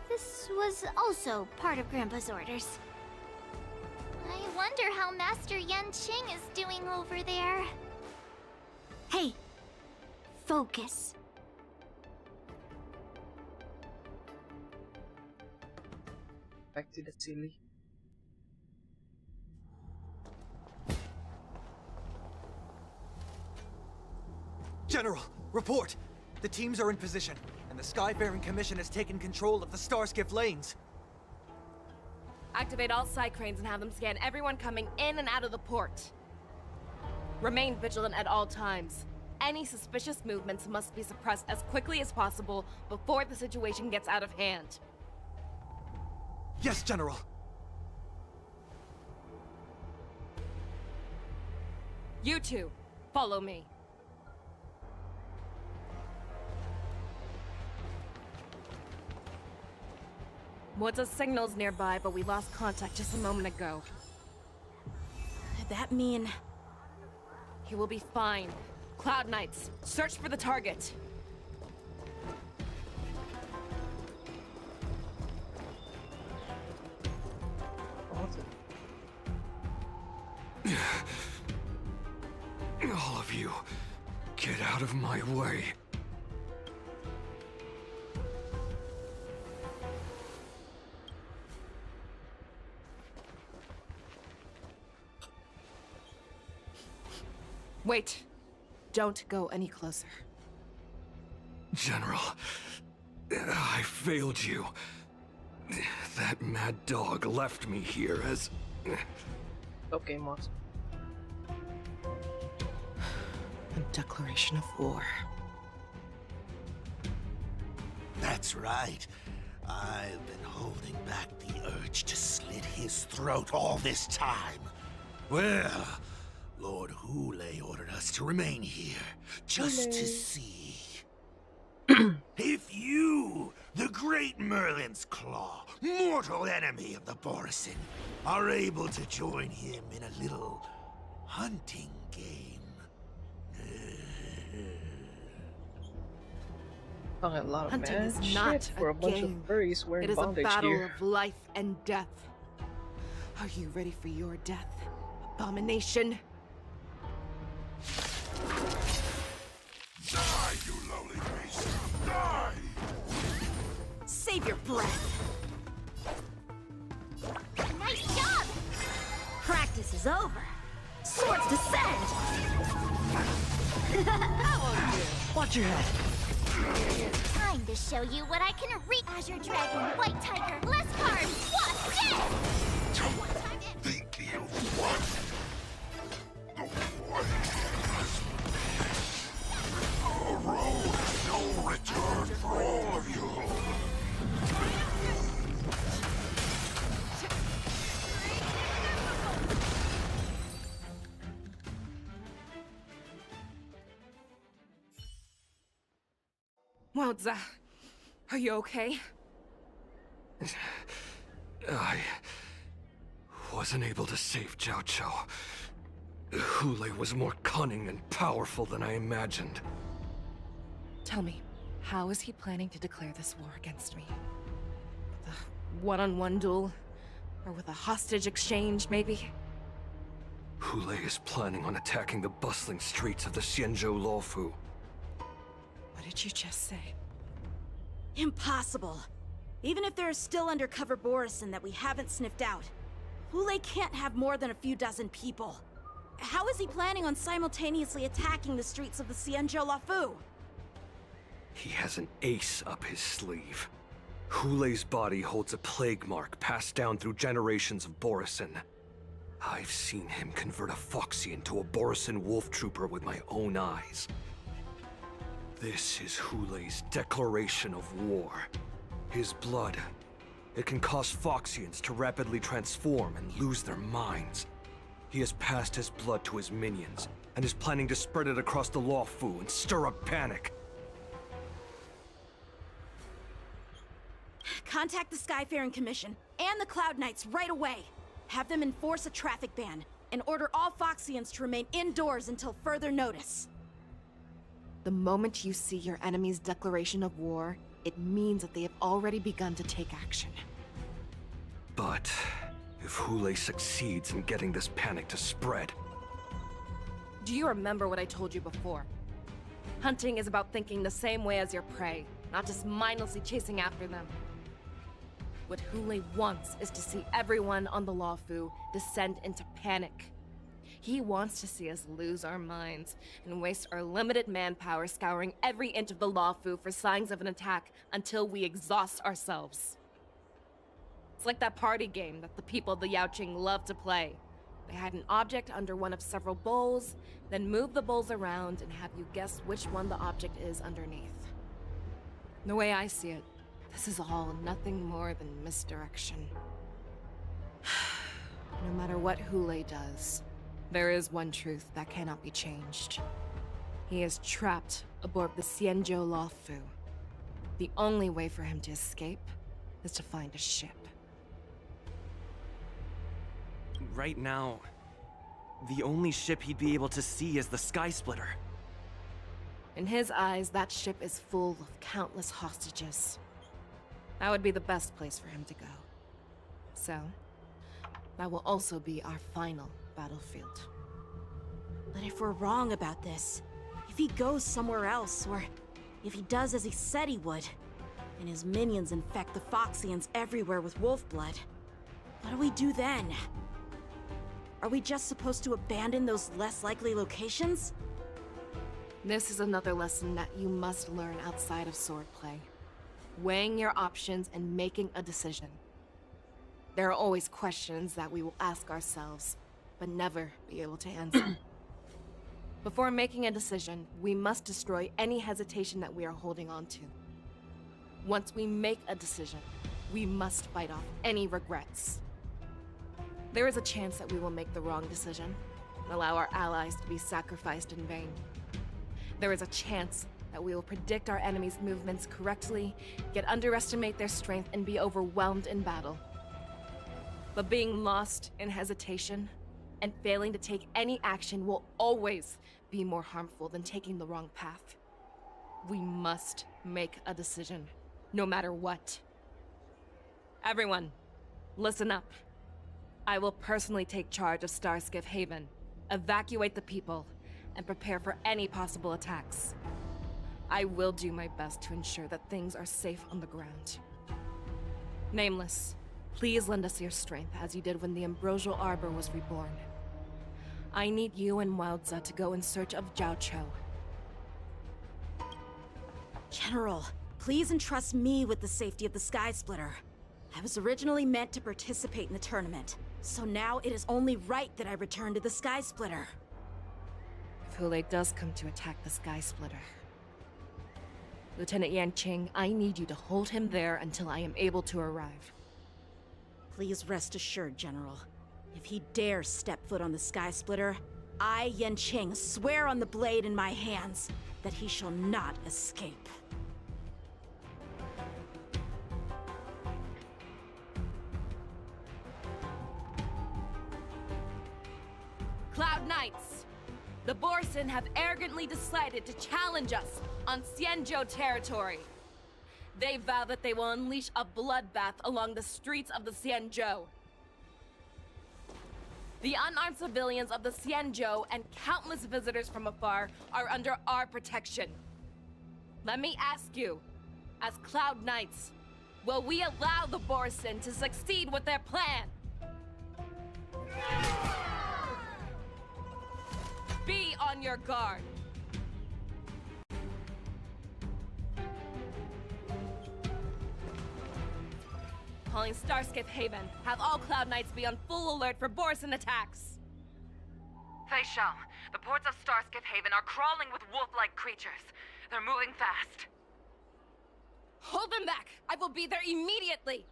This was also part of Grandpa's orders. I wonder how Master Yanqing is doing over there. Hey, focus. Back to the silly. General, report! The teams are in position, and the Skyfaring Commission has taken control of the Starskiff lanes. Activate all side cranes and have them scan everyone coming in and out of the port. Remain vigilant at all times. Any suspicious movements must be suppressed as quickly as possible before the situation gets out of hand. Yes, General! You two, follow me. What's signals nearby, but we lost contact just a moment ago. That mean... He will be fine. Cloud Knights, search for the target. All of you, get out of my way. Wait. Don't go any closer. General, I failed you. That mad dog left me here as... Okay, Moss. A declaration of war. That's right. I've been holding back the urge to slit his throat all this time. Well, Lord Hule ordered us to remain here, just to see. If you, the great Merlin's Claw, mortal enemy of the Borison, are able to join him in a little hunting game. A lot of Hunting mad is shit not for a bunch game. of furries wearing It is a bondage battle gear. of life and death. Are you ready for your death, abomination? Die, you lowly beast! Die! Save your breath. Nice job! Practice is over. Swords descend! Watch your head. Time to show you what I can reach. Azure Dragon, White Tiger, less cards, Wasp, death! Think you won? The way a road of no return for all of you. Wowza. Are you okay? I wasn't able to save Jiao Chou. Hule was more cunning and powerful than I imagined. Tell me, how is he planning to declare this war against me? With a one-on-one duel? Or with a hostage exchange, maybe? Hule is planning on attacking the bustling streets of the Xianzhou Luofu. What did you just say? Impossible. Even if there are still undercover Borison that we haven't sniffed out, Hule can't have more than a few dozen people. How is he planning on simultaneously attacking the streets of the Xianzhou Luofu? He has an ace up his sleeve. Hule's body holds a plague mark passed down through generations of Borison. I've seen him convert a Foxy into a Borisan wolf trooper with my own eyes. This is Hulei's declaration of war. His blood. It can cause Foxians to rapidly transform and lose their minds. He has passed his blood to his minions, and is planning to spread it across the Lawfu and stir up panic. Contact the Skyfaring Commission and the Cloud Knights right away. Have them enforce a traffic ban and order all Foxians to remain indoors until further notice. The moment you see your enemy's declaration of war, it means that they have already begun to take action. But if Hulei succeeds in getting this panic to spread... Do you remember what I told you before? Hunting is about thinking the same way as your prey, not just mindlessly chasing after them. What Hulei wants is to see everyone on the Lawfu descend into panic. He wants to see us lose our minds and waste our limited manpower scouring every inch of the Lawfu for signs of an attack until we exhaust ourselves. It's like that party game that the people of the Yaoqing love to play. They hide an object under one of several bowls, then move the bowls around and have you guess which one the object is underneath. The way I see it, this is all nothing more than misdirection. No matter what Hulei does, there is one truth that cannot be changed. He is trapped aboard the Xianzhou Lawfu. The only way for him to escape is to find a ship. Right now, the only ship he'd be able to see is the Sky Splitter. In his eyes, that ship is full of countless hostages. That would be the best place for him to go. So, that will also be our final battlefield. But if we're wrong about this, if he goes somewhere else, or if he does as he said he would, and his minions infect the Foxians everywhere with wolf blood, what do we do then? Are we just supposed to abandon those less likely locations? This is another lesson that you must learn outside of swordplay. Weighing your options and making a decision. There are always questions that we will ask ourselves, but never be able to answer. Before making a decision, we must destroy any hesitation that we are holding on to. Once we make a decision, we must fight off any regrets. There is a chance that we will make the wrong decision, and allow our allies to be sacrificed in vain. There is a chance that we will predict our enemy's movements correctly, yet underestimate their strength and be overwhelmed in battle. But being lost in hesitation and failing to take any action will always be more harmful than taking the wrong path. We must make a decision, no matter what. Everyone, listen up. I will personally take charge of Starskiff Haven, evacuate the people, and prepare for any possible attacks. I will do my best to ensure that things are safe on the ground. Nameless, please lend us your strength as you did when the Ambrosial Arbor was reborn. I need you and Wildza to go in search of Zhao Cho. General, please entrust me with the safety of the Sky Splitter. I was originally meant to participate in the tournament, so now it is only right that I return to the Sky Splitter. If Hulei does come to attack the Sky Splitter, Lieutenant Yanqing, I need you to hold him there until I am able to arrive. Please rest assured, General. If he dares step foot on the Sky Splitter, I, Yanqing, swear on the blade in my hands that he shall not escape. Cloud Knights! The Borisan have arrogantly decided to challenge us on Xianzhou territory. They vow that they will unleash a bloodbath along the streets of the Xianzhou. The unarmed civilians of the Xianzhou and countless visitors from afar are under our protection. Let me ask you, as Cloud Knights, will we allow the Borisan to succeed with their plan? Be on your guard. Calling Starskip Haven. Have all Cloud Knights be on full alert for Borson attacks. Fei Shao, the ports of Starskip Haven are crawling with wolf-like creatures. They're moving fast. Hold them back! I will be there immediately!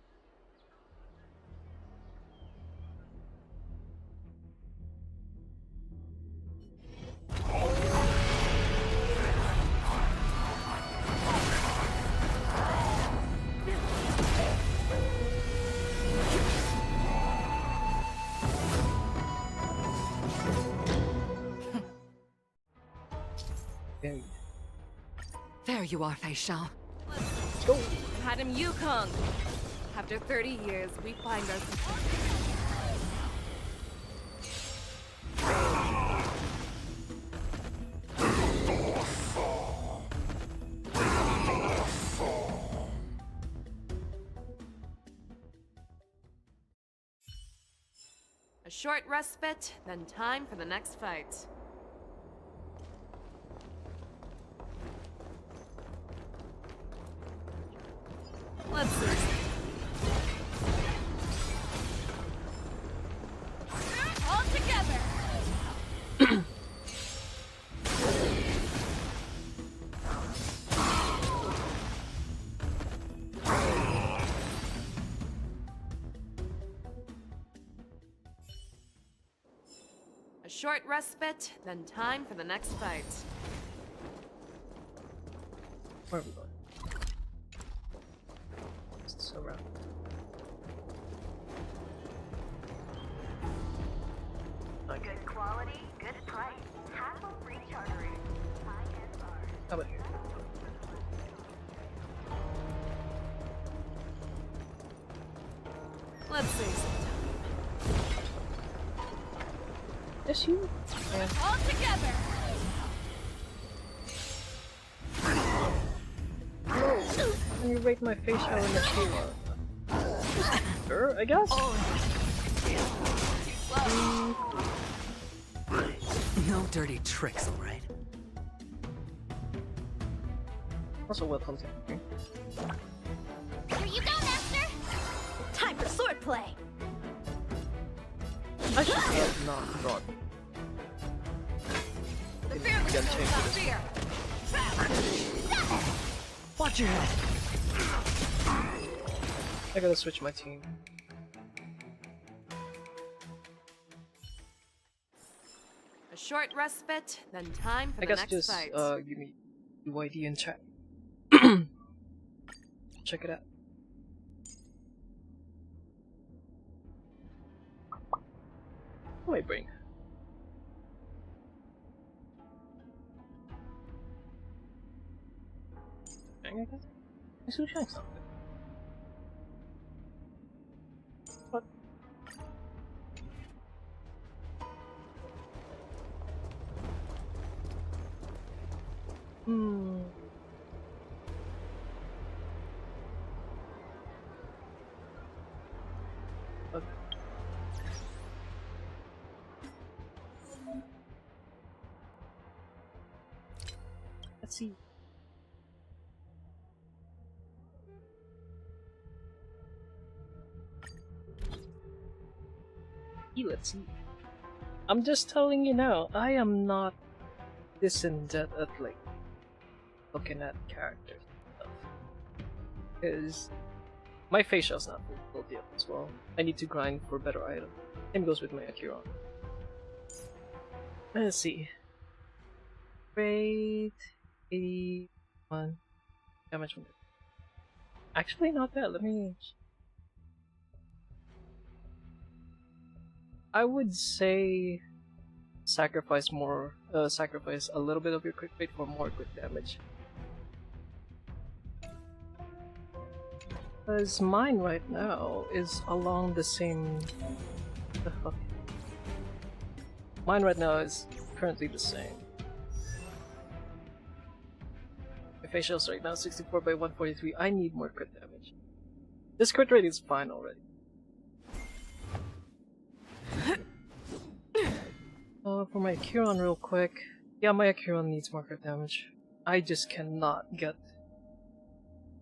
There you are, Fei Shao. Let's go! Madam Yukong! After 30 years, we find ourselves... A short respite, then time for the next fight. Let's see. All together! A short respite, then time for the next fight. Where are we going? So round. Okay. Good quality, good price. Hassle-free chartering. High-end bars. How about here? Let's see. Yes, you. Yeah. All together! Can you rate my face out in the keyboard? Sure, I guess. No dirty tricks, alright? Also, welcome to me. Here you go, Master! Time for swordplay! I should have not brought. The fearless knows not fear! Watch your head! I gotta switch my team. A short respite, then time for I the guess next just fight. give me UID in chat. Check it out. What do I bring? Shang, I guess? I still Shang something. What? Hmm. Okay. Let's see. Let's see. I'm just telling you now, I am not this in depth at like looking at characters and stuff. Because my facial's not full deal as well. I need to grind for better items. Same goes with my Akiron. Let's see. Rate 81 damage. Actually, not bad. Let me. I would say sacrifice a little bit of your crit rate for more crit damage. Because mine right now is along the same. The fuck? Mine right now is currently the same. My facials right now 64 by 143. I need more crit damage. This crit rate is fine already. For my Akiron real quick. Yeah, my Akiron needs more crit damage. I just cannot get...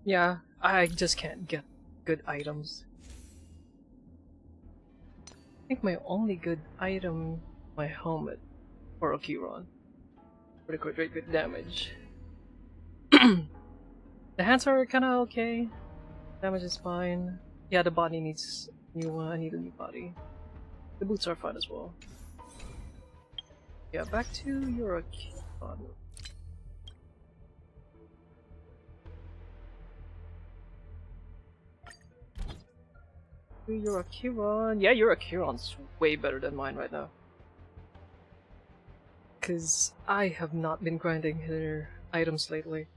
Yeah, I just can't get good items think my only good item, my helmet, or a Keyron. For the crit rate with damage. The hands are kinda okay. Damage is fine. Yeah, the body needs new one. I need a new body. The boots are fine as well. Yeah, back to your Keyron. You're a Keyron. Yeah, your Keyron's way better than mine right now. Cause I have not been grinding her items lately.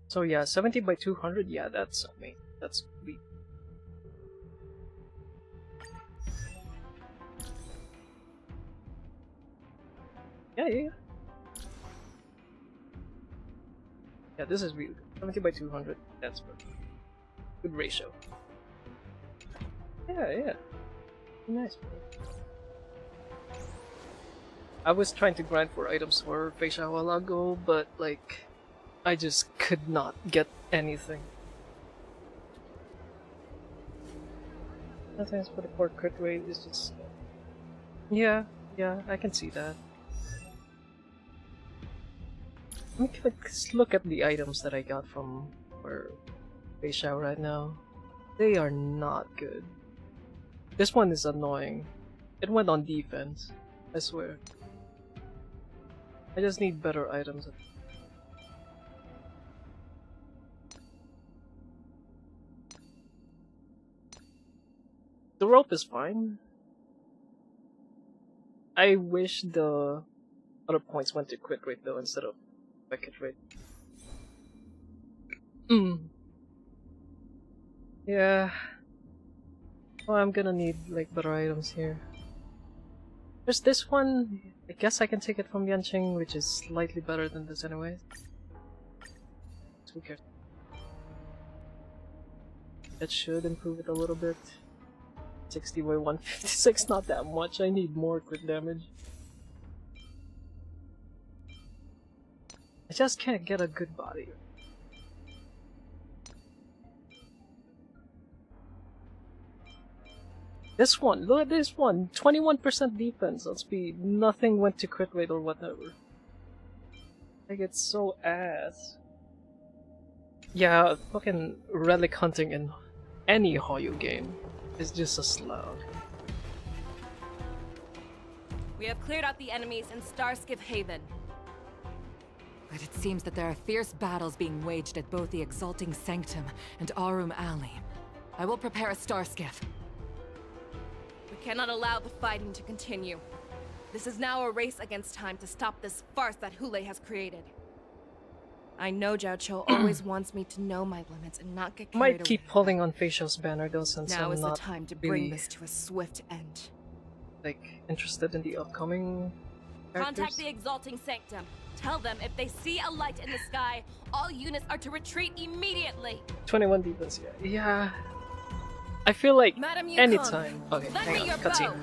So yeah, 70 by 200, yeah, that's amazing. That's sweet. Yeah. Yeah, this is really good. 70 by 200, that's perfect. Good ratio. Yeah. Nice. I was trying to grind for items for Facia a while ago, but like, I just could not get anything. Sometimes for the poor crit rate is just... Yeah, I can see that. Let me look at the items that I got from Facia right now. They are not good. This one is annoying. It went on defense, I swear. I just need better items. The rope is fine. I wish the other points went to crit rate though instead of hit rate. Yeah. Well, I'm gonna need like better items here. There's this one. I guess I can take it from Yanqing, which is slightly better than this anyways. So who cares? That should improve it a little bit. 60 by 156, not that much. I need more crit damage. I just can't get a good body. This one, look at this one! 21% defense on speed. Nothing went to crit rate or whatever. Like, it's so ass. Yeah, fucking relic hunting in any Hoyu game is just a slog. We have cleared out the enemies in Starskiff Haven. But it seems that there are fierce battles being waged at both the Exalting Sanctum and Arum Alley. I will prepare a Starskiff. We cannot allow the fighting to continue. This is now a race against time to stop this farce that Hule has created. I know Zhao Cho always wants me to know my limits and not get carried away. Might keep pulling on Facial's banner though, since now I'm is not the time to bring really, this to a swift end. like, interested in the upcoming characters. Contact the Exalting Sanctum. Tell them if they see a light in the sky, all units are to retreat immediately. 21 defense, yeah. I feel like Madam Yukong, anytime. Okay, lend me hang on, your cutscene.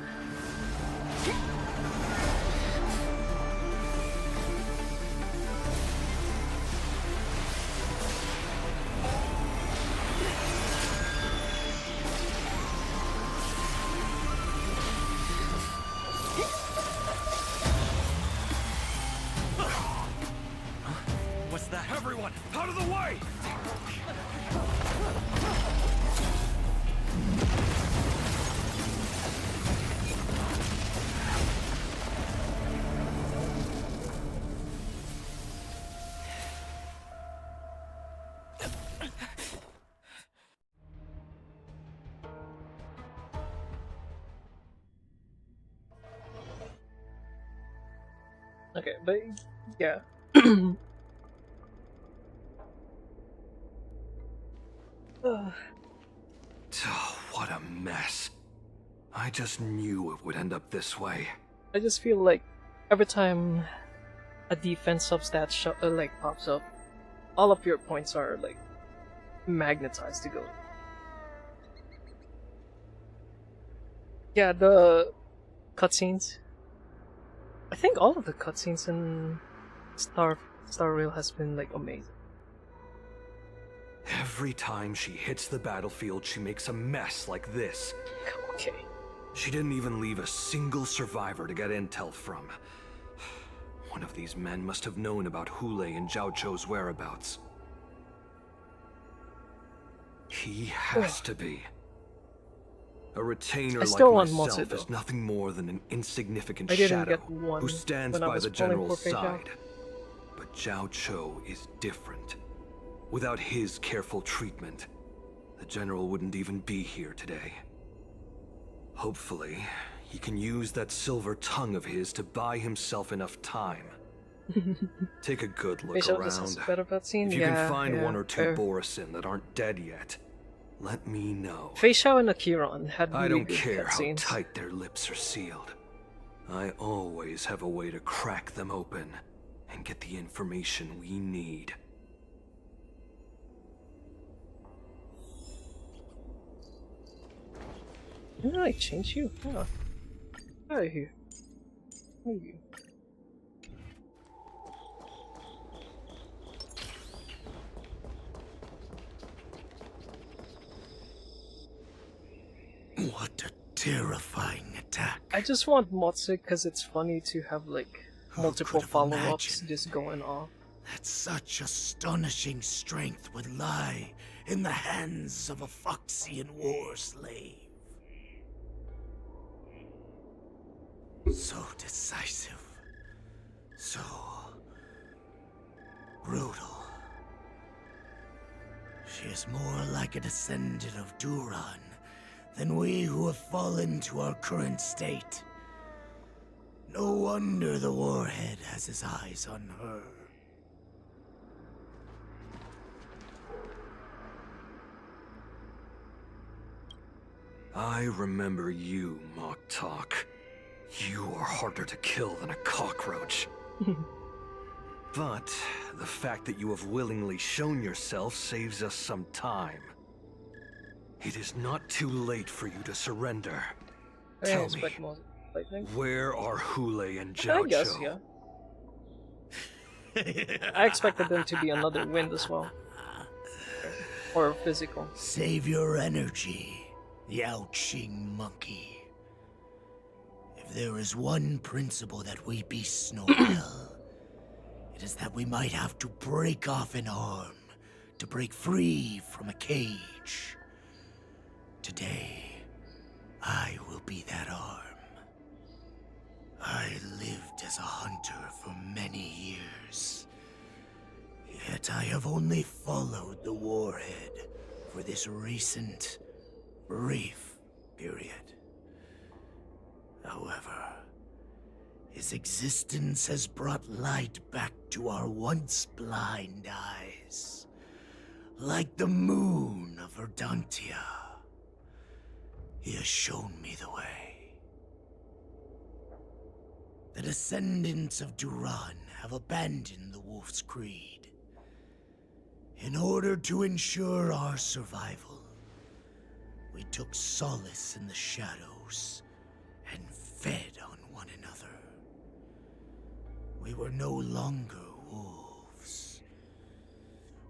bow. What's that? Everyone, out of the way! Okay, but yeah. Oh, what a mess. I just knew it would end up this way. I just feel like every time a defense substat like pops up, all of your points are like magnetized to go. Yeah, the cutscenes. I think all of the cutscenes in Star Rail has been like amazing. Every time she hits the battlefield, she makes a mess like this. Okay. She didn't even leave a single survivor to get intel from. One of these men must have known about Hule and Zhao Chou's whereabouts. He has to be. A retainer like myself is nothing more than an insignificant shadow who stands by the general's side. But Zhao Chou is different. Without his careful treatment, the general wouldn't even be here today. Hopefully, he can use that silver tongue of his to buy himself enough time. Take a good look around. If you can find one or two Borisin that aren't dead yet, let me know. Fei Xiao and Akiron had really I don't good care how cutscenes. tight their lips are sealed. I always have a way to crack them open and get the information we need. Didn't I change you? Huh. Out of here. Who are you? What a terrifying attack. I just want Motsu because it's funny to have like multiple follow-ups just going off. That such astonishing strength would lie in the hands of a Foxian war slave. So decisive. So brutal. She is more like a descendant of Duran than we who have fallen to our current state. No wonder the warhead has his eyes on her. I remember you, Mock Talk. You are harder to kill than a cockroach. But the fact that you have willingly shown yourself saves us some time. It is not too late for you to surrender. Tell me, where are Hule and Zhao Chou? I guess, yeah. I expected them to be another wind as well. Or physical. Save your energy, Yao Qing monkey. If there is one principle that we beasts know well, it is that we might have to break off an arm to break free from a cage. Today, I will be that arm. I lived as a hunter for many years. Yet I have only followed the warhead for this recent, brief period. However, his existence has brought light back to our once blind eyes, like the moon of Verdantia. He has shown me the way. The descendants of Duran have abandoned the Wolf's Creed. In order to ensure our survival, we took solace in the shadows and fed on one another. We were no longer wolves.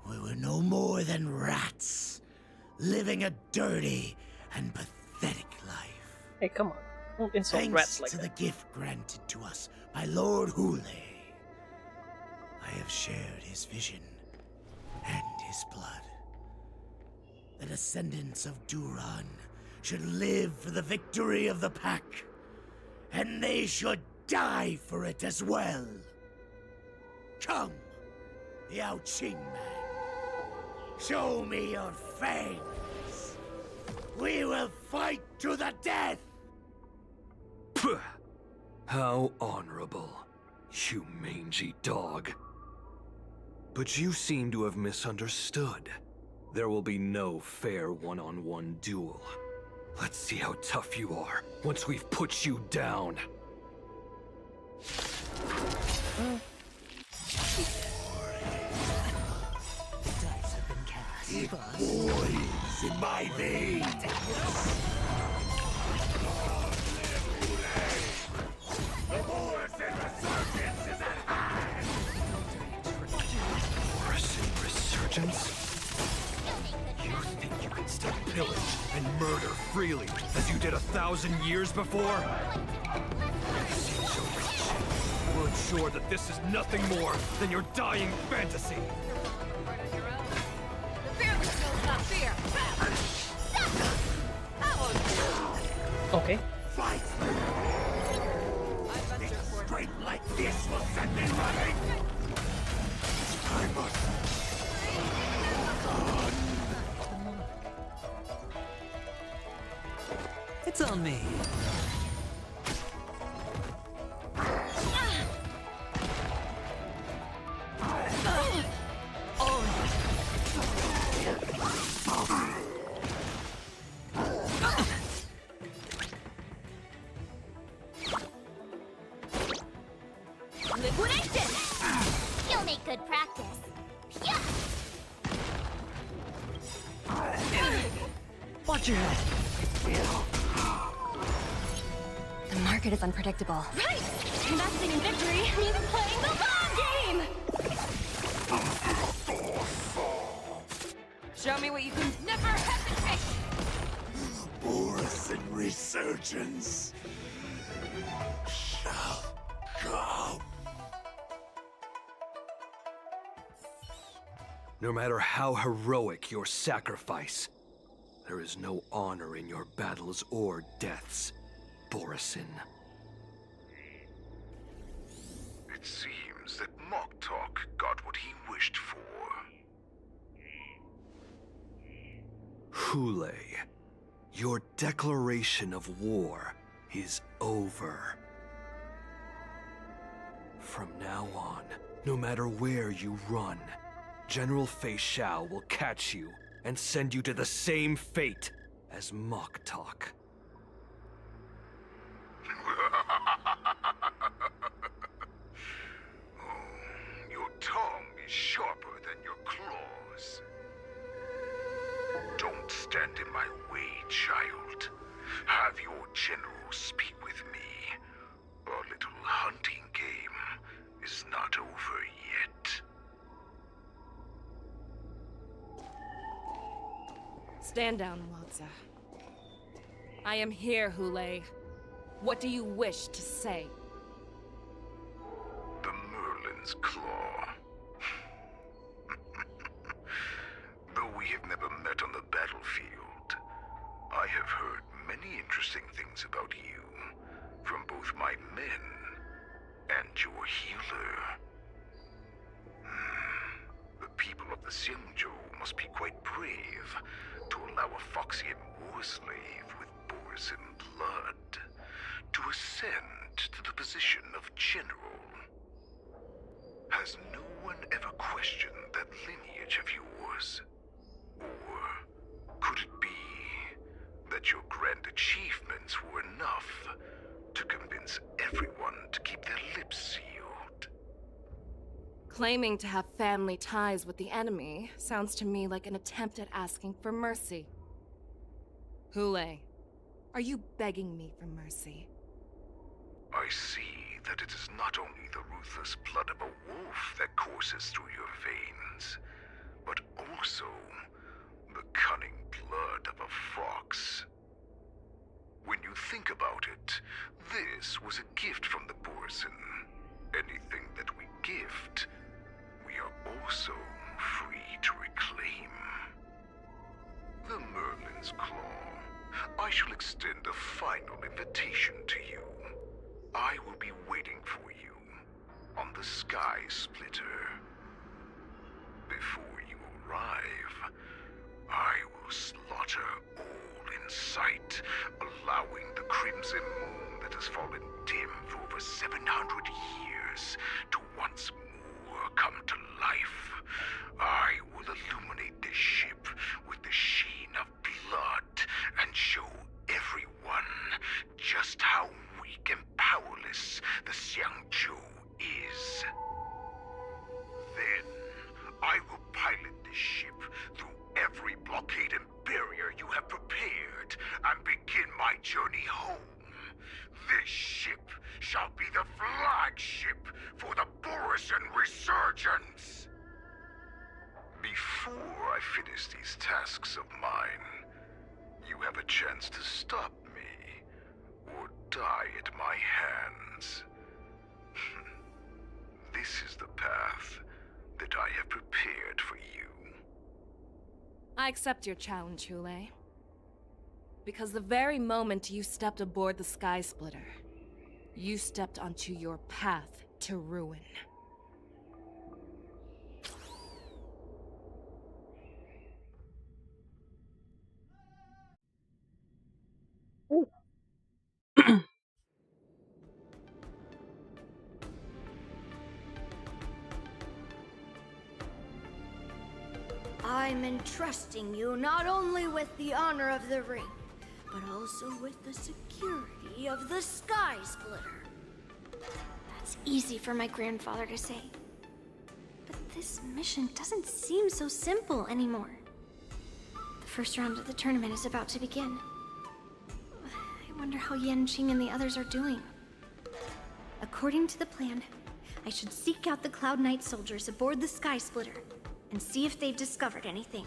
We were no more than rats, living a dirty and pathetic life. Hey, come on. Don't insult Thanks rats like to that. the gift granted to us by Lord Hule, I have shared his vision and his blood. The descendants of Duran should live for the victory of the pack, and they should die for it as well. Come, Yao Qing man. Show me your fangs. We will fight to the death! Pugh. How honorable, you mangy dog. But you seem to have misunderstood. There will be no fair one-on-one duel. Let's see how tough you are once we've put you down. It boils in my veins. The Borisin resurgence is at hand. Borisin resurgence? You think you can still pillage and murder freely, as you did 1,000 years before? You seem so rich. We'll ensure that this is nothing more than your dying fantasy. Okay. Fight! Strength like this will set me running! I must... It's on me. Liquidation! You'll make good practice. Yeah. Watch your head. The market is unpredictable. Right! Investing in victory means playing the long game! Show me what you can. Never hesitate! Boris and resurgence shall come. No matter how heroic your sacrifice, there is no honor in your battles or deaths, Borisin. It seems that Moktok got what he wished for. Hule, your declaration of war is over. From now on, no matter where you run, General Fei Shao will catch you and send you to the same fate as Moktok. Your tongue is sharper than your claws. Don't stand in my way, child. Have your general speak with me. Our little hunting game is not over yet. Stand down, Watsa. I am here, Hule. What do you wish to say? The Merlin's Claw. Though we have never met on the battlefield, I have heard many interesting things about you from both my men and your healer. The people of the Xianzhou must be quite brave to allow a Foxian war slave with Borisin blood to ascend to the position of general. Has no one ever questioned that lineage of yours? Or could it be that your grand achievements were enough to convince everyone to keep their lips sealed? Claiming to have family ties with the enemy sounds to me like an attempt at asking for mercy. Hule, are you begging me for mercy? I see that it is not only the ruthless blood of a wolf that courses through your veins, but also the cunning blood of a fox. When you think about it, this was a gift from the Borisin. Anything that we gift, we are also free to reclaim. The Merlin's Claw. I shall extend a final invitation to you. I will be waiting for you on the Sky Splitter. Before you arrive, I will slaughter all in sight, allowing the crimson moon that has fallen dim for over 700 years to once more come to life. I will illuminate this ship with the sheen of blood and show everyone just how weak and powerless the Xianzhou is. Then, I will pilot this ship through every blockade and barrier you have prepared and begin my journey home. This ship shall be the flagship for the Borisin Resurgence. Before I finish these tasks of mine, you you have a chance to stop me, or die at my hands. This is the path that I have prepared for you. I accept your challenge, Hule. Because the very moment you stepped aboard the Sky Splitter, you stepped onto your path to ruin. I'm entrusting you not only with the honor of the ring, but also with the security of the Sky Splitter. That's easy for my grandfather to say. But this mission doesn't seem so simple anymore. The first round of the tournament is about to begin. I wonder how Yanqing and the others are doing. According to the plan, I should seek out the Cloud Knight soldiers aboard the Sky Splitter and see if they've discovered anything.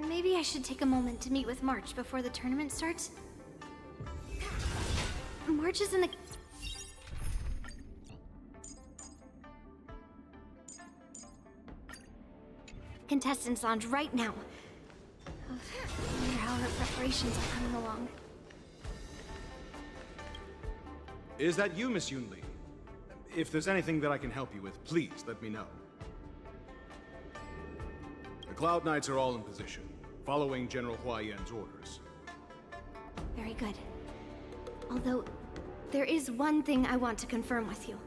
Maybe I should take a moment to meet with March before the tournament starts. March is in the... Contestants lounge right now. I wonder how her preparations are coming along. Is that you, Miss Yunli? If there's anything that I can help you with, please let me know. The Cloud Knights are all in position, following General Hua Yan's orders. Very good. Although, there is one thing I want to confirm with you.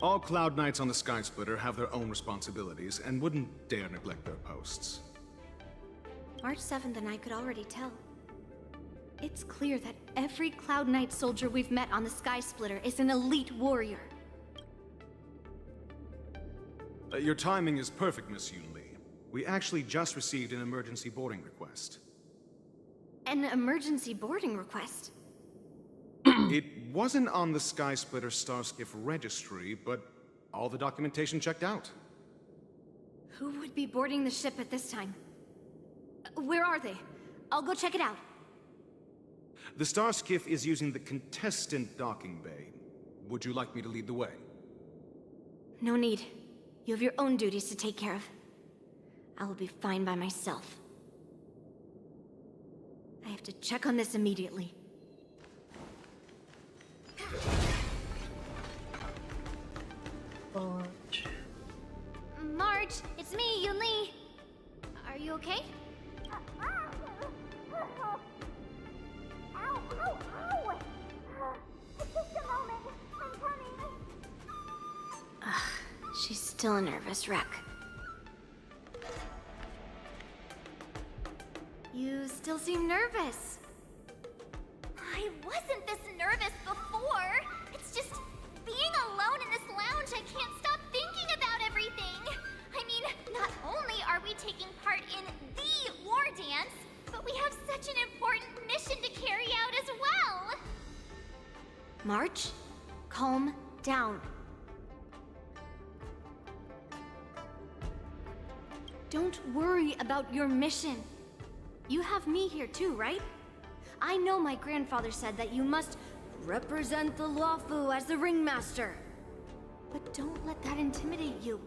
All Cloud Knights on the Sky Splitter have their own responsibilities and wouldn't dare neglect their posts. March 7th and I could already tell. It's clear that every Cloud Knight soldier we've met on the Sky Splitter is an elite warrior. Your timing is perfect, Miss Yunli. We actually just received an emergency boarding request. An emergency boarding request? It wasn't on the Sky Splitter Starskiff registry, but all the documentation checked out. Who would be boarding the ship at this time? Where are they? I'll go check it out. The Starskiff is using the contestant docking bay. Would you like me to lead the way? No need. You have your own duties to take care of. I will be fine by myself. I have to check on this immediately. March, it's me, Yunli. Are you okay? She's still a nervous wreck. You still seem nervous. I wasn't this nervous before. It's just being alone in this lounge, I can't stop thinking about everything. I mean, not only are we taking part in the war dance, but we have such an important mission to carry out as well. March, calm down. Don't worry about your mission. You have me here too, right? I know my grandfather said that you must represent the Luofu as the ringmaster. But don't let that intimidate you.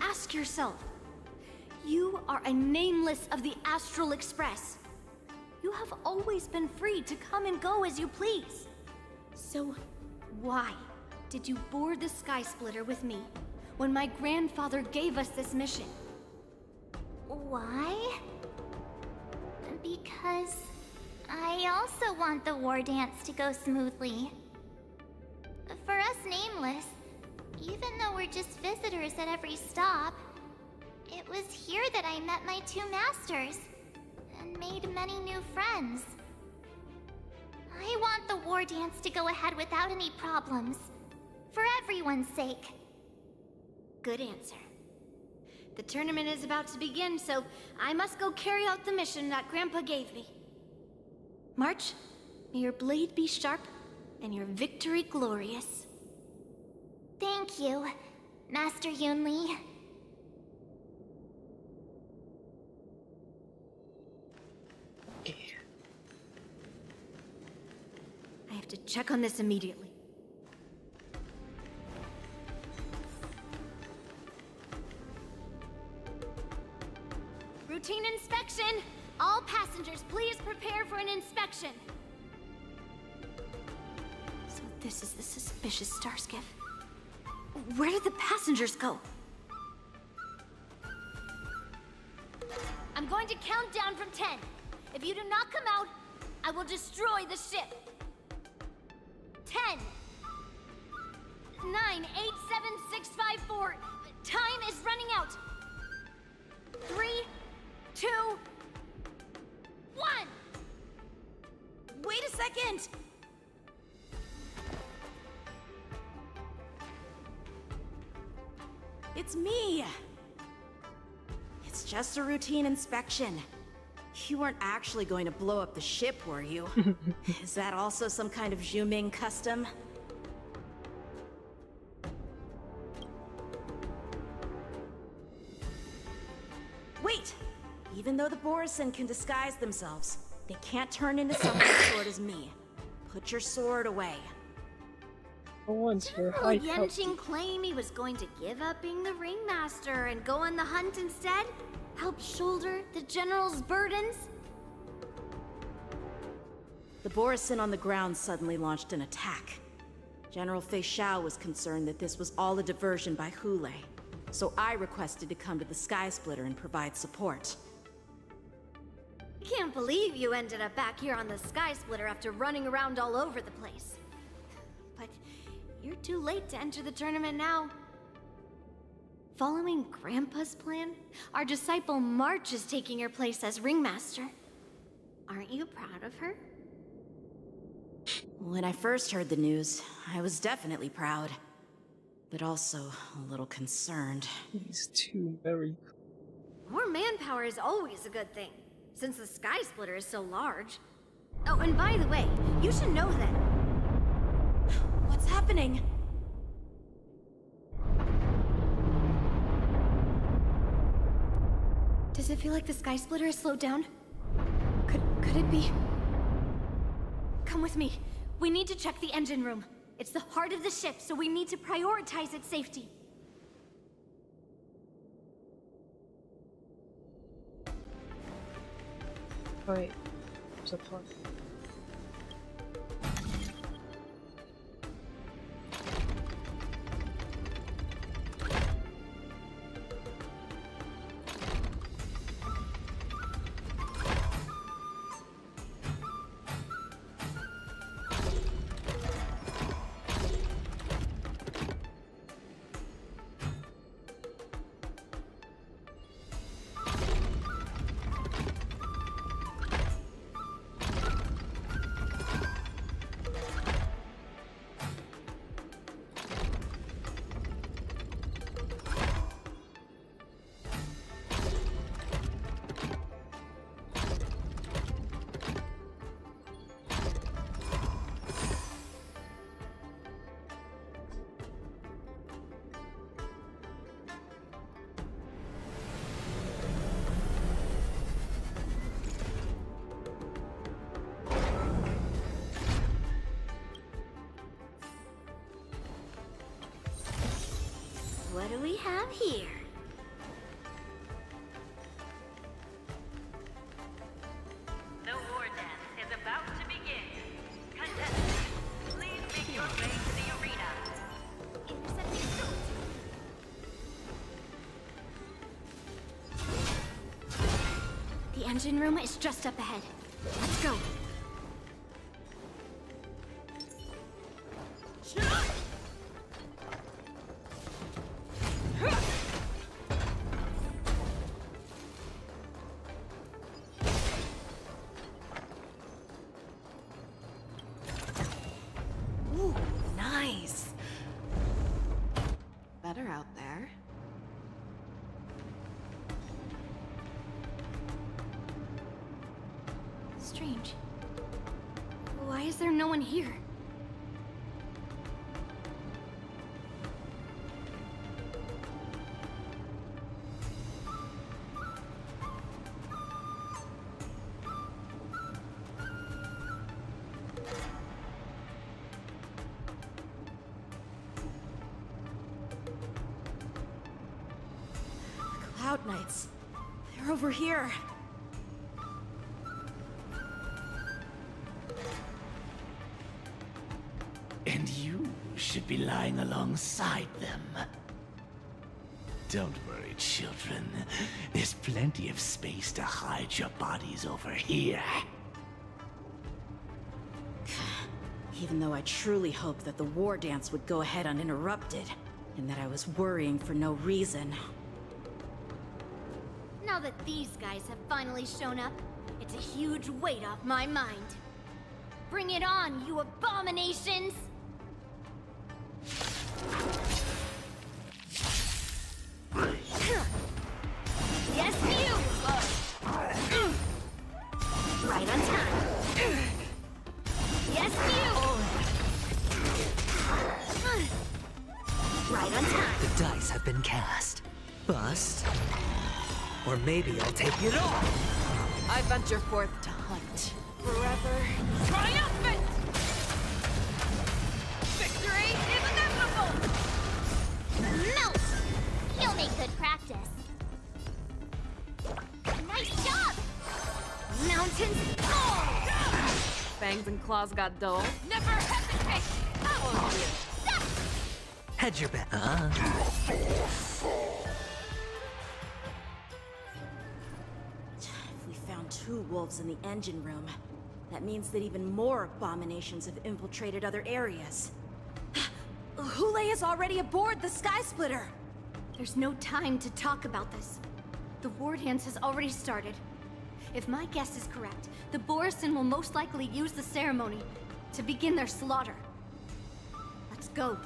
Ask yourself, you are a nameless of the Astral Express. You have always been free to come and go as you please. So why did you board the Sky Splitter with me when my grandfather gave us this mission? Why? Because I also want the war dance to go smoothly. For us Nameless, even though we're just visitors at every stop, it was here that I met my two masters and made many new friends. I want the war dance to go ahead without any problems, for everyone's sake. Good answer. The tournament is about to begin, so I must go carry out the mission that Grandpa gave me. March, may your blade be sharp and your victory glorious. Thank you. Master Yunli. I have to check on this immediately. Routine inspection! All passengers, please prepare for an inspection. So this is the suspicious Starskiff. Where did the passengers go? I'm going to count down from 10. If you do not come out, I will destroy the ship. 10, 9, 8, 7, 6, 5, 4. Time is running out. 3, 2, 1. Wait a second! It's me! It's just a routine inspection. You weren't actually going to blow up the ship, were you? Is that also some kind of Zhuming custom? Wait! Even though the Borisin can disguise themselves, they can't turn into someone as short as me. Put your sword away. General Yanqing claimed he was going to give up being the ringmaster and go on the hunt instead? Help shoulder the general's burdens? The Borisin on the ground suddenly launched an attack. General Fei Xiao was concerned that this was all a diversion by Hule, so I requested to come to the Sky Splitter and provide support. I can't believe you ended up back here on the Sky Splitter after running around all over the place. But you're too late to enter the tournament now. Following Grandpa's plan, our disciple March is taking your place as ringmaster. Aren't you proud of her? When I first heard the news, I was definitely proud, but also a little concerned. These two very... More manpower is always a good thing, since the Sky Splitter is so large. Oh, and by the way, you should know that... What's happening? Does it feel like the Sky Splitter has slowed down? Could it be? Come with me. We need to check the engine room. It's the heart of the ship, so we need to prioritize its safety. Wait, there's a plug. What do we have here? The war dance is about to begin. Contestants, please make your way to the arena. Intercepting suit. The engine room is just up ahead. Let's go. Ooh, nice. Better out there. Strange. Why is there no one here? Cloud Knights. They're over here. And you should be lying alongside them. Don't worry, children. There's plenty of space to hide your bodies over here. Even though I truly hoped that the war dance would go ahead uninterrupted, and that I was worrying for no reason. Now that these guys have finally shown up, it's a huge weight off my mind. Bring it on, you abominations! Yes, you! Right on time. Yes, you! Right on time. The dice have been cast. Bust. Or maybe I'll take it all. I venture forth to hunt. Forever triumphant! Victory is inevitable! Melt! You'll make good practice. Nice job! Mountains fall! Fangs and claws got dull. Never hesitate! How you? Hedge your bet. If we found 2 wolves in the engine room, that means that even more abominations have infiltrated other areas. Hule is already aboard the Sky Splitter! There's no time to talk about this. The war dance has already started. If my guess is correct, the Borison will most likely use the ceremony to begin their slaughter. Let's go.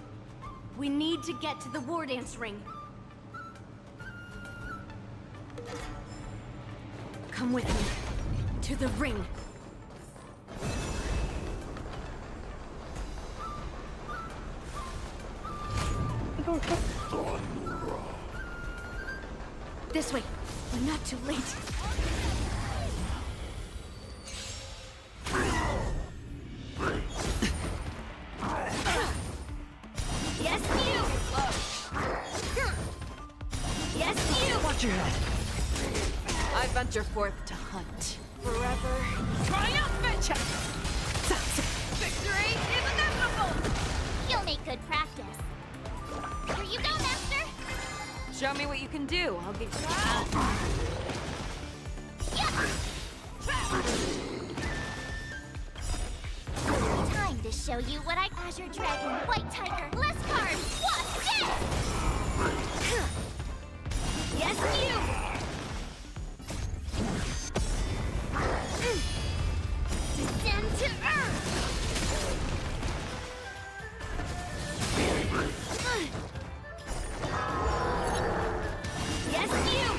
We need to get to the war dance ring. Come with me. To the ring. This way. We're not too late. Yes, you! Yes, you! Watch your head. I venture forth to hunt. Forever triumphant! Victory is inevitable! You'll make good practice. Here you go, Master! Show me what you can do. I'll give you... Time to show you what I... Azure Dragon, White Tiger, Lescar, what? Yes, you! Descend to Earth! Yes, you!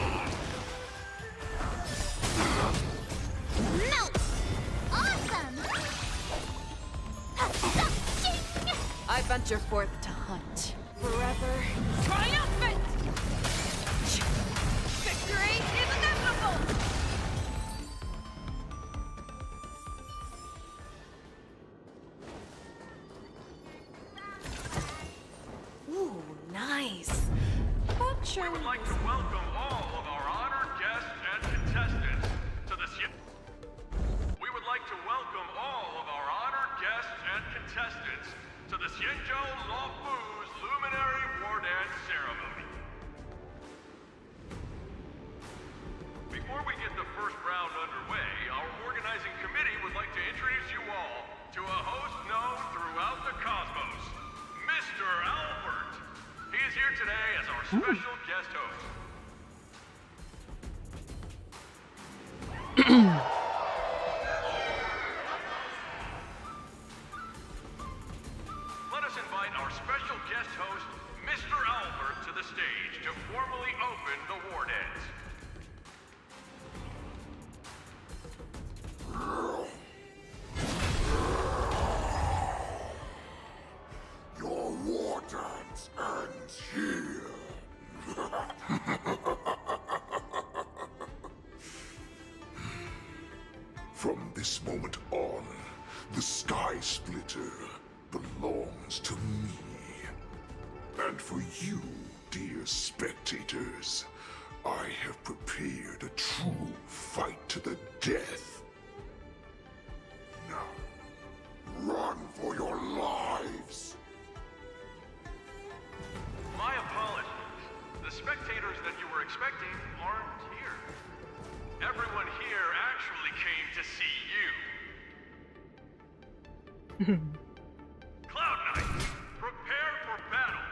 Melt! Awesome! I venture forth to hunt. Forever triumphant! Victory is inevitable! Ooh, nice. We would like to welcome all of our honored guests and contestants to the We would like to welcome all of our honored guests and contestants to the Xianzhou Luofu's Luminary War Dance Ceremony. Before we get the first round underway, our organizing committee would like to introduce you all to a host known throughout the cosmos, Mr. Albert. He is here today as our special guest host. Let us invite our special guest host, Mr. Albert, to the stage to formally open the war dance. Your war dance ends here. From this moment on, the Sky Splitter belongs to me. And for you, dear spectators, I have prepared a true fight to the death. Now, run for your lives! My apologies. The spectators that you were expecting aren't here. Everyone here actually came to see you. Cloud Knight, prepare for battle!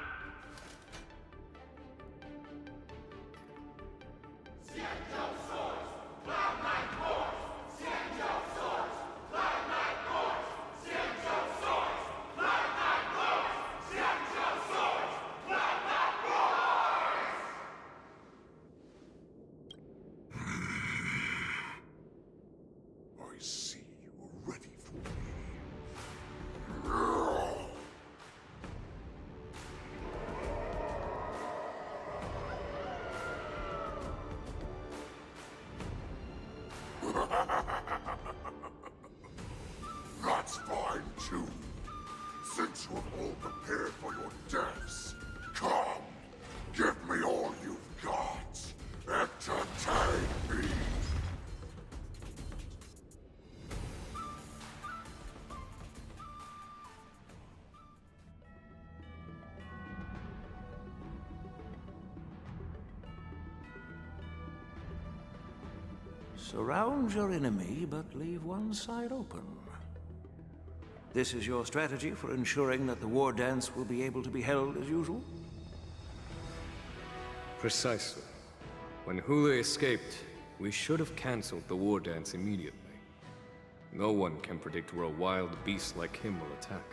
I see you are ready for me. That's fine too. Since you have all prepared for your deaths, come, give me all you've got. Entertain me. Surround your enemy, but leave one side open. This is your strategy for ensuring that the war dance will be able to be held as usual? Precisely. When Hule escaped, we should have cancelled the war dance immediately. No one can predict where a wild beast like him will attack.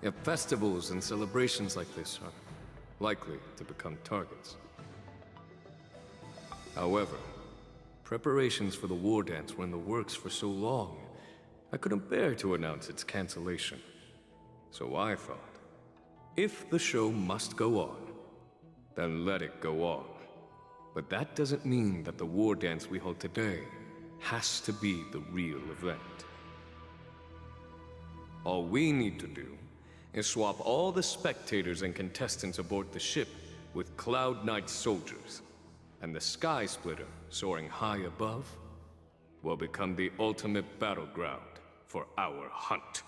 Yet festivals and celebrations like this are likely to become targets. However, preparations for the war dance were in the works for so long, I couldn't bear to announce its cancellation. So I thought, if the show must go on, then let it go on. But that doesn't mean that the war dance we hold today has to be the real event. All we need to do is swap all the spectators and contestants aboard the ship with Cloud Knight's soldiers, and the Sky Splitter, soaring high above, will become the ultimate battleground for our hunt.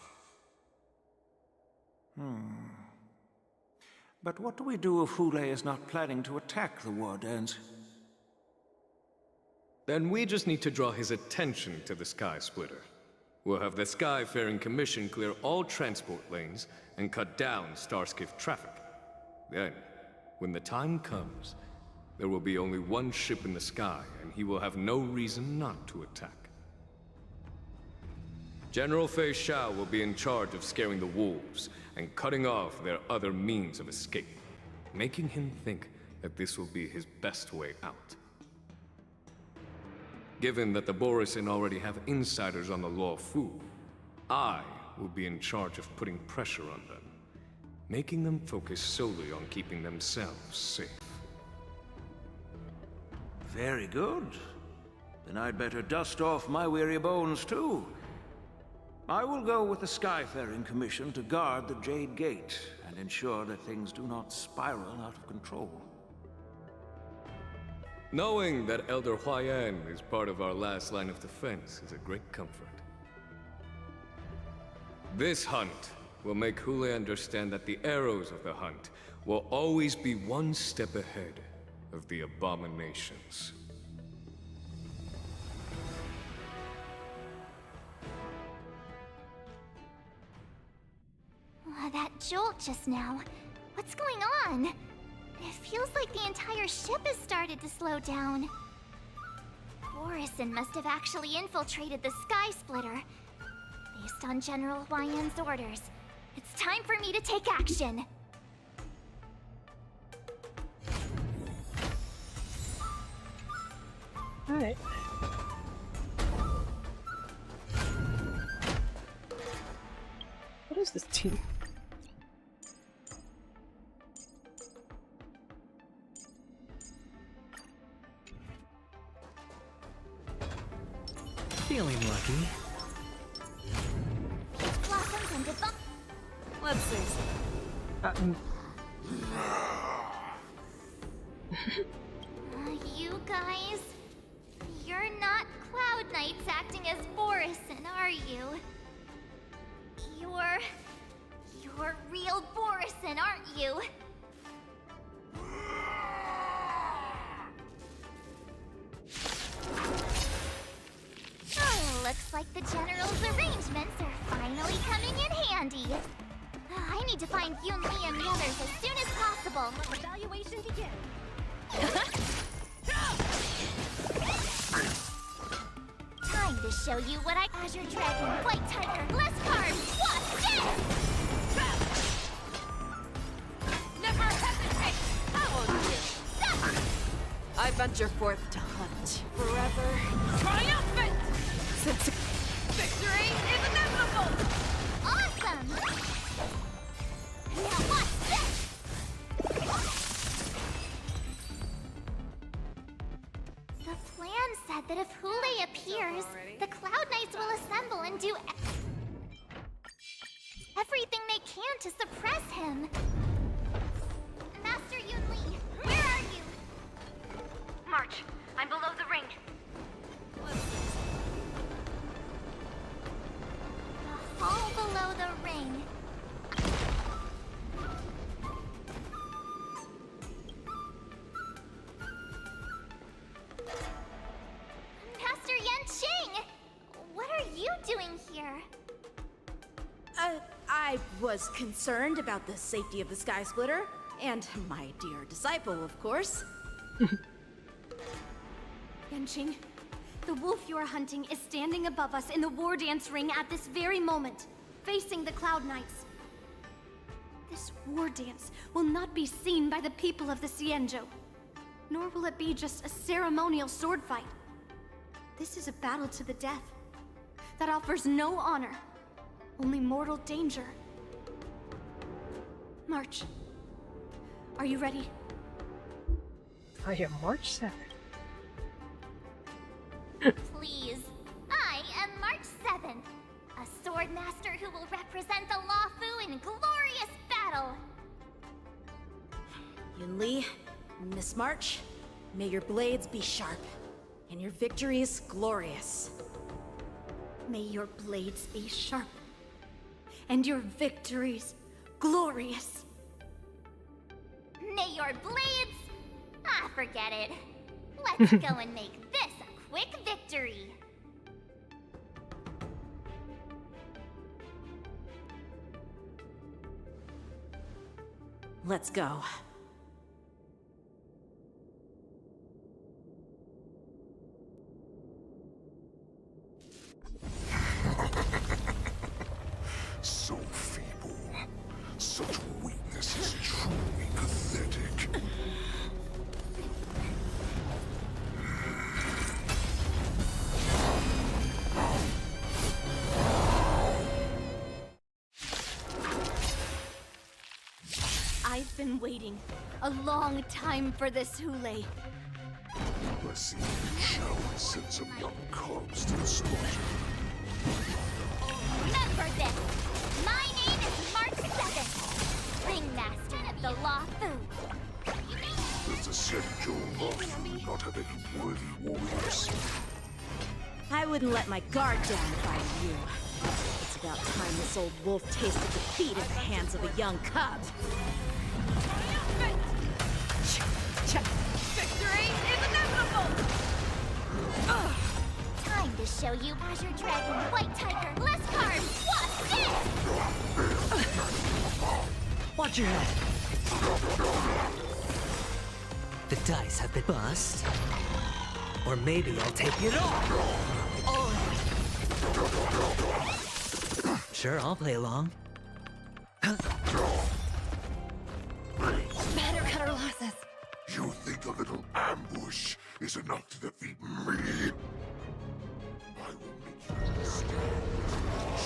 But what do we do if Hule is not planning to attack the war dance? Then we just need to draw his attention to the Sky Splitter. We'll have the Skyfaring Commission clear all transport lanes and cut down Starskiff traffic. Then, when the time comes, there will be only one ship in the sky, and he will have no reason not to attack. General Fei Shao will be in charge of scaring the wolves and cutting off their other means of escape, making him think that this will be his best way out. Given that the Borisin already have insiders on the Law Fu, I will be in charge of putting pressure on them, making them focus solely on keeping themselves safe. Very good. Then I'd better dust off my weary bones too. I will go with the Skyfaring Commission to guard the Jade Gate and ensure that things do not spiral out of control. Knowing that Elder Huayan is part of our last line of defense is a great comfort. This hunt will make Hule understand that the arrows of the hunt will always be one step ahead of the abominations. That jolt just now. What's going on? It feels like the entire ship has started to slow down. Borisin must have actually infiltrated the Sky Splitter. Based on General Huayan's orders, it's time for me to take action. Alright. What is this team? Feeling lucky. Blossoms and Let's see. You aren't you? Oh, looks like the General's arrangements are finally coming in handy. I need to find Yun Li and the others as soon as possible. Evaluation begin. Time to show you what I... Azure Dragon, White Tiger, less cards, what's this? Never hesitate! How you? I venture forth to hunt. Forever triumphant! Since victory is inevitable! Awesome! Now what's this? The plan said that if Hule appears, the Cloud Knights will assemble and do everything they can to suppress him. Master Yun Li, where are you? March, I'm below the ring. The hall below the ring. Master Yanqing! What are you doing here? I was concerned about the safety of the Sky Splitter, and my dear disciple, of course. Yanqing, the wolf you are hunting is standing above us in the war dance ring at this very moment, facing the Cloud Knights. This war dance will not be seen by the people of the Xianzhou, nor will it be just a ceremonial sword fight. This is a battle to the death that offers no honor, only mortal danger. March, are you ready? I am March 7th. Please. I am March 7th, a sword master who will represent the Luofu in glorious battle. Yun Li, Miss March, may your blades be sharp, and your victories glorious. May your blades be sharp, and your victories glorious. May your blades... Ah, forget it. Let's go and make this a quick victory. Let's go. So feeble. Such weakness is truly pathetic. I've been waiting a long time for this, Hule. I see you shall send some young cubs to the slaughter. Remember this. My name is March 7th, Ringmaster of the Luofu. Does the Xianzhou Luofu not have any worthy warriors? I wouldn't let my guard down if I were you. It's about time this old wolf tasted defeat at the hands of a young cub. Victory is inevitable! Time to show you Azure Dragon, White Tiger, less cards, what's this? Watch your head. The dice have been bust. Or maybe I'll take it all. Sure, I'll play along. Better cut our losses. You think a little ambush is enough to defeat me? I will make you understand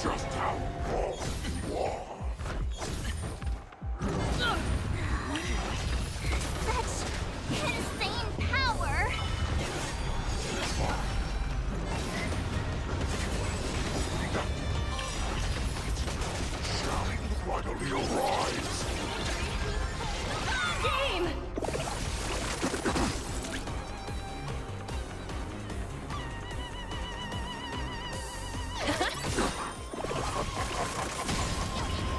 just how wrong you are. Such insane power! Shall you finally arise? Game!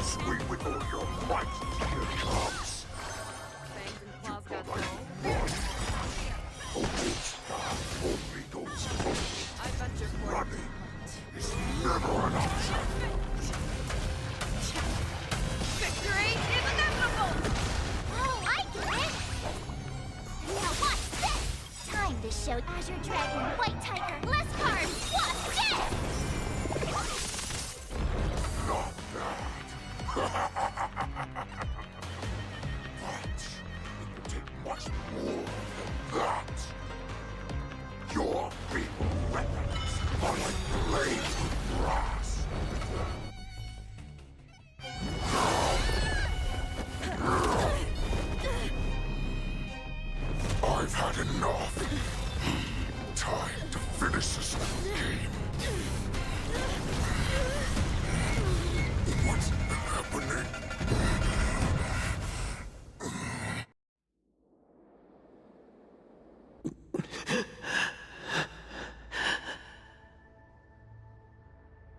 Swing with all your might, here it comes. Fangs and claws got Only those close. I bet you're Running is never an option. Victory is inevitable! Oh, I get it! Now watch this! Time to show Azure Dragon, White Tiger, less cards! Watch this! Not bad. But it would take much more than that. Your feeble weapons are like blades of brass. I've had enough. Time to finish this game. What's happening?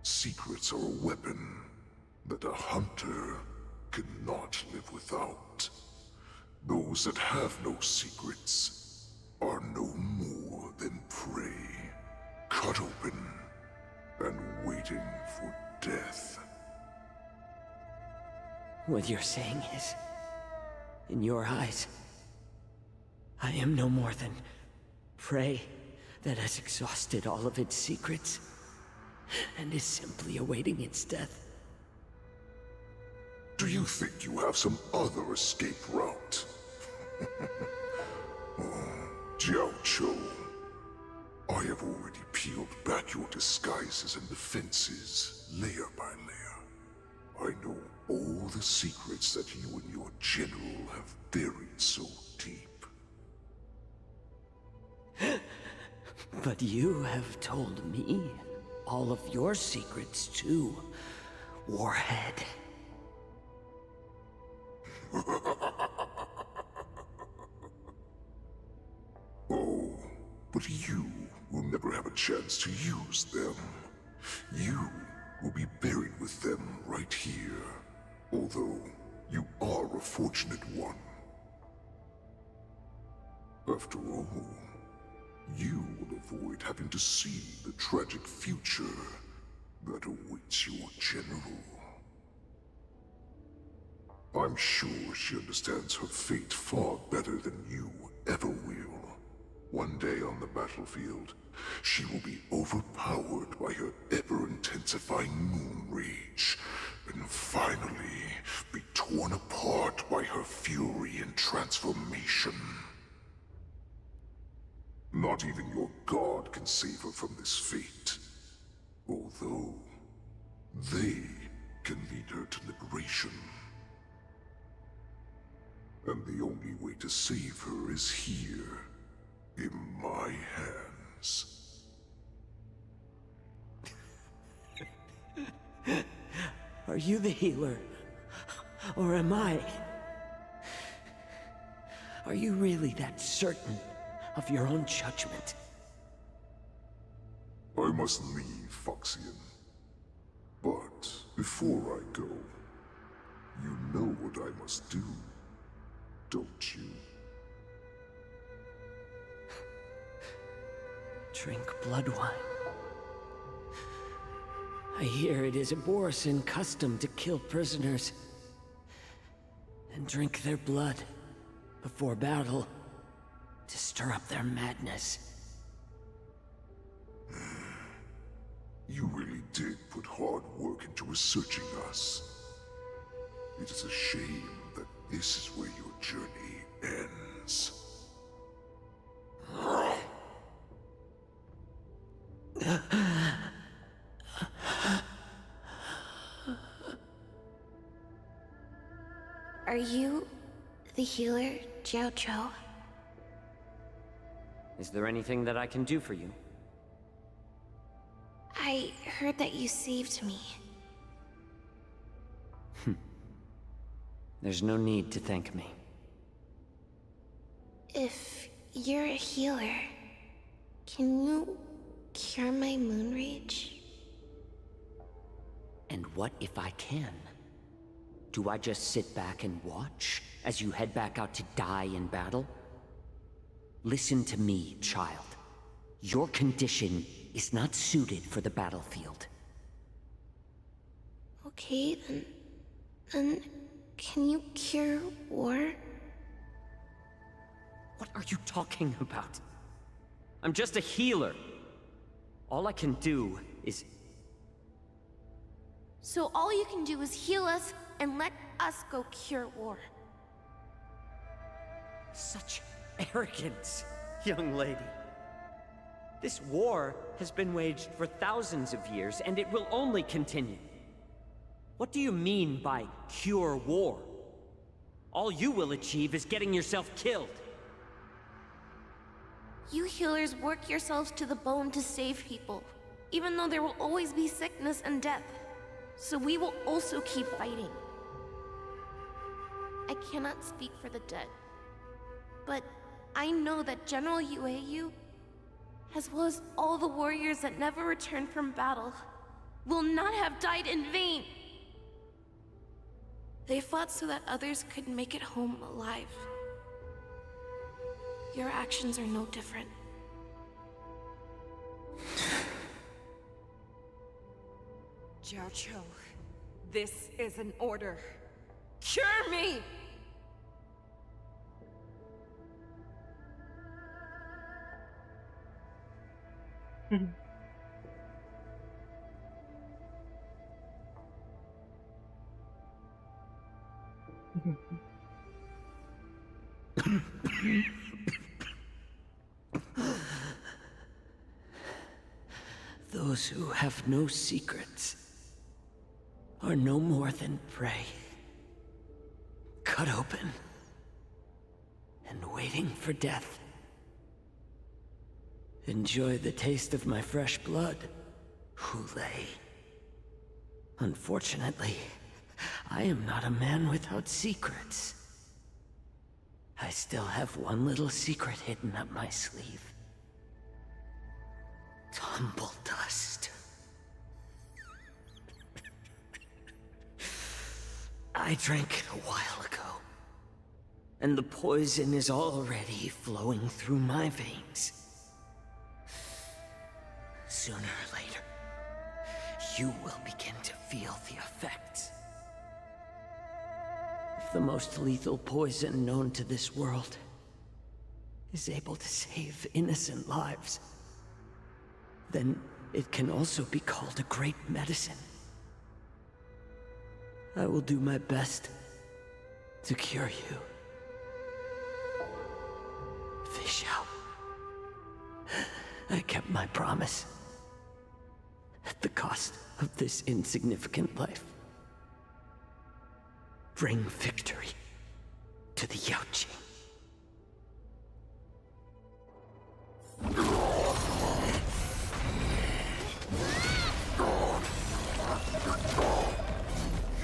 Secrets are a weapon that a hunter cannot live without. Those that have no secrets are no more than prey, cut open and waiting for death. What you're saying is, in your eyes, I am no more than prey that has exhausted all of its secrets and is simply awaiting its death. Do you think you have some other escape route? Jiao Cho, I have already peeled back your disguises and defenses, layer by layer. I know all the secrets that you and your general have buried so deep. But you have told me all of your secrets too, Warhead. Oh, but you will never have a chance to use them. You will be buried with them right here, although you are a fortunate one. After all, you will avoid having to see the tragic future that awaits your general. I'm sure she understands her fate far better than you ever will. One day on the battlefield, she will be overpowered by her ever-intensifying moon rage, and finally be torn apart by her fury and transformation. Not even your god can save her from this fate, although they can lead her to liberation. And the only way to save her is here, in my hands. Are you the healer? Or am I? Are you really that certain of your own judgment? I must leave, Foxian. But before I go, you know what I must do, don't you? Drink blood wine. I hear it is a Borisin custom to kill prisoners and drink their blood before battle to stir up their madness. You really did put hard work into researching us. It is a shame that this is where your journey ends. Are you the healer, Jiao Cho? Is there anything that I can do for you? I heard that you saved me. There's no need to thank me. If you're a healer, can you cure my moon rage? And what if I can? Do I just sit back and watch as you head back out to die in battle? Listen to me, child. Your condition is not suited for the battlefield. Okay, then can you cure war? What are you talking about? I'm just a healer. All I can do is... So all you can do is heal us and let us go cure war. Such arrogance, young lady. This war has been waged for thousands of years, and it will only continue. What do you mean by cure war? All you will achieve is getting yourself killed. You healers work yourselves to the bone to save people, even though there will always be sickness and death. So we will also keep fighting. I cannot speak for the dead, but I know that General Yueyu, as well as all the warriors that never returned from battle, will not have died in vain. They fought so that others could make it home alive. Your actions are no different. Jiaoqiu, this is an order. Cure me! Those who have no secrets are no more than prey. Cut open and waiting for death. Enjoy the taste of my fresh blood, Hulei. Unfortunately, I am not a man without secrets. I still have one little secret hidden up my sleeve. Tumble dust. I drank it a while ago, and the poison is already flowing through my veins. Sooner or later, you will begin to feel the effects. If the most lethal poison known to this world is able to save innocent lives, then it can also be called a great medicine. I will do my best to cure you. Fish out. I kept my promise. At the cost of this insignificant life. Bring victory to the Yaoqing.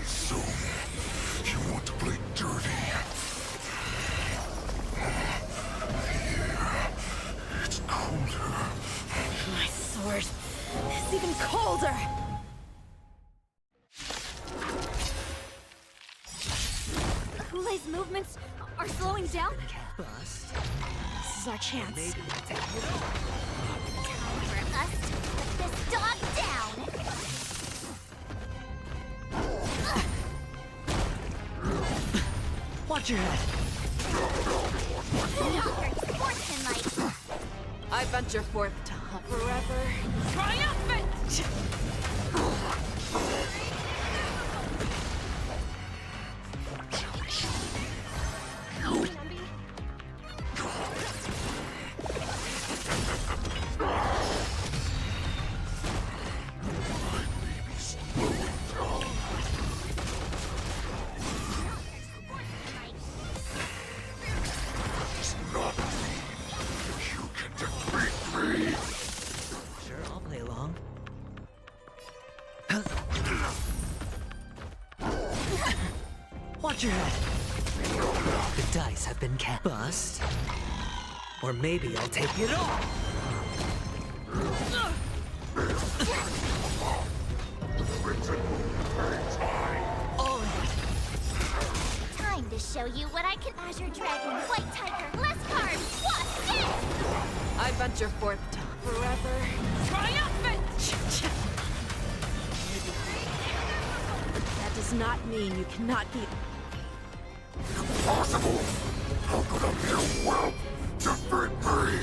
So, you want to play dirty? Here, it's colder. My sword is even colder! Hulei's movements are slowing down? Bust. This is our chance. Time for us to put this dog down! Watch your head! I venture forth to hunt forever. Triumphant! Sure, I'll play along. Watch your head! The dice have been cast. Bust. Or maybe I'll take it all. All in. show you what I can. Azure Dragon, White Tiger, less cards. What's this? I venture forth to forever triumphant! That does not mean you cannot be... Impossible! How could a mere whelp defeat me?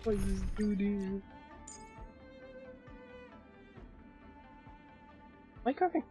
What is this doo-doo? My carving.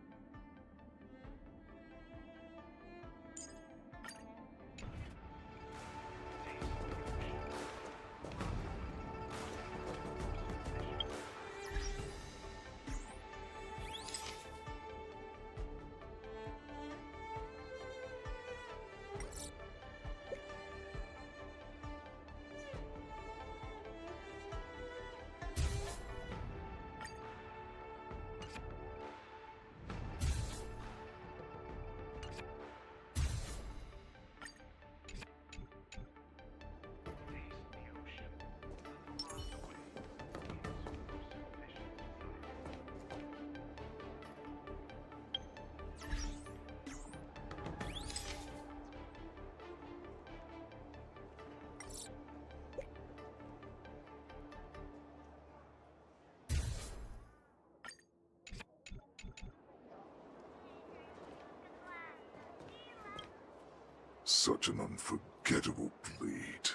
Such an unforgettable blade.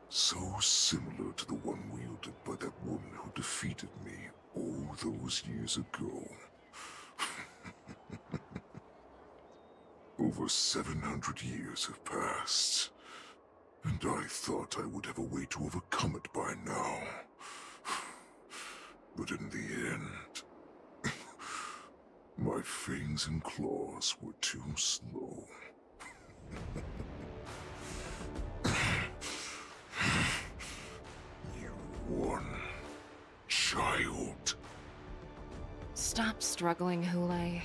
So similar to the one wielded by that woman who defeated me all those years ago. Over 700 years have passed, and I thought I would have a way to overcome it by now. But in the end, my fangs and claws were too slow. You won, child. Stop struggling, Hule.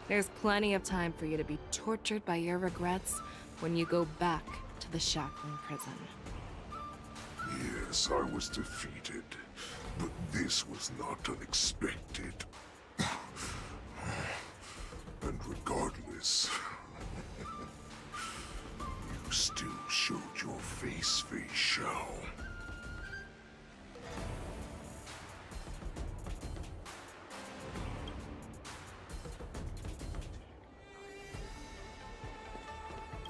There's plenty of time for you to be tortured by your regrets when you go back to the shackling prison. Yes, I was defeated, but this was not unexpected. And regardless, you still showed your face, Fei Shao.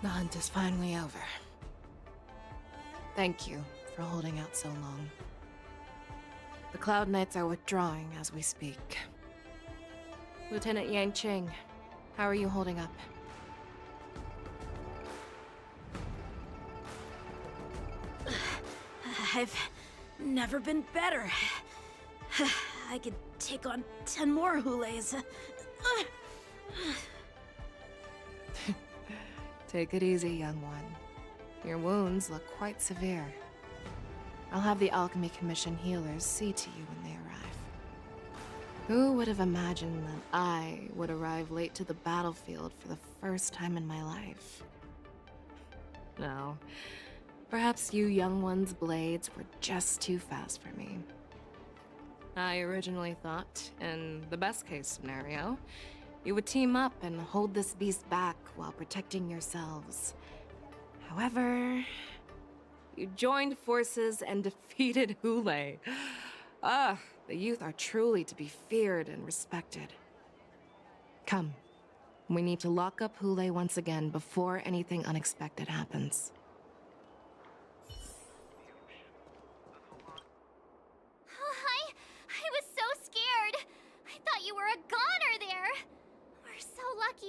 The hunt is finally over. Thank you for holding out so long. The Cloud Knights are withdrawing as we speak. Lieutenant Yanqing, how are you holding up? I've never been better. I could take on 10 more Hules. Take it easy, young one. Your wounds look quite severe. I'll have the Alchemy Commission healers see to you when they arrive. Who would have imagined that I would arrive late to the battlefield for the first time in my life? No. Perhaps you young one's blades were just too fast for me. I originally thought, in the best-case scenario, you would team up and hold this beast back while protecting yourselves. However, you joined forces and defeated Hule. Ah, the youth are truly to be feared and respected. Come, we need to lock up Hule once again before anything unexpected happens. I was so scared. I thought you were a goner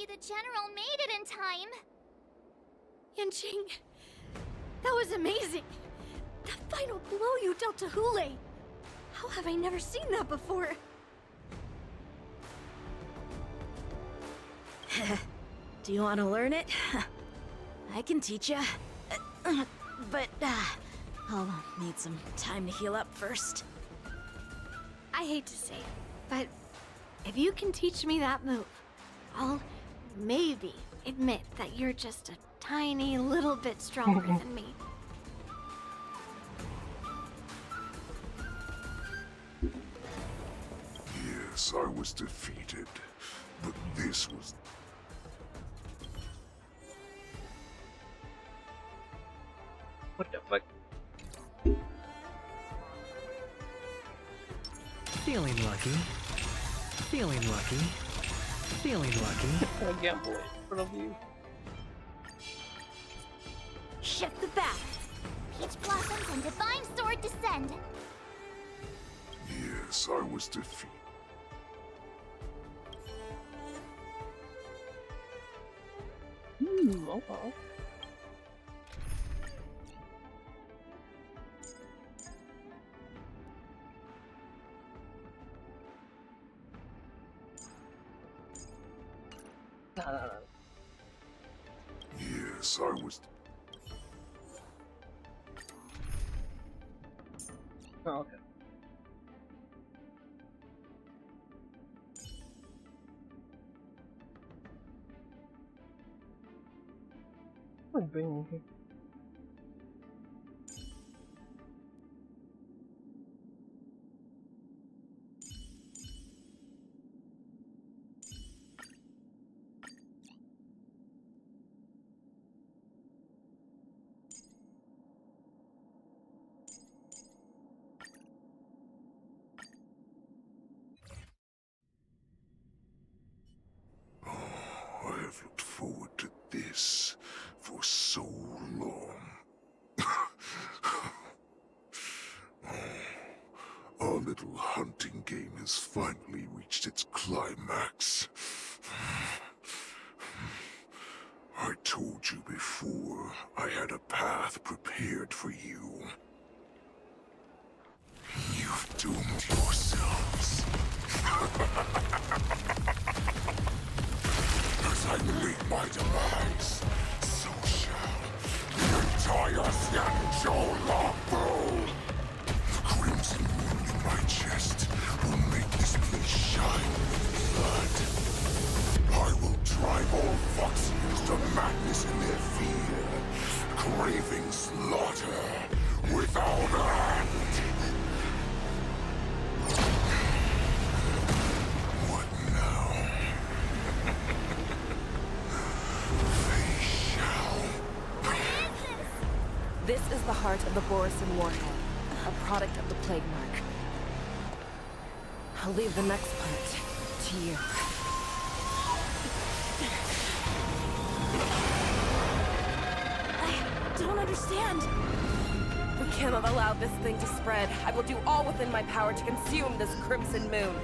the General made it in time. Yanqing, that was amazing. That final blow you dealt to Hule. How have I never seen that before? Do you want to learn it? I can teach ya. But, I'll need some time to heal up first. I hate to say it, but if you can teach me that move, I'll maybe admit that you're just a tiny little bit stronger than me. Yes, I was defeated, but this was... What the fuck? Feeling lucky. Feeling lucky. Feeling lucky. I can't believe in front of you. Shift the bat. Peach blossoms and divine sword descend. Yes, I was defeated. Okay. Yes, I was... Oh, okay. What am I bringing here? I have looked forward to this for so long. Our little hunting game has finally reached its climax. I told you before, I had a path prepared for you. You've doomed yourselves. As I meet my demise, so shall the entire Xianzhou Longbow. The crimson wound in my chest will make this place shine with blood. I will drive all Foxians to madness in their fear, craving slaughter without end. What now? This is the heart of the Borisin Warhead, a product of the Plague Mark. I'll leave the next part to you. I don't understand. We cannot allow this thing to spread. I will do all within my power to consume this Crimson Moon.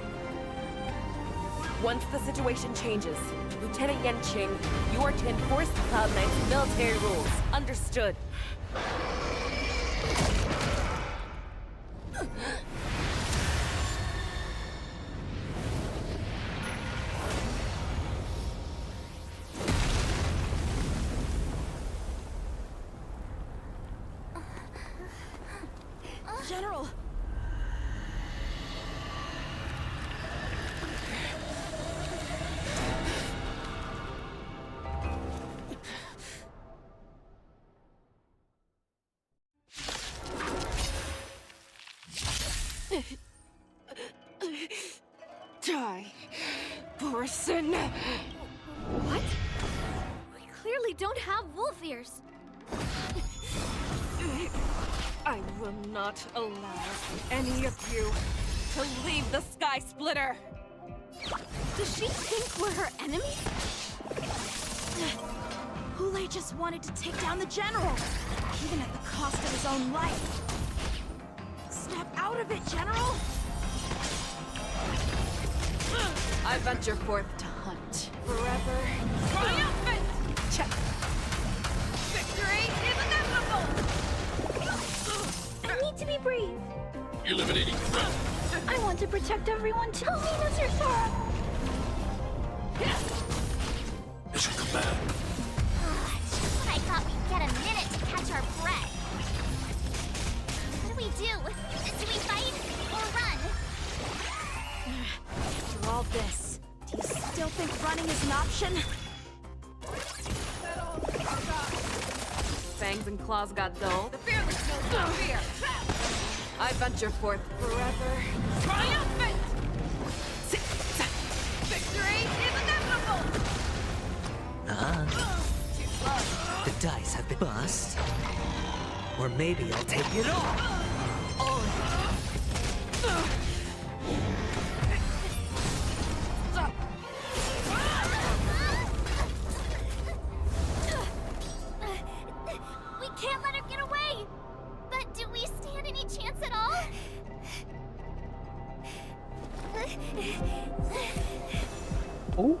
Once the situation changes, Lieutenant Yanqing, you are to enforce the Cloud Knight's military rules. Understood. General! Die, Borisin! What? We clearly don't have wolf ears. I will not allow any of you to leave the Sky Splitter! Does she think we're her enemies? Hule just wanted to take down the General, even at the cost of his own life. Snap out of it, General! I venture forth to hunt. forever. Triumphant! Victory is inevitable! I need to be brave. Eliminating threat. I want to protect everyone too. Help me, Mr. Sora. Mission command. Just when I thought we'd get a minute to catch our breath. What do we do? Do we fight or run? After all this, do you still think running is an option? Fangs and claws got dull. The fearless knows no fear. I venture forth forever. Triumphant! Victory is inevitable! The dice have been bust. Or maybe I'll take it all. We can't let her get away! But do we stand any chance at all? Oh?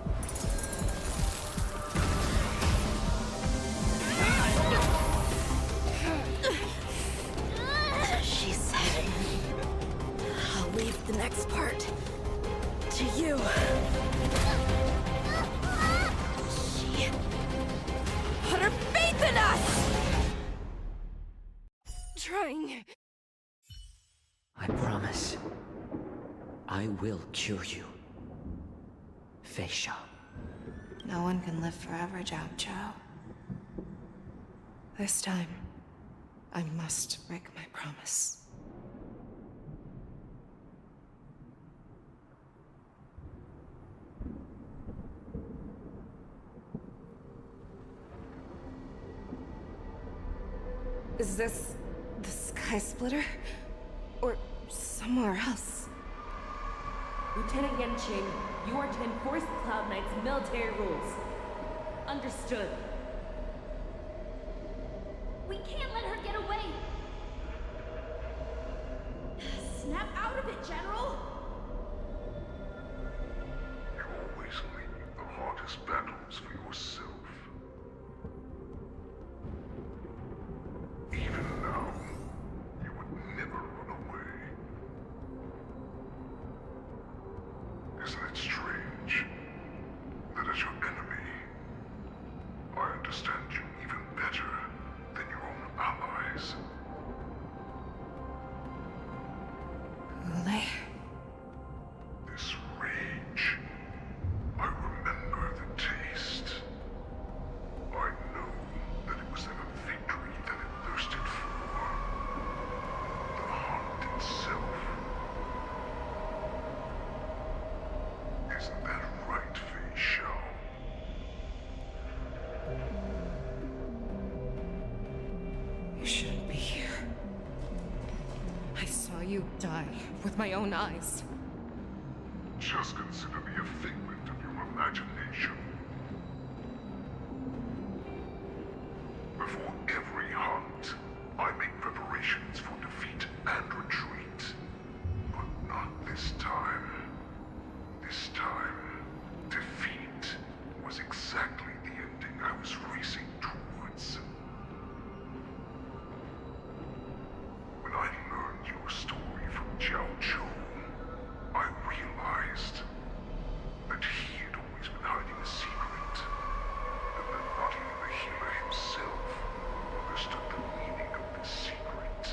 She said, I'll leave the next part to you. She put her faith in us! Trying. I promise. I will cure you. Feisha. No one can live forever, Zhao Zhao. This time, I must break my promise. Is this the Sky Splitter? Or somewhere else? Lieutenant Yanqing, you are to enforce the Cloud Knight's military rules. Understood. We can't let her get away! Snap out of it, General! You always leave the hardest battles for yourself. Even now, you would never run away. Isn't it strange that as your enemy, I understand you even better than your own allies? Ule? This rage, I remember the taste. I know that it was never victory that it thirsted for. The hunt itself. Isn't that right, Fei Shao? You shouldn't be here. I saw you die with my own eyes. Just consider me a figment of your imagination. Before every hunt, I make preparations for defeat and retreat. But not this time. This time, defeat was exactly the ending I was racing towards. When I learned your story from Zhao Zhou, I realized that he had always been hiding a secret, and that not even the healer himself understood the meaning of this secret.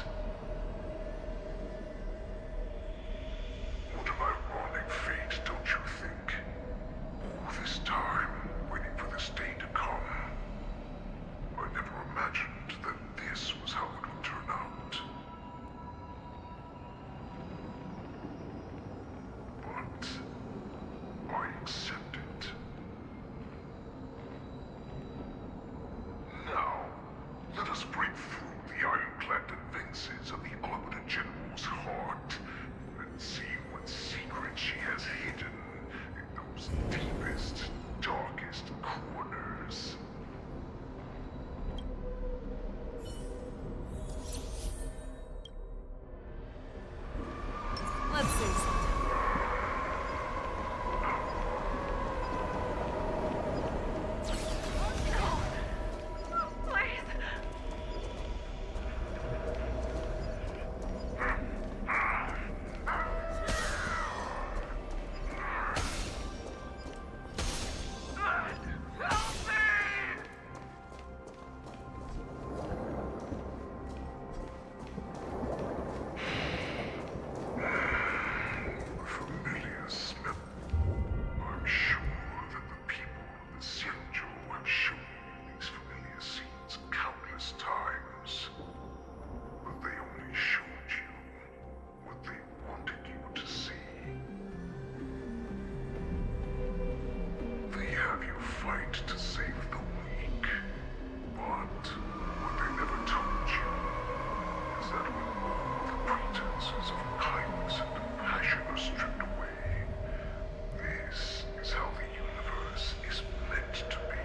fight to save the weak. But what they never told you is that when all the pretenses of kindness and compassion are stripped away, this is how the universe is meant to be.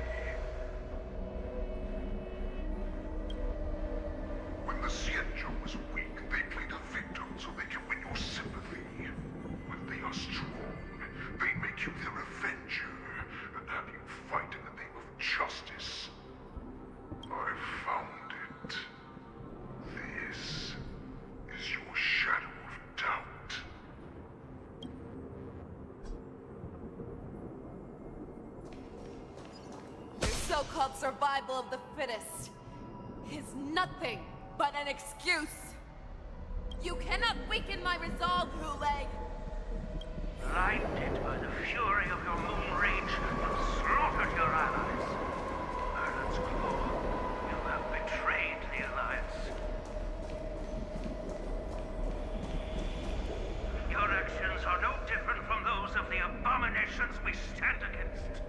When the Xianzhou was weak, they played a victim so they can win your sympathy. When they are strong, they make you their avenger and have you fight in the name of justice. I found it. This is your shadow of doubt. Your so-called survival of the fittest is nothing but an excuse. You cannot weaken my resolve, Huleg. Blinded by the fury of your moon rage, you slaughtered your allies. Ireland's claw, you have betrayed the Alliance. Your actions are no different from those of the abominations we stand against.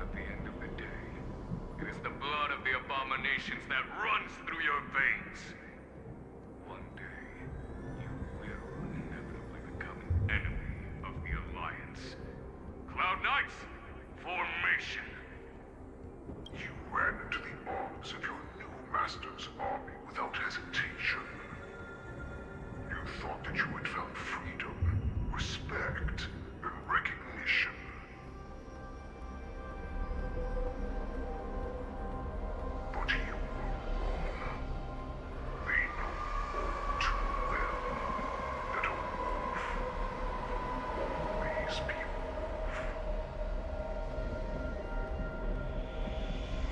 At the end of the day, it is the blood of the abominations that runs through your veins. One day, you will inevitably become an enemy of the Alliance. Cloud Knights, formation! You ran into the arms of your new master's army without hesitation. You thought that you had found freedom, respect, and recognition. But you were wrong. They know all too well that a wolf will always be a wolf.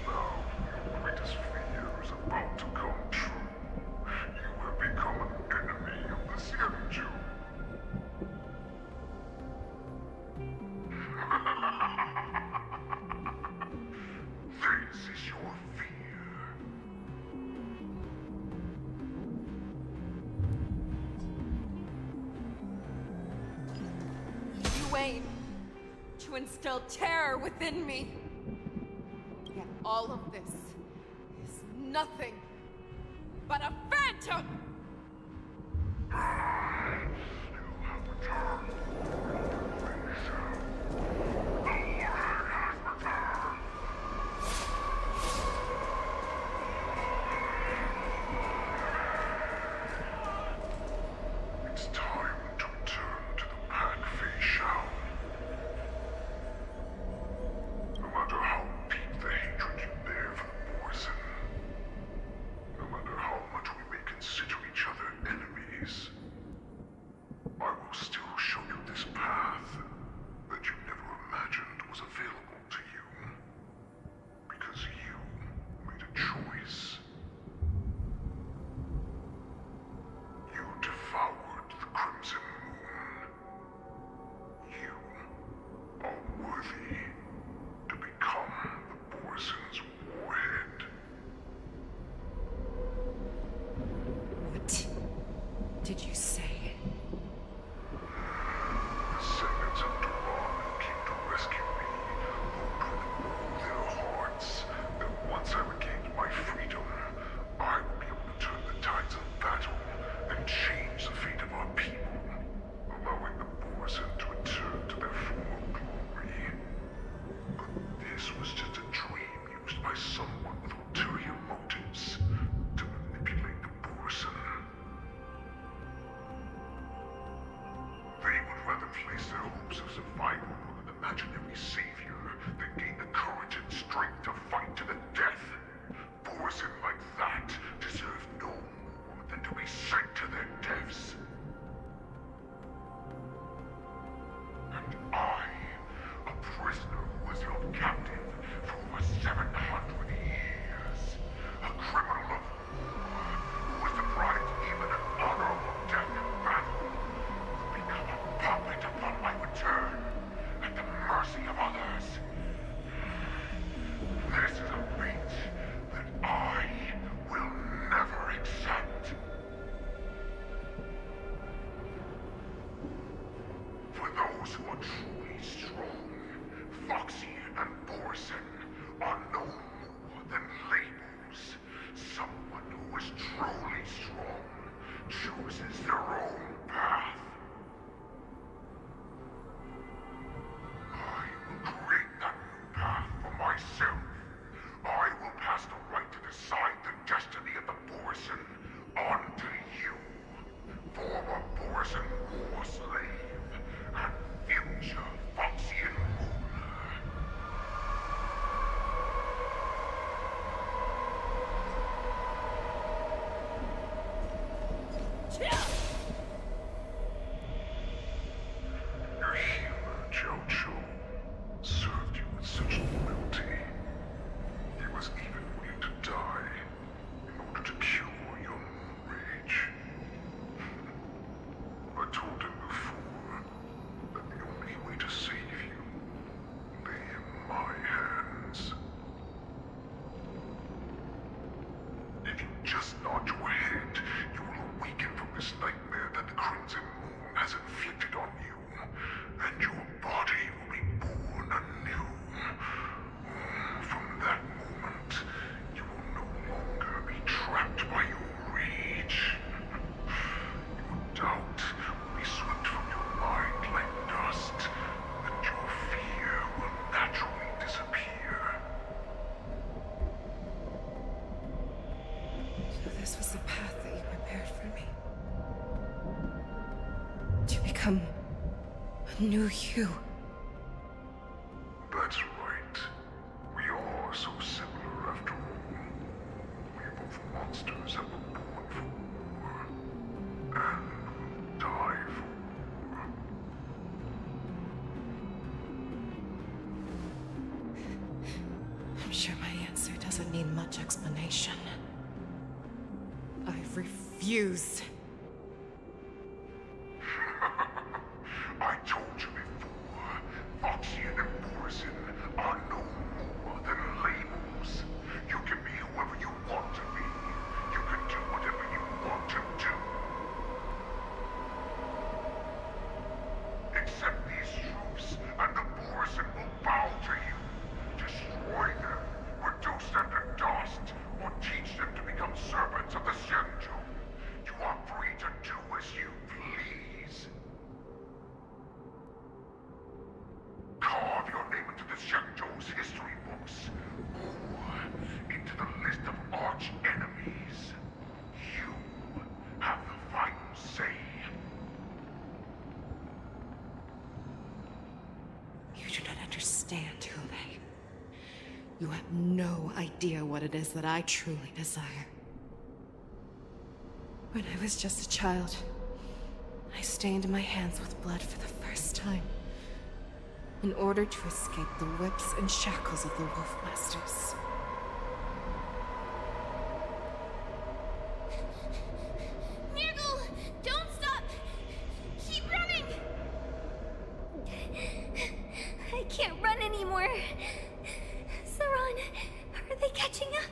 Now, your greatest fear is about to come true. You have become an enemy of the Xianzhou. This is your fear. You aim to instill terror within me. Yet all of this is nothing but a phantom! You have returned. The Lord has returned. It's time to return to the Pack Fei Shao. No matter how deep the hatred you bear for the Borson, no matter how much we may consider each other enemies, I will still show you this path that you never imagined was available to you. Because you made a choice. You devoured the Crimson Moon. You are worthy to become the Borson's warhead. What did you say? The Saiyans of Duran came to rescue me, hoped with all their hearts that once I regained my freedom, I would be able to turn the tides of battle and change the fate of our people, allowing the Borson to return to their former glory. But this was just a dream used by someone with ulterior motives to manipulate the Borson. They would rather place their hopes of survival on an imaginary savior than gain the courage and strength to fight to the death. Borson like that deserve no more than to be sent to their deaths. And I, a prisoner who was held captive for over 700 years, a criminal of war, who was deprived even an honorable death in battle, become a puppet upon my return, at the mercy of others. This is a fate that I will never accept. For those who are truly strong, Foxy and Borson are no more than labels. Someone who is truly strong chooses their own path. I will create that new path for myself. I will pass the right to decide the destiny of the Borson onto you. Former Borson war slave and future Foxian ruler. Your healer, Jojo, served you with such loyalty. He was even willing to die in order to cure your moon rage. I told him before that the only way to save you lay in my hands. If you just nod your head, you will awaken from this nightmare that the Crimson Moon has inflicted on you, and your body will be born anew. From that moment, you will no longer be trapped by your rage. Your doubt will be swept from your mind like dust, and your fear will naturally disappear. So this was the path that you prepared for me. To become a new you. That's right. We are so similar after all. We are both monsters that were born for war, and will die for war. I'm sure my answer doesn't need much explanation. I refuse. I told you before, Foxian and Borson are no more than labels. You can be whoever you want to be. You can do whatever you want to do. Accept these truths, and the Borson will bow to you. Destroy them, reduce them to dust, or teach them to become servants of the Xianzhou. You are free to do as you please. Carve your name into the Xianzhou's history books, or into the list of arch enemies. You have the final say. You do not understand, Hule. You have no idea what it is that I truly desire. When I was just a child, I stained my hands with blood for the first time, in order to escape the whips and shackles of the Wolf Masters. Nurgle, don't stop! Keep running! I can't run anymore. Saran, are they catching up?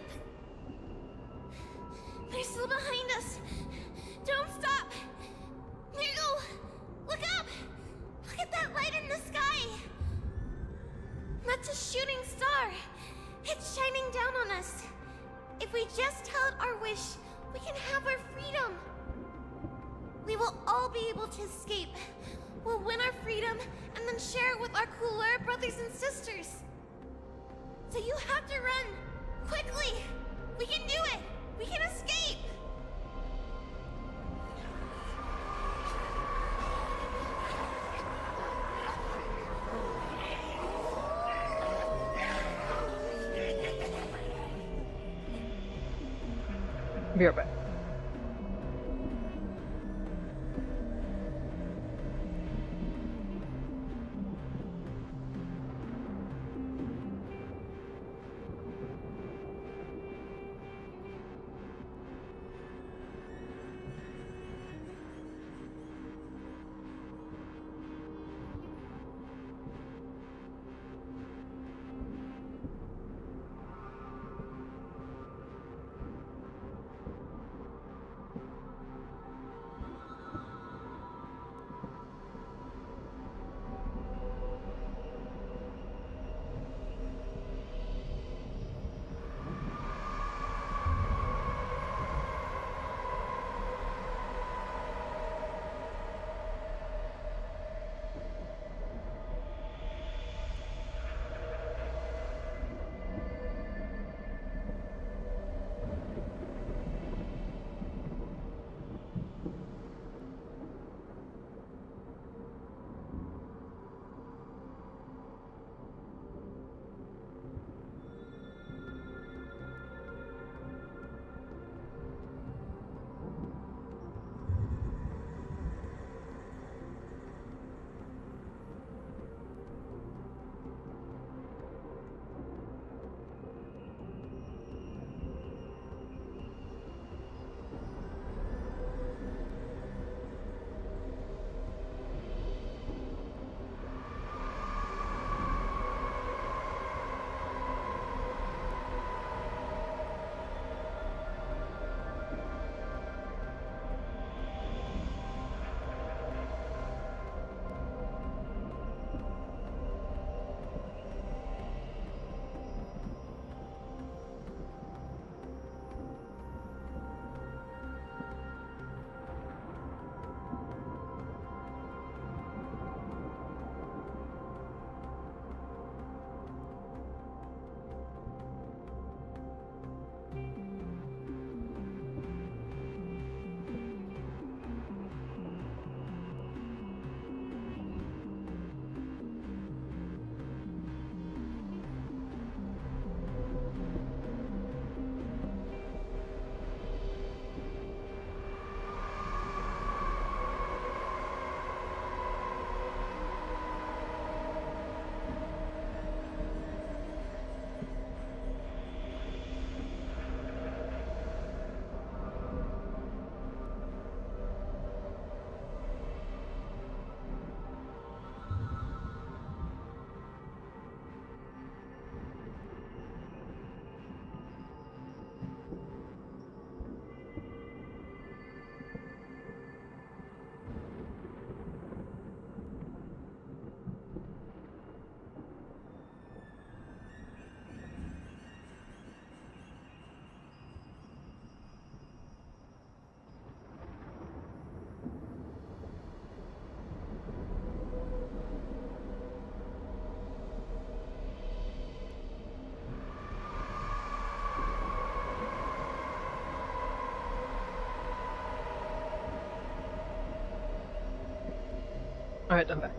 They're still behind us. Don't stop! Nurgle, look up! Look at that light in the sky! That's a shooting star. It's shining down on us. If we just tell it our wish, we can have our freedom. We will all be able to escape. We'll win our freedom and then share it with our cooler brothers and sisters. So you have to run. Quickly. We can do it. We can escape. Be right back. Alright, I'm back.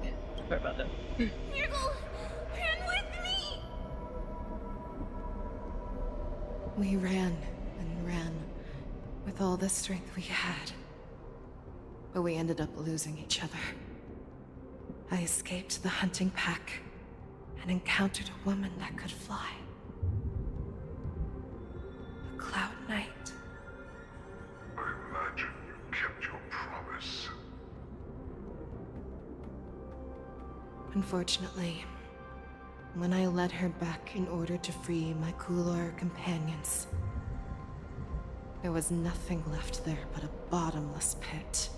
Sorry about that. Nurgle, run with me! We ran and ran with all the strength we had. But we ended up losing each other. I escaped the hunting pack and encountered a woman that could fly. A Cloud Knight. I imagine you kept your promise. Unfortunately, when I led her back in order to free my Kulor companions, there was nothing left there but a bottomless pit.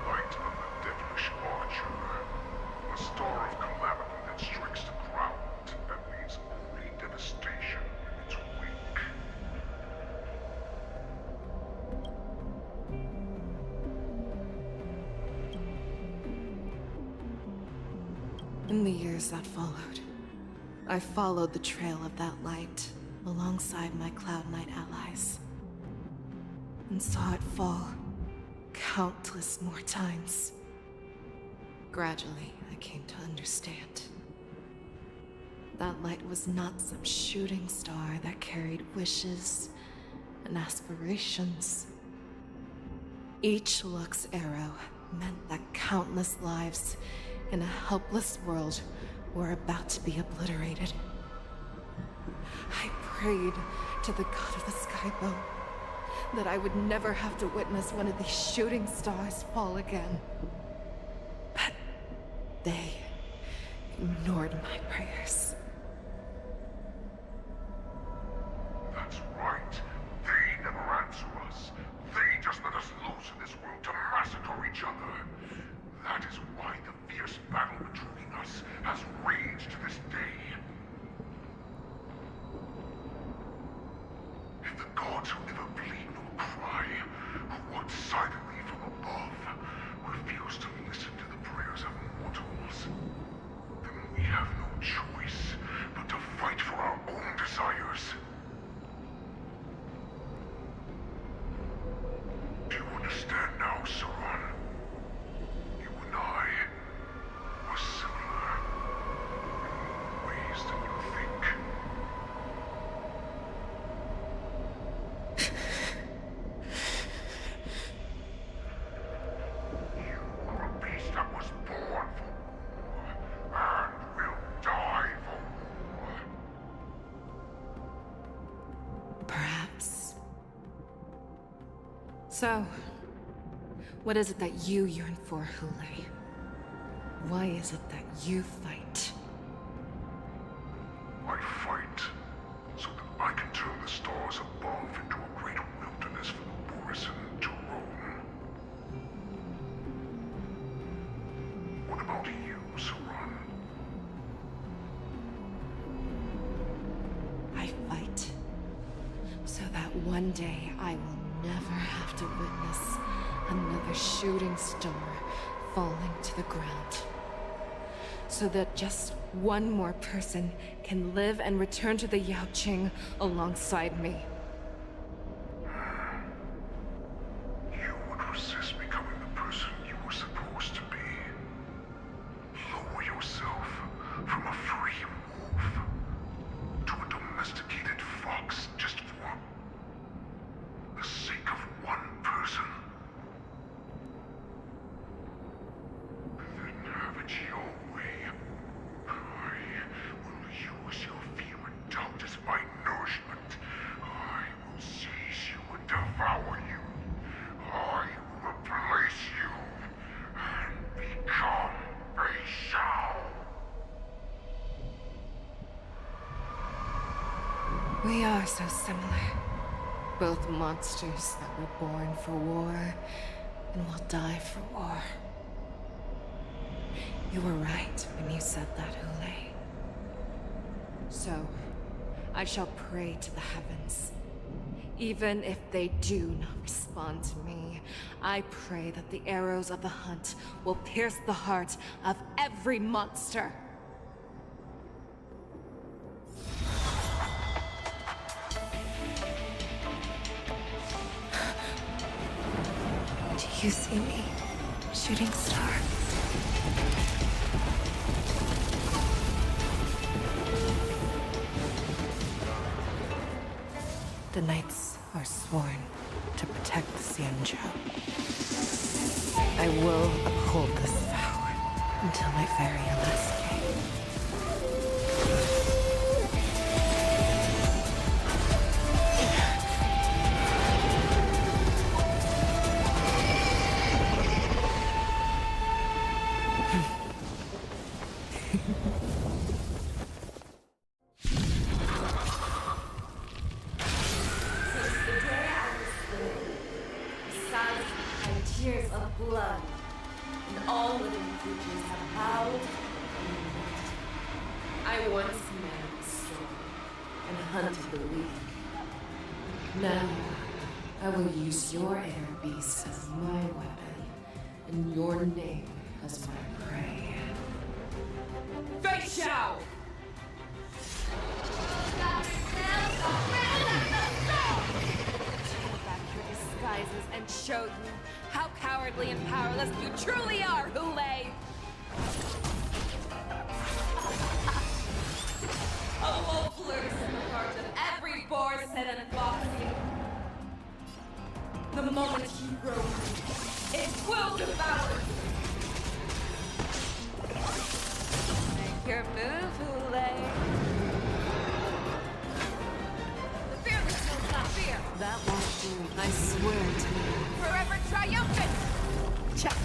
Light of the devilish archer. A star of calamity that strikes the ground and leaves only devastation in its wake. In the years that followed, I followed the trail of that light alongside my Cloud Knight allies, and saw it fall countless more times. Gradually, I came to understand. That light was not some shooting star that carried wishes and aspirations. Each Lux arrow meant that countless lives in a helpless world were about to be obliterated. I prayed to the god of the Skybone that I would never have to witness one of these shooting stars fall again. But they ignored my prayers. That's right. They never answer us. They just let us loose in this world to massacre each other. That is why the fierce battle between us has raged to this day. If the gods who never bleed nor cry, who watch silently from above, refuse to listen to the prayers of mortals, then we have no choice but to fight for our own desires. Do you understand now, Saran? You and I are similar in more ways than you think. You are a beast that was born for war and will die for war. Perhaps. So, what is it that you yearn for, Hule? Why is it that you fight? I fight so that I can turn the stars above into a great wilderness for the Borisin to roam. What about you, Saran? I fight so that one day I will never have to witness another shooting star falling to the ground. So that just one more person can live and return to the Yaoqing alongside me. You would resist becoming the person you were supposed to be. Lower yourself from a free wolf to a domesticated fox just for the sake of one person. Then have it your way. I will use your fear and doubt as my nourishment. I will seize you and devour you. I will replace you and become a Shao. We are so similar. Both monsters that were born for war and will die for war. You were right when you said that, Hule. So, I shall pray to the heavens. Even if they do not respond to me, I pray that the arrows of the hunt will pierce the heart of every monster. You see me, shooting star? The knights are sworn to protect the Xianzhou. I will uphold this vow until my very last day. Tears of blood, and all living creatures have bowed and knelt. I once man the strong and hunted the weak. Now, I will use your air beast as my weapon, and your name as my prey. Fei Xiao! Take back your disguises and show you how cowardly and powerless you truly are, Hule! A wolf lurks in the heart of every boar set and foxy. The moment he grows, it will devour. Make your move, Hule. The fearless knows not fear. That won't do, I swear to you. Forever triumphant! Check!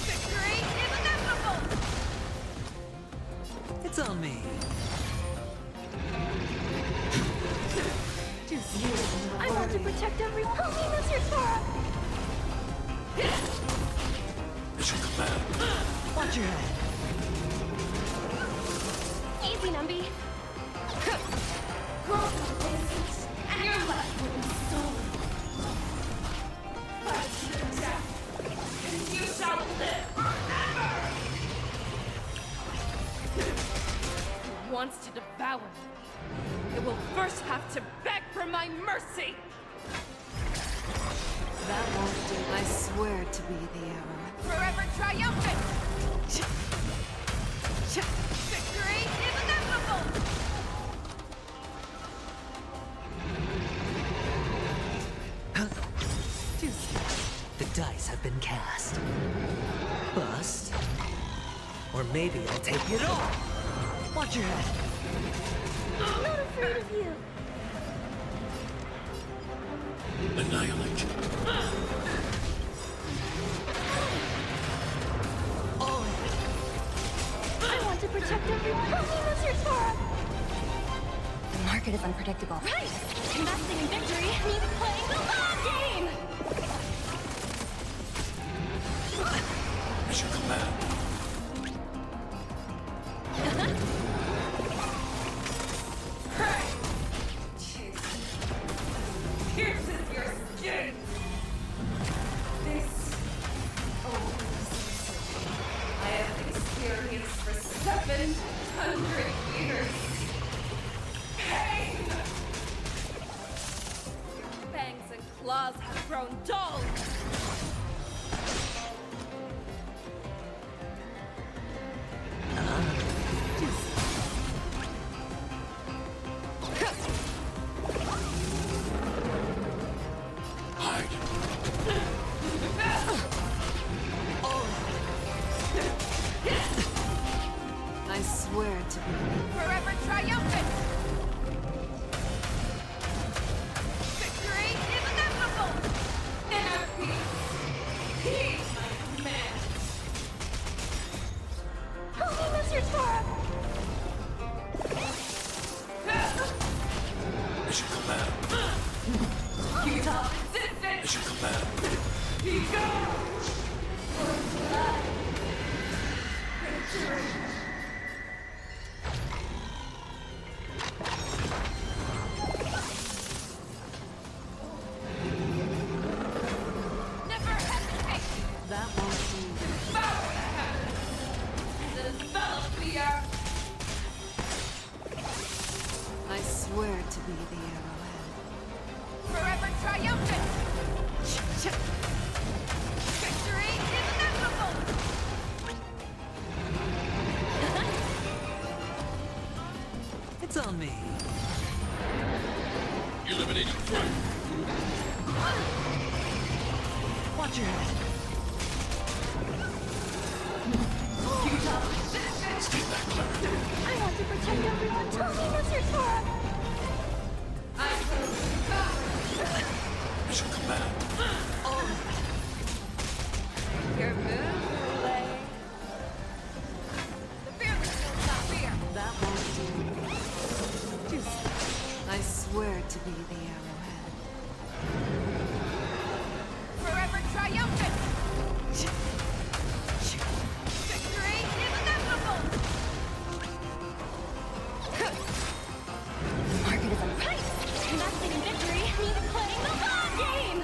Victory is inevitable! It's on me. I want to protect everyone. Help me, Mr. Sora! Mission command. Watch your head. Easy, Numby. Go, places, and your life will be stolen. Fight to the death, and you shall live forever! Who wants to devour me? It will first have to beg for my mercy! That won't do. I swear to be the arrow. Forever triumphant! Victory is inevitable! The dice have been cast. Bust. Or maybe I'll take it all. Watch your head. I'm not afraid of you. Annihilate. I want to protect everyone. Help me, Mr. Sora! The market is unpredictable. Right! Investing in victory means playing the long game! Mission command. Pierces your skin! This I have experienced for 700 years. Pain! Fangs and claws have grown dull. I swear to be Forever triumphant! Victory is inevitable! Inner peace! Heed my command! Help me, Mr. Sora! Mission command. Futile resistance! Mission command. He goes! For blood! Victory! Never hesitate! That won't do. Devour the heavens! And envelop the earth! I swear to be the arrowhead. Forever triumphant! Watch your head. Stay back, Clara. I want to protect everyone. Tell me, Mr. Sora. Mission command. Your move, Lay. The fearless will not fear. That won't do. I swear to be the arrowhead. Forever triumphant. Victory is inevitable. The market is on price. Investing in victory means playing the long game.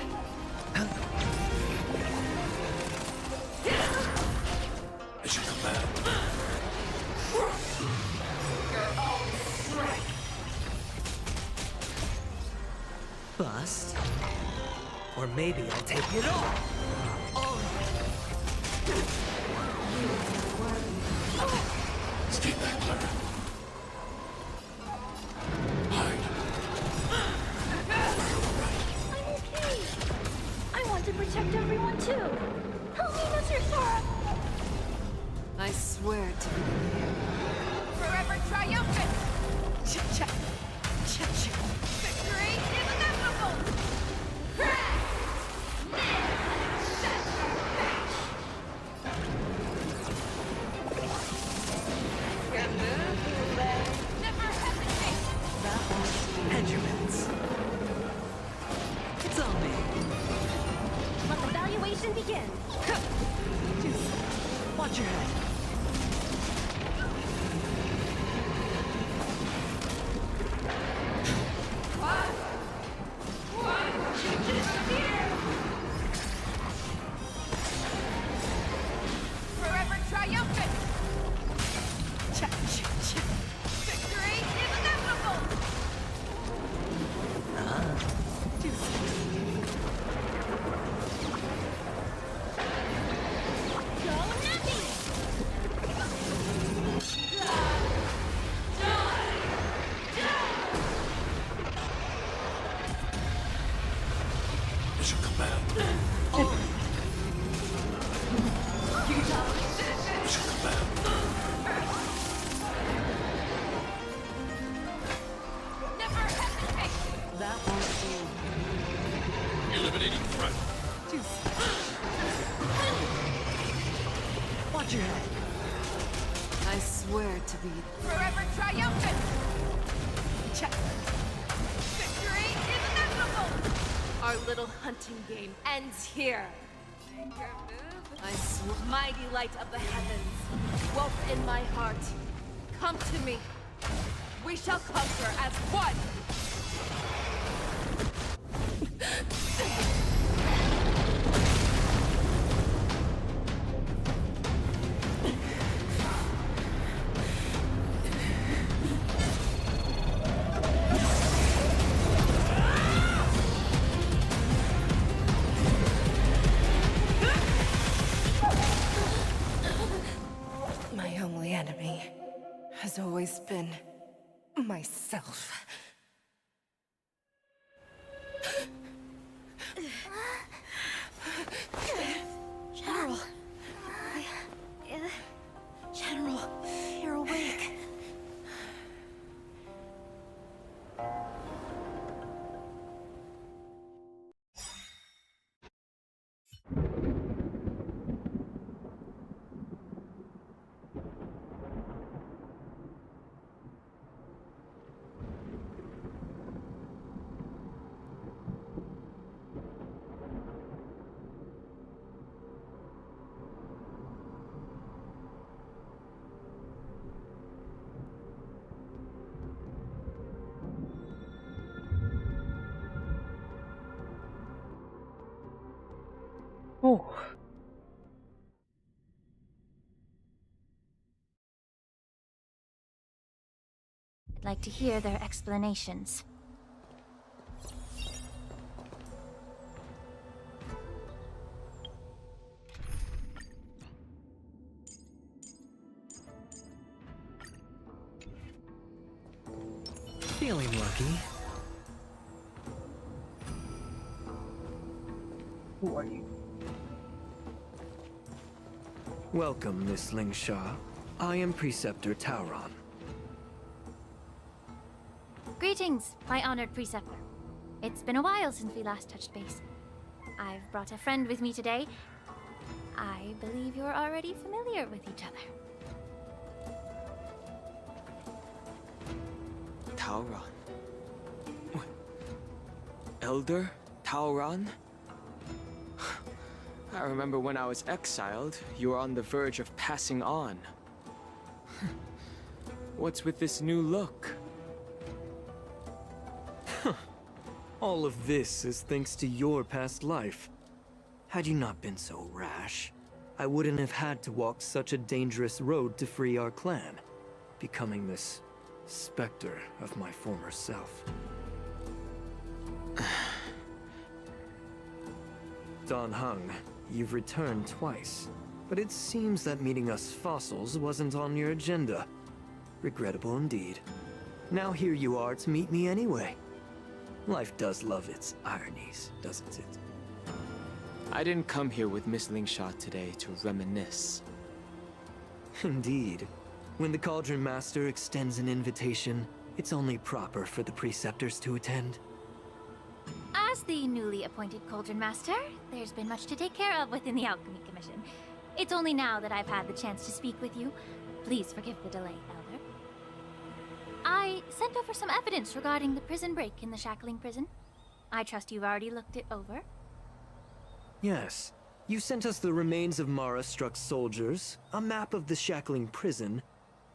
Mission command. Bust. Or maybe I'll take it all. Stay back, Clara. Hide. I'm okay. I want to protect everyone too. Help me, Mr. Sora. I swear to be the arrowhead. Forever triumphant. Victory is inevitable. Your move, Lay. Never hesitate. Hedge your bets. It's on me. Let the valuation begin. Watch your head. Forever triumphant. Victory is inevitable. Go Nappy! Mission command. Mission command. Never hesitate. That won't do. Eliminating threat. Watch your head. I swear to be Forever triumphant. Victory is inevitable. Our little hunting game ends here. Your move. I swear. Mighty light of the heavens, wolf in my heart, come to me. We shall conquer as one. My only enemy has always been myself. General. General, you're awake. Oh. I'd like to hear their explanations. Feeling lucky. Who are you? Welcome, Miss Lingsha. I am Preceptor Tauron. Greetings, my honored Preceptor. It's been a while since we last touched base. I've brought a friend with me today. I believe you're already familiar with each other. Tauron. Elder Tauron? I remember when I was exiled, you were on the verge of passing on. What's with this new look? All of this is thanks to your past life. Had you not been so rash, I wouldn't have had to walk such a dangerous road to free our clan, becoming this specter of my former self. Dan Heng, you've returned twice, but it seems that meeting us fossils wasn't on your agenda. Regrettable indeed. Now here you are to meet me anyway. Life does love its ironies, doesn't it? I didn't come here with Miss Lingsha today to reminisce. Indeed. When the Cauldron Master extends an invitation, it's only proper for the Preceptors to attend. As the newly appointed Cauldron Master, there's been much to take care of within the Alchemy Commission. It's only now that I've had the chance to speak with you. Please forgive the delay, Elder. I sent over some evidence regarding the prison break in the Shackling Prison. I trust you've already looked it over. Yes. You sent us the remains of Mara-struck soldiers, a map of the Shackling Prison,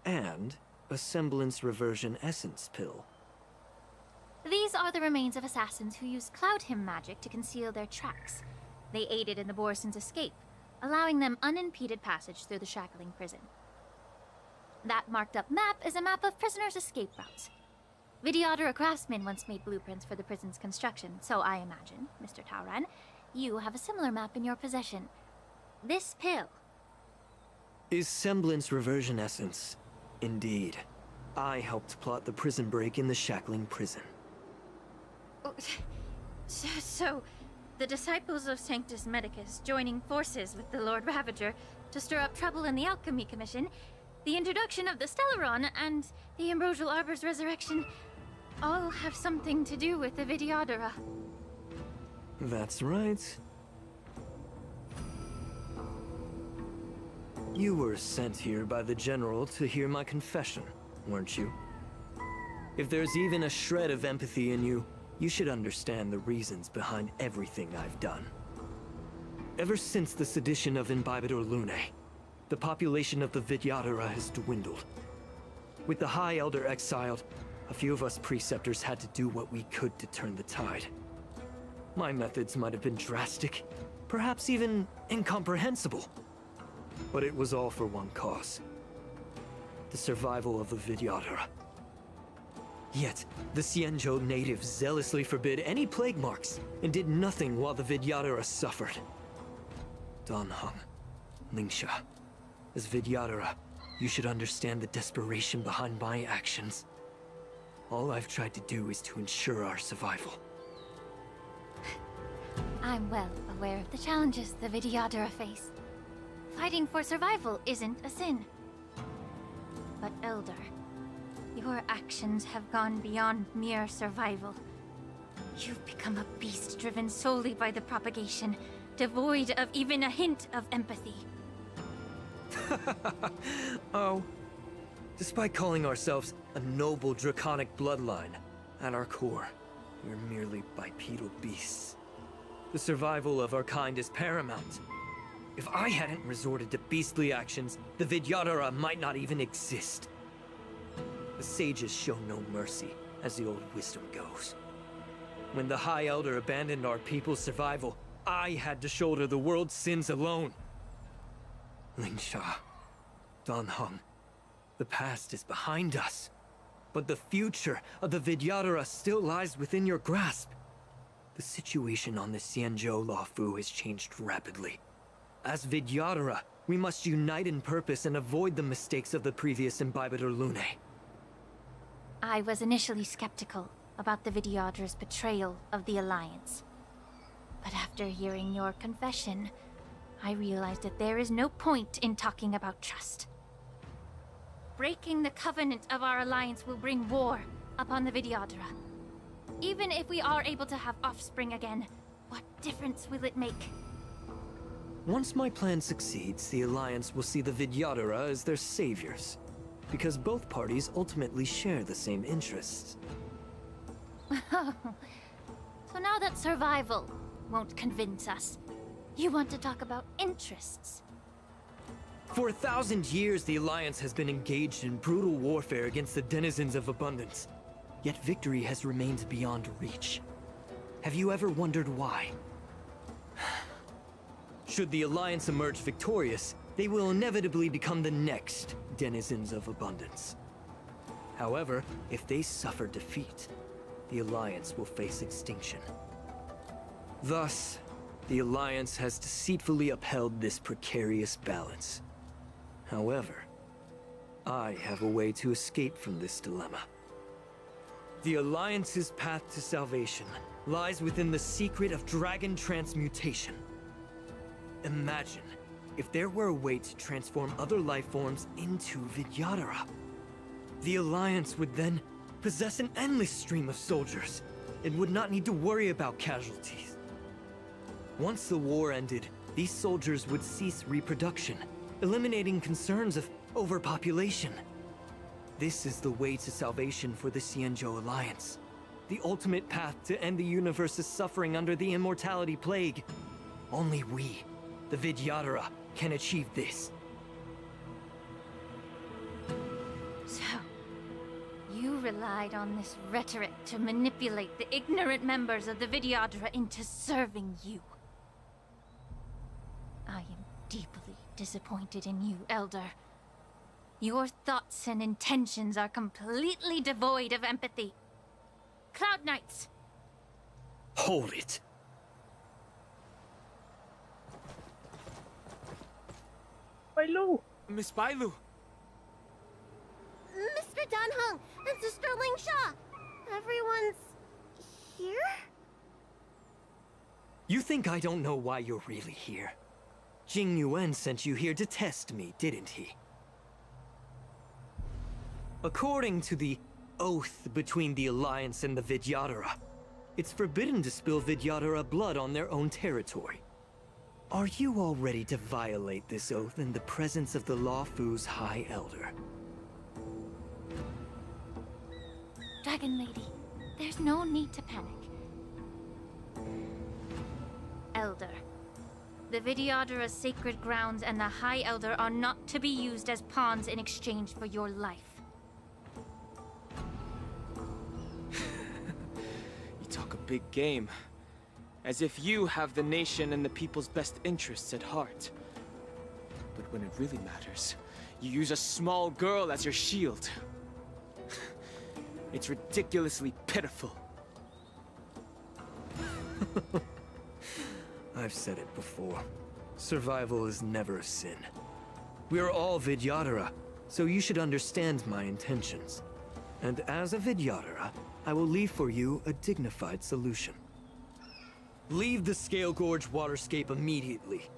and a semblance reversion essence pill. These are the remains of assassins who used Cloud Hymn magic to conceal their tracks. They aided in the Borison's escape, allowing them unimpeded passage through the Shackling Prison. That marked-up map is a map of prisoners' escape routes. Vidyadhara craftsmen once made blueprints for the prison's construction, so I imagine, Mr. Tauron, you have a similar map in your possession. This pill is semblance reversion essence. Indeed. I helped plot the prison break in the Shackling Prison. So, the disciples of Sanctus Medicus joining forces with the Lord Ravager to stir up trouble in the Alchemy Commission, the introduction of the Stellaron, and the Ambrosial Arbor's resurrection all have something to do with the Vidyadhara. That's right. You were sent here by the General to hear my confession, weren't you? If there's even a shred of empathy in you, you should understand the reasons behind everything I've done. Ever since the sedition of Imbibitor Lunae, the population of the Vidyadhara has dwindled. With the High Elder exiled, a few of us Preceptors had to do what we could to turn the tide. My methods might have been drastic, perhaps even incomprehensible. But it was all for one cause. The survival of the Vidyadhara. Yet, the Xianzhou natives zealously forbid any plague marks, and did nothing while the Vidyadhara suffered. Dan Heng, Lingsha, as Vidyadhara, you should understand the desperation behind my actions. All I've tried to do is to ensure our survival. I'm well aware of the challenges the Vidyadhara face. Fighting for survival isn't a sin. But Elder, your actions have gone beyond mere survival. You've become a beast driven solely by the propagation, devoid of even a hint of empathy. Oh. Despite calling ourselves a noble draconic bloodline, at our core, we're merely bipedal beasts. The survival of our kind is paramount. If I hadn't resorted to beastly actions, the Vidyadhara might not even exist. The sages show no mercy, as the old wisdom goes. When the High Elder abandoned our people's survival, I had to shoulder the world's sins alone. Lingsha, Dan Heng, the past is behind us. But the future of the Vidyadhara still lies within your grasp. The situation on the Xianzhou Luofu has changed rapidly. As Vidyadhara, we must unite in purpose and avoid the mistakes of the previous Imbibitor Lunae. I was initially skeptical about the Vidyadhara's betrayal of the Alliance. But after hearing your confession, I realized that there is no point in talking about trust. Breaking the covenant of our alliance will bring war upon the Vidyadhara. Even if we are able to have offspring again, what difference will it make? Once my plan succeeds, the Alliance will see the Vidyadhara as their saviors, because both parties ultimately share the same interests. So now that survival won't convince us, you want to talk about interests? For 1,000 years, the Alliance has been engaged in brutal warfare against the denizens of abundance. Yet victory has remained beyond reach. Have you ever wondered why? Should the Alliance emerge victorious, they will inevitably become the next denizens of abundance. However, if they suffer defeat, the Alliance will face extinction. Thus, the Alliance has deceitfully upheld this precarious balance. However, I have a way to escape from this dilemma. The Alliance's path to salvation lies within the secret of dragon transmutation. Imagine if there were a way to transform other life forms into Vidyadhara. The Alliance would then possess an endless stream of soldiers and would not need to worry about casualties. Once the war ended, these soldiers would cease reproduction, eliminating concerns of overpopulation. This is the way to salvation for the Xianzhou Alliance. The ultimate path to end the universe's suffering under the immortality plague. Only we, the Vidyadhara, can achieve this. So, you relied on this rhetoric to manipulate the ignorant members of the Vidyadhara into serving you. I am deeply disappointed in you, Elder. Your thoughts and intentions are completely devoid of empathy. Cloud Knights! Hold it! Bailu! Miss Bailu! Mr. Danheng and Sister Lingsha! Everyone's here? You think I don't know why you're really here? Jing Yuan sent you here to test me, didn't he? According to the oath between the Alliance and the Vidyadhara, it's forbidden to spill Vidyadhara blood on their own territory. Are you all ready to violate this oath in the presence of the Luofu's High Elder? Dragon Lady, there's no need to panic. Elder, the Vidyadhara's sacred grounds and the High Elder are not to be used as pawns in exchange for your life. You talk a big game. As if you have the nation and the people's best interests at heart. But when it really matters, you use a small girl as your shield. It's ridiculously pitiful. I've said it before. Survival is never a sin. We are all Vidyadhara, so you should understand my intentions. And as a Vidyadhara, I will leave for you a dignified solution. Leave the Scale Gorge waterscape immediately,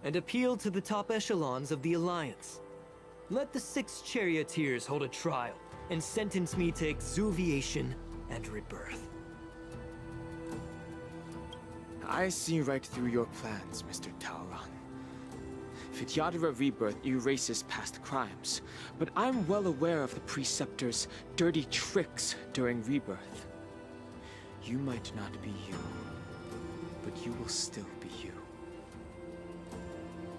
and appeal to the top echelons of the Alliance. Let the 6 charioteers hold a trial, and sentence me to exuviation and rebirth. I see right through your plans, Mr. Taoran. Vidyadhara Rebirth erases past crimes, but I'm well aware of the Preceptor's dirty tricks during Rebirth. You might not be you, but you will still be you.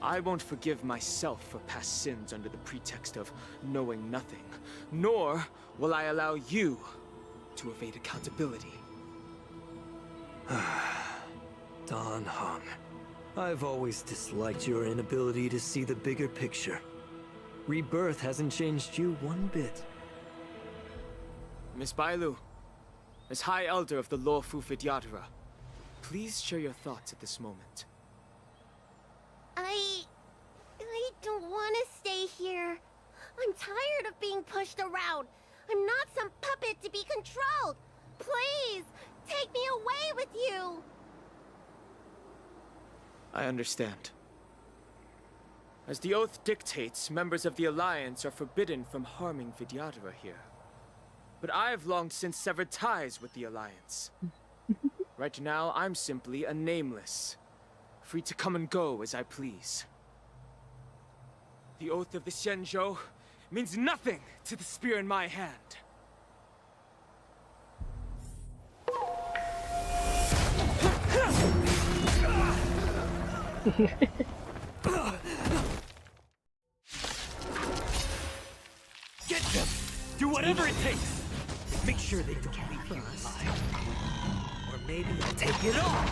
I won't forgive myself for past sins under the pretext of knowing nothing, nor will I allow you to evade accountability. Dan Heng, I've always disliked your inability to see the bigger picture. Rebirth hasn't changed you one bit. Miss Bailu, as High Elder of the Luofu Vidyadhara, please share your thoughts at this moment. I don't want to stay here. I'm tired of being pushed around. I'm not some puppet to be controlled. Please, take me away with you. I understand. As the oath dictates, members of the Alliance are forbidden from harming Vidyadhara here. But I've long since severed ties with the Alliance. Right now, I'm simply a nameless, free to come and go as I please. The oath of the Xianzhou means nothing to the spear in my hand. Get them! Do whatever it takes! Make sure they don't leave you alive. Or maybe I'll take it all!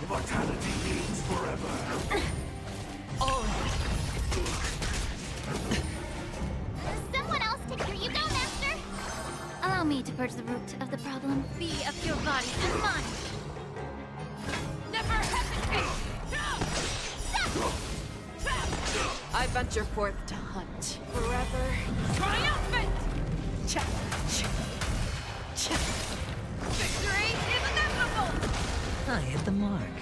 Mortality means forever. Someone else take here you go, Master! Allow me to purge the root of the problem. Be of your body and mind. Never hesitate! I venture forth to hunt. Forever triumphant! Victory is inevitable! I hit the mark.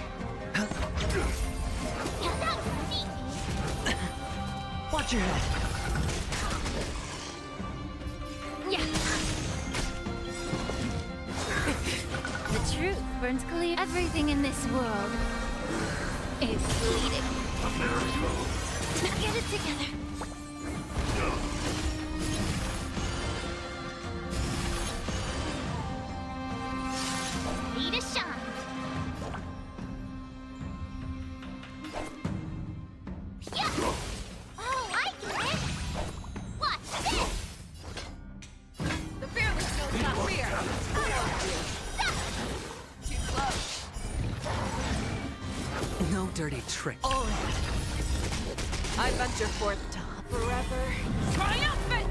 Watch your head. Yeah. The truth burns clear. Everything in this world is bleeding. Now get it together. Ready to shine. Yeah. Oh, I get it. Watch this. The fearless knows not fear! Too close. No dirty tricks. I venture forth to hunt. Forever triumphant!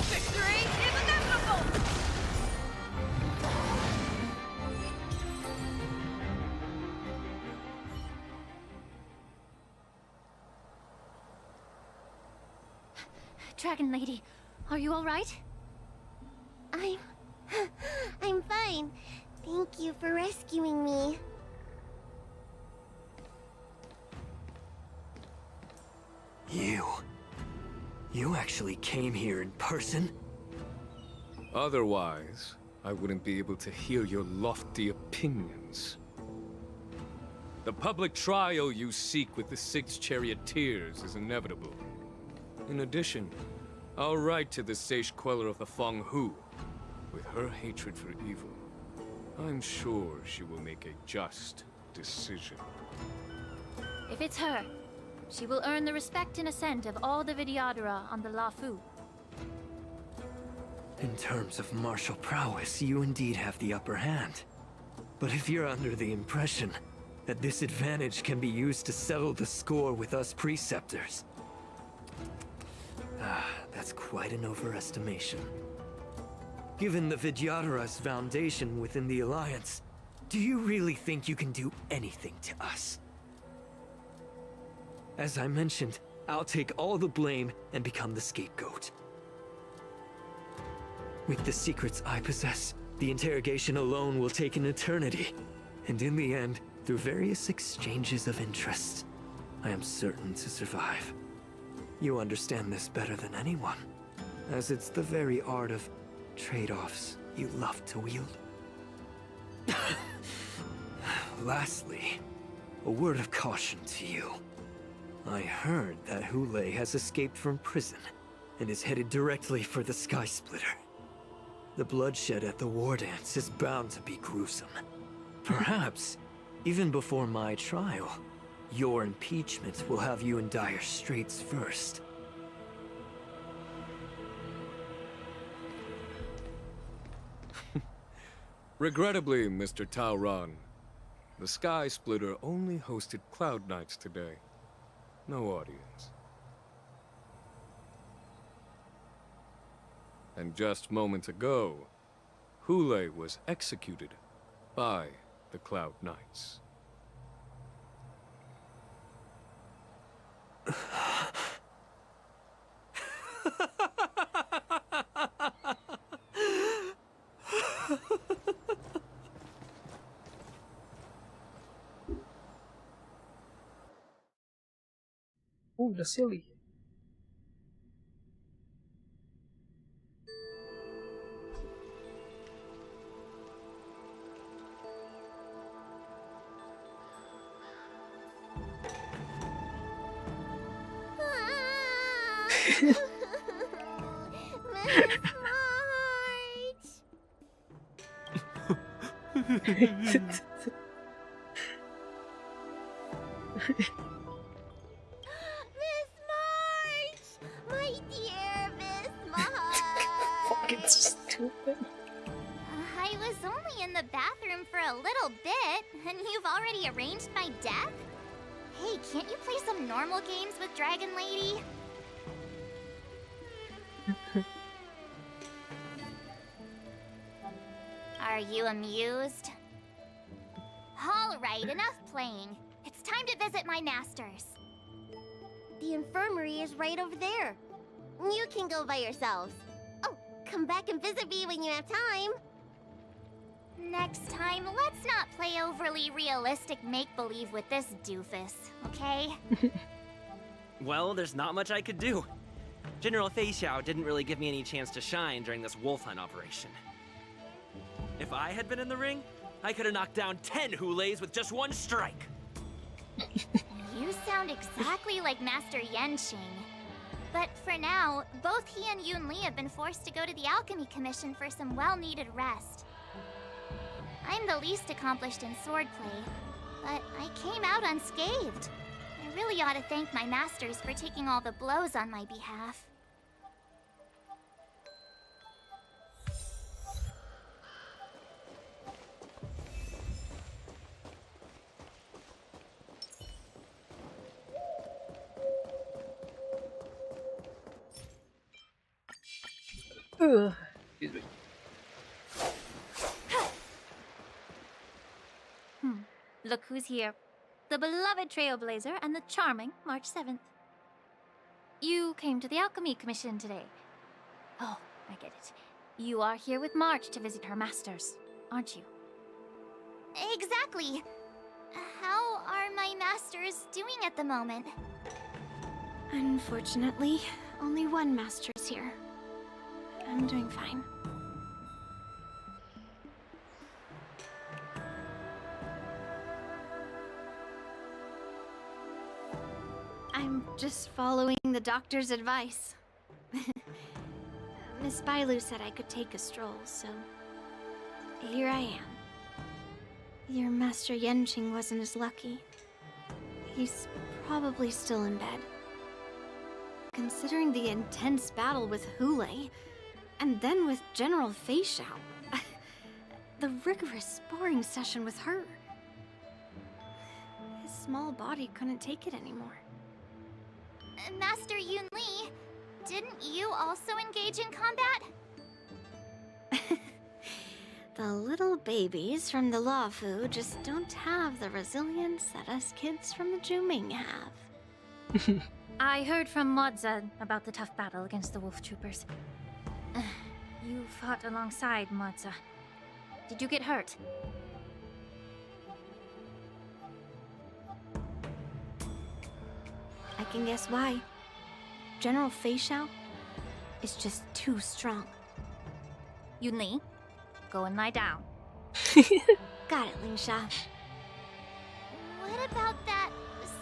Victory is inevitable! Dragon Lady, are you all right? I'm fine. Thank you for rescuing me. You actually came here in person? Otherwise, I wouldn't be able to hear your lofty opinions. The public trial you seek with the 6 charioteers is inevitable. In addition, I'll write to the Sage Queller of the Feng Hu. With her hatred for evil, I'm sure she will make a just decision. If it's her, she will earn the respect and assent of all the Vidyadhara on the Lafu. In terms of martial prowess, you indeed have the upper hand. But if you're under the impression that this advantage can be used to settle the score with us preceptors, that's quite an overestimation. Given the Vidyadhara's foundation within the Alliance, do you really think you can do anything to us? As I mentioned, I'll take all the blame and become the scapegoat. With the secrets I possess, the interrogation alone will take an eternity. And in the end, through various exchanges of interest, I am certain to survive. You understand this better than anyone, as it's the very art of trade-offs you love to wield. Lastly, a word of caution to you. I heard that Hule has escaped from prison and is headed directly for the Sky Splitter. The bloodshed at the war dance is bound to be gruesome. Perhaps, even before my trial, your impeachment will have you in dire straits first. Regrettably, Mr. Taoran, the Sky Splitter only hosted Cloud Knights today. No audience. And just moments ago, Hule was executed by the Cloud Knights. Ooh, the silly. Miss March! My dear Miss March! Fucking stupid. I was only in the bathroom for a little bit, and you've already arranged my death? Hey, can't you play some normal games with Dragon Lady? Are you amused? Alright, enough playing. It's time to visit my masters. The infirmary is right over there. You can go by yourselves. Oh, come back and visit me when you have time. Next time, let's not play overly realistic make-believe with this doofus, okay? Well, there's not much I could do. General Fei Xiao didn't really give me any chance to shine during this wolf hunt operation. If I had been in the ring, I could have knocked down 10 Hulays with just one strike. You sound exactly like Master Yenqing. But for now, both he and Yun Li have been forced to go to the Alchemy Commission for some well-needed rest. I'm the least accomplished in swordplay, but I came out unscathed. I really ought to thank my masters for taking all the blows on my behalf. Excuse me. Look who's here. The beloved Trailblazer and the charming March 7th. You came to the Alchemy Commission today. Oh, I get it. You are here with March to visit her masters, aren't you? Exactly. How are my masters doing at the moment? Unfortunately, only one master is here. I'm doing fine. I'm just following the doctor's advice. Miss Bailu said I could take a stroll, so here I am. Your Master Yenqing wasn't as lucky. He's probably still in bed. Considering the intense battle with Hulei, and then with General Fei Xiao, the rigorous sparring session with her. His small body couldn't take it anymore. Master Yun Li, didn't you also engage in combat? The little babies from the Luofu just don't have the resilience that us kids from the Zhuming have. I heard from Modza about the tough battle against the wolf troopers. You fought alongside Modza. Did you get hurt? I can guess why. General Fei Xiao is just too strong. Yun Li, go and lie down. Got it, Lingsha. What about that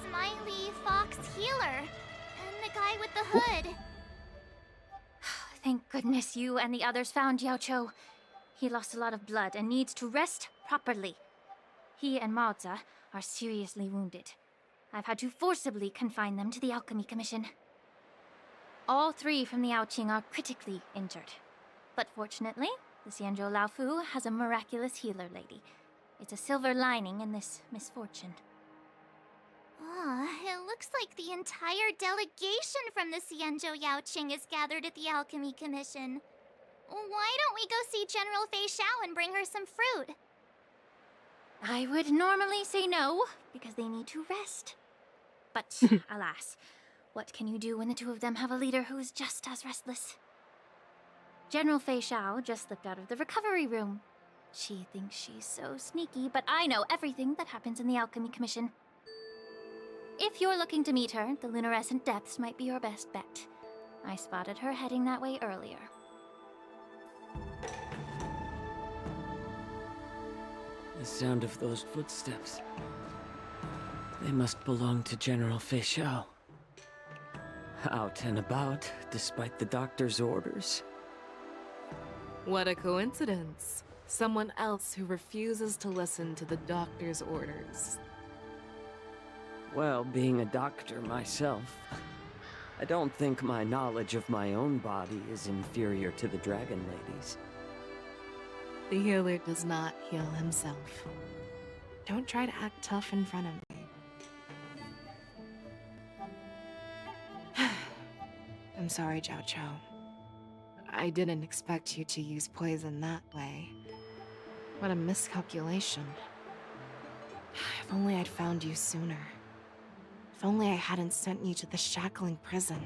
smiley fox healer? And the guy with the hood? Thank goodness you and the others found Yao Cho. He lost a lot of blood and needs to rest properly. He and Maoza are seriously wounded. I've had to forcibly confine them to the Alchemy Commission. All three from the Yaoqing are critically injured. But fortunately, the Xianzhou Laofu has a miraculous healer lady. It's a silver lining in this misfortune. It looks like the entire delegation from the Xianzhou Yaoqing is gathered at the Alchemy Commission. Why don't we go see General Fei Xiao and bring her some fruit? I would normally say no, because they need to rest. But, alas, what can you do when the two of them have a leader who is just as restless? General Fei Xiao just slipped out of the recovery room. She thinks she's so sneaky, but I know everything that happens in the Alchemy Commission. If you're looking to meet her, the luminescent depths might be your best bet. I spotted her heading that way earlier. The sound of those footsteps. They must belong to General Fei Xiao. Out and about, despite the doctor's orders. What a coincidence. Someone else who refuses to listen to the doctor's orders. Well, being a doctor myself, I don't think my knowledge of my own body is inferior to the Dragon Lady's. The healer does not heal himself. Don't try to act tough in front of me. I'm sorry, Zhao Chou. I didn't expect you to use poison that way. What a miscalculation. If only I'd found you sooner. If only I hadn't sent you to the shackling prison.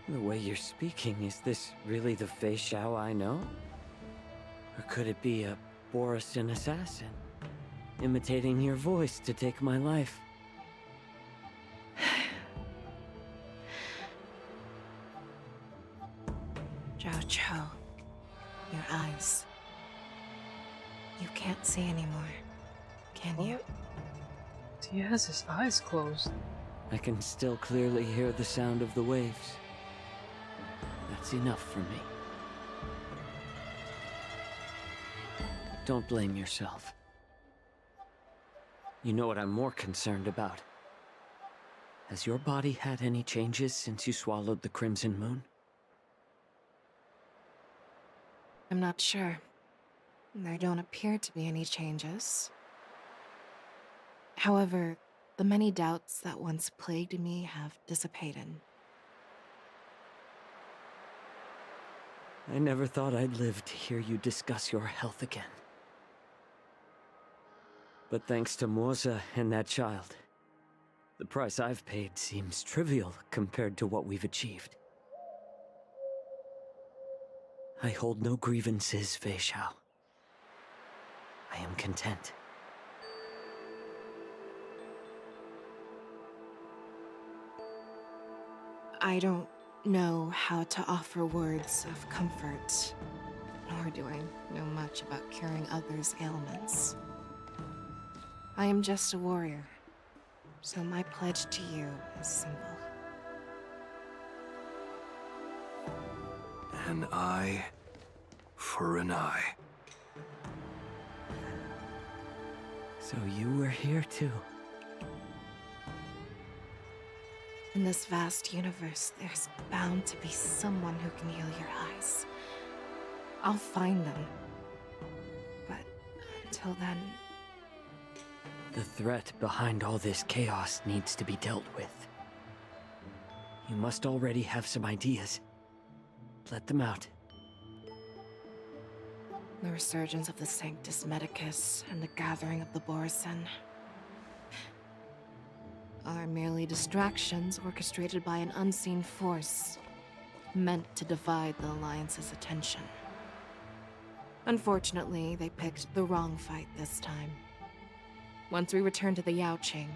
The way you're speaking, is this really the Fei Xiao I know? Or could it be a Borisin assassin, imitating your voice to take my life? Zhao Chou, your eyes. You can't see anymore, can you? He has his eyes closed. I can still clearly hear the sound of the waves. That's enough for me. Don't blame yourself. You know what I'm more concerned about? Has your body had any changes since you swallowed the Crimson Moon? I'm not sure. There don't appear to be any changes. However, the many doubts that once plagued me have dissipated. I never thought I'd live to hear you discuss your health again. But thanks to Moza and that child, the price I've paid seems trivial compared to what we've achieved. I hold no grievances, Fei Xiao. I am content. I don't know how to offer words of comfort, nor do I know much about curing others' ailments. I am just a warrior, so my pledge to you is simple. An eye for an eye. So you were here too. In this vast universe, there's bound to be someone who can heal your eyes. I'll find them. But until then... The threat behind all this chaos needs to be dealt with. You must already have some ideas. Let them out. The resurgence of the Sanctus Medicus and the gathering of the Borisin are merely distractions orchestrated by an unseen force, meant to divide the Alliance's attention. Unfortunately, they picked the wrong fight this time. Once we return to the Yaoqing,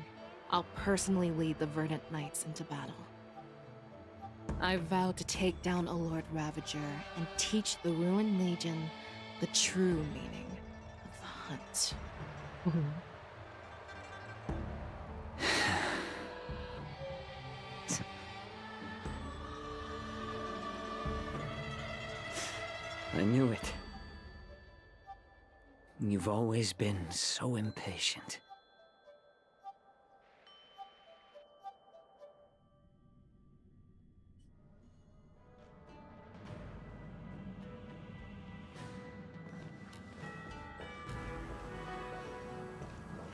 I'll personally lead the Verdant Knights into battle. I vow to take down a Lord Ravager and teach the Ruined Legion the true meaning of the hunt. I knew it. You've always been so impatient.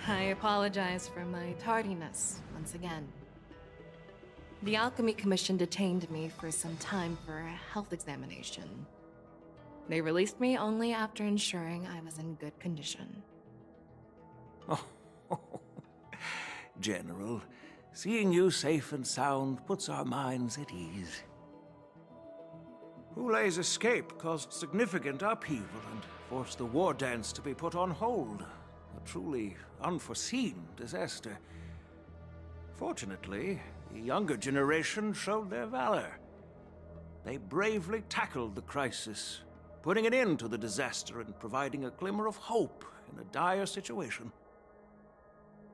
I apologize for my tardiness once again. The Alchemy Commission detained me for some time for a health examination. They released me only after ensuring I was in good condition. Oh, General, seeing you safe and sound puts our minds at ease. Hulei's escape caused significant upheaval and forced the war dance to be put on hold. A truly unforeseen disaster. Fortunately, the younger generation showed their valor. They bravely tackled the crisis, putting an end to the disaster and providing a glimmer of hope in a dire situation.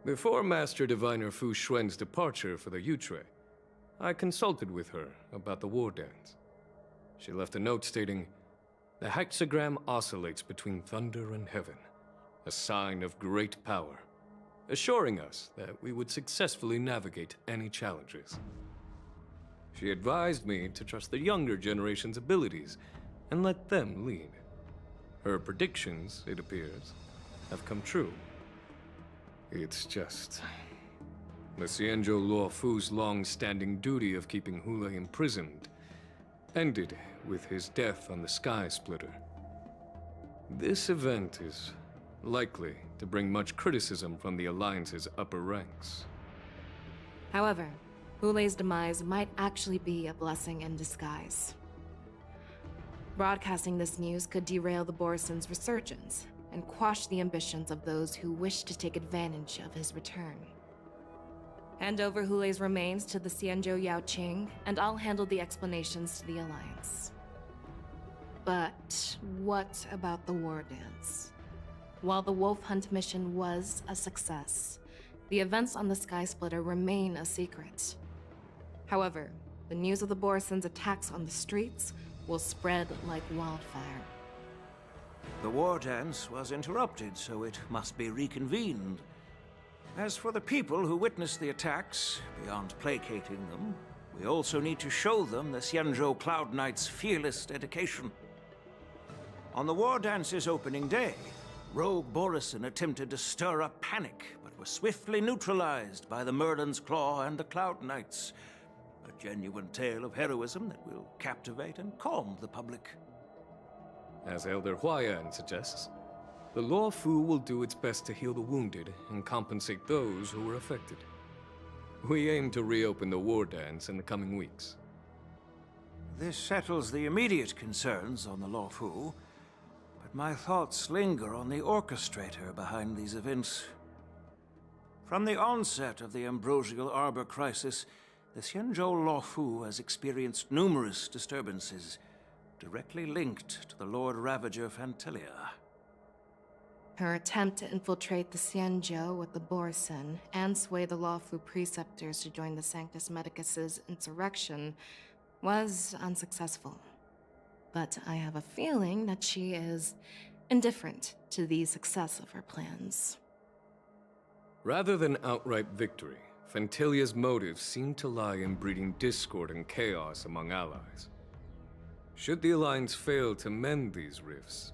Before Master Diviner Fu Xuan's departure for the Yutre, I consulted with her about the war dance. She left a note stating, "The hexagram oscillates between thunder and heaven, a sign of great power, assuring us that we would successfully navigate any challenges." She advised me to trust the younger generation's abilities and let them lead. Her predictions, it appears, have come true. It's just... the Xianzhou Luofu's long-standing duty of keeping Hule imprisoned ended with his death on the Sky Splitter. This event is likely to bring much criticism from the Alliance's upper ranks. However, Hule's demise might actually be a blessing in disguise. Broadcasting this news could derail the Borison's resurgence and quash the ambitions of those who wish to take advantage of his return. Hand over Hule's remains to the Xianzhou Yaoqing, and I'll handle the explanations to the Alliance. But what about the war dance? While the Wolf Hunt mission was a success, the events on the Sky Splitter remain a secret. However, the news of the Borison's attacks on the streets will spread like wildfire. The war dance was interrupted, so it must be reconvened. As for the people who witnessed the attacks, beyond placating them, we also need to show them the Xianzhou Cloud Knight's fearless dedication. On the war dance's opening day, Rogue Borison attempted to stir up panic, but was swiftly neutralized by the Merlin's Claw and the Cloud Knights. A genuine tale of heroism that will captivate and calm the public. As Elder Huayan suggests, the Luofu will do its best to heal the wounded and compensate those who were affected. We aim to reopen the war dance in the coming weeks. This settles the immediate concerns on the Luofu, but my thoughts linger on the orchestrator behind these events. From the onset of the Ambrosial Arbor crisis, the Xianzhou Luofu has experienced numerous disturbances, directly linked to the Lord Ravager Fantilia. Her attempt to infiltrate the Xianzhou with the Borison and sway the Luofu preceptors to join the Sanctus Medicus's insurrection was unsuccessful. But I have a feeling that she is indifferent to the success of her plans. Rather than outright victory, Fantilia's motives seem to lie in breeding discord and chaos among allies. Should the Alliance fail to mend these rifts,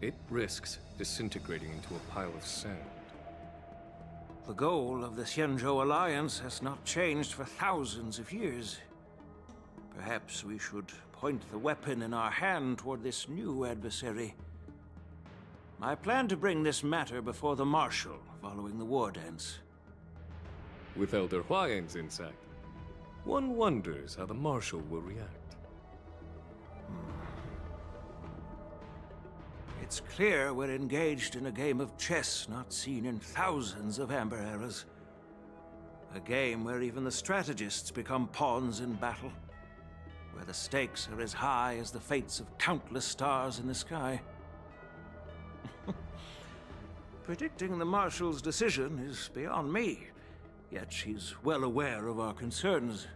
it risks disintegrating into a pile of sand. The goal of the Xianzhou Alliance has not changed for thousands of years. Perhaps we should point the weapon in our hand toward this new adversary. I plan to bring this matter before the Marshal following the war dance. With Elder Huayan's insight, one wonders how the Marshal will react. It's clear we're engaged in a game of chess not seen in thousands of Amber Eras. A game where even the strategists become pawns in battle, where the stakes are as high as the fates of countless stars in the sky. Predicting the Marshal's decision is beyond me, yet she's well aware of our concerns.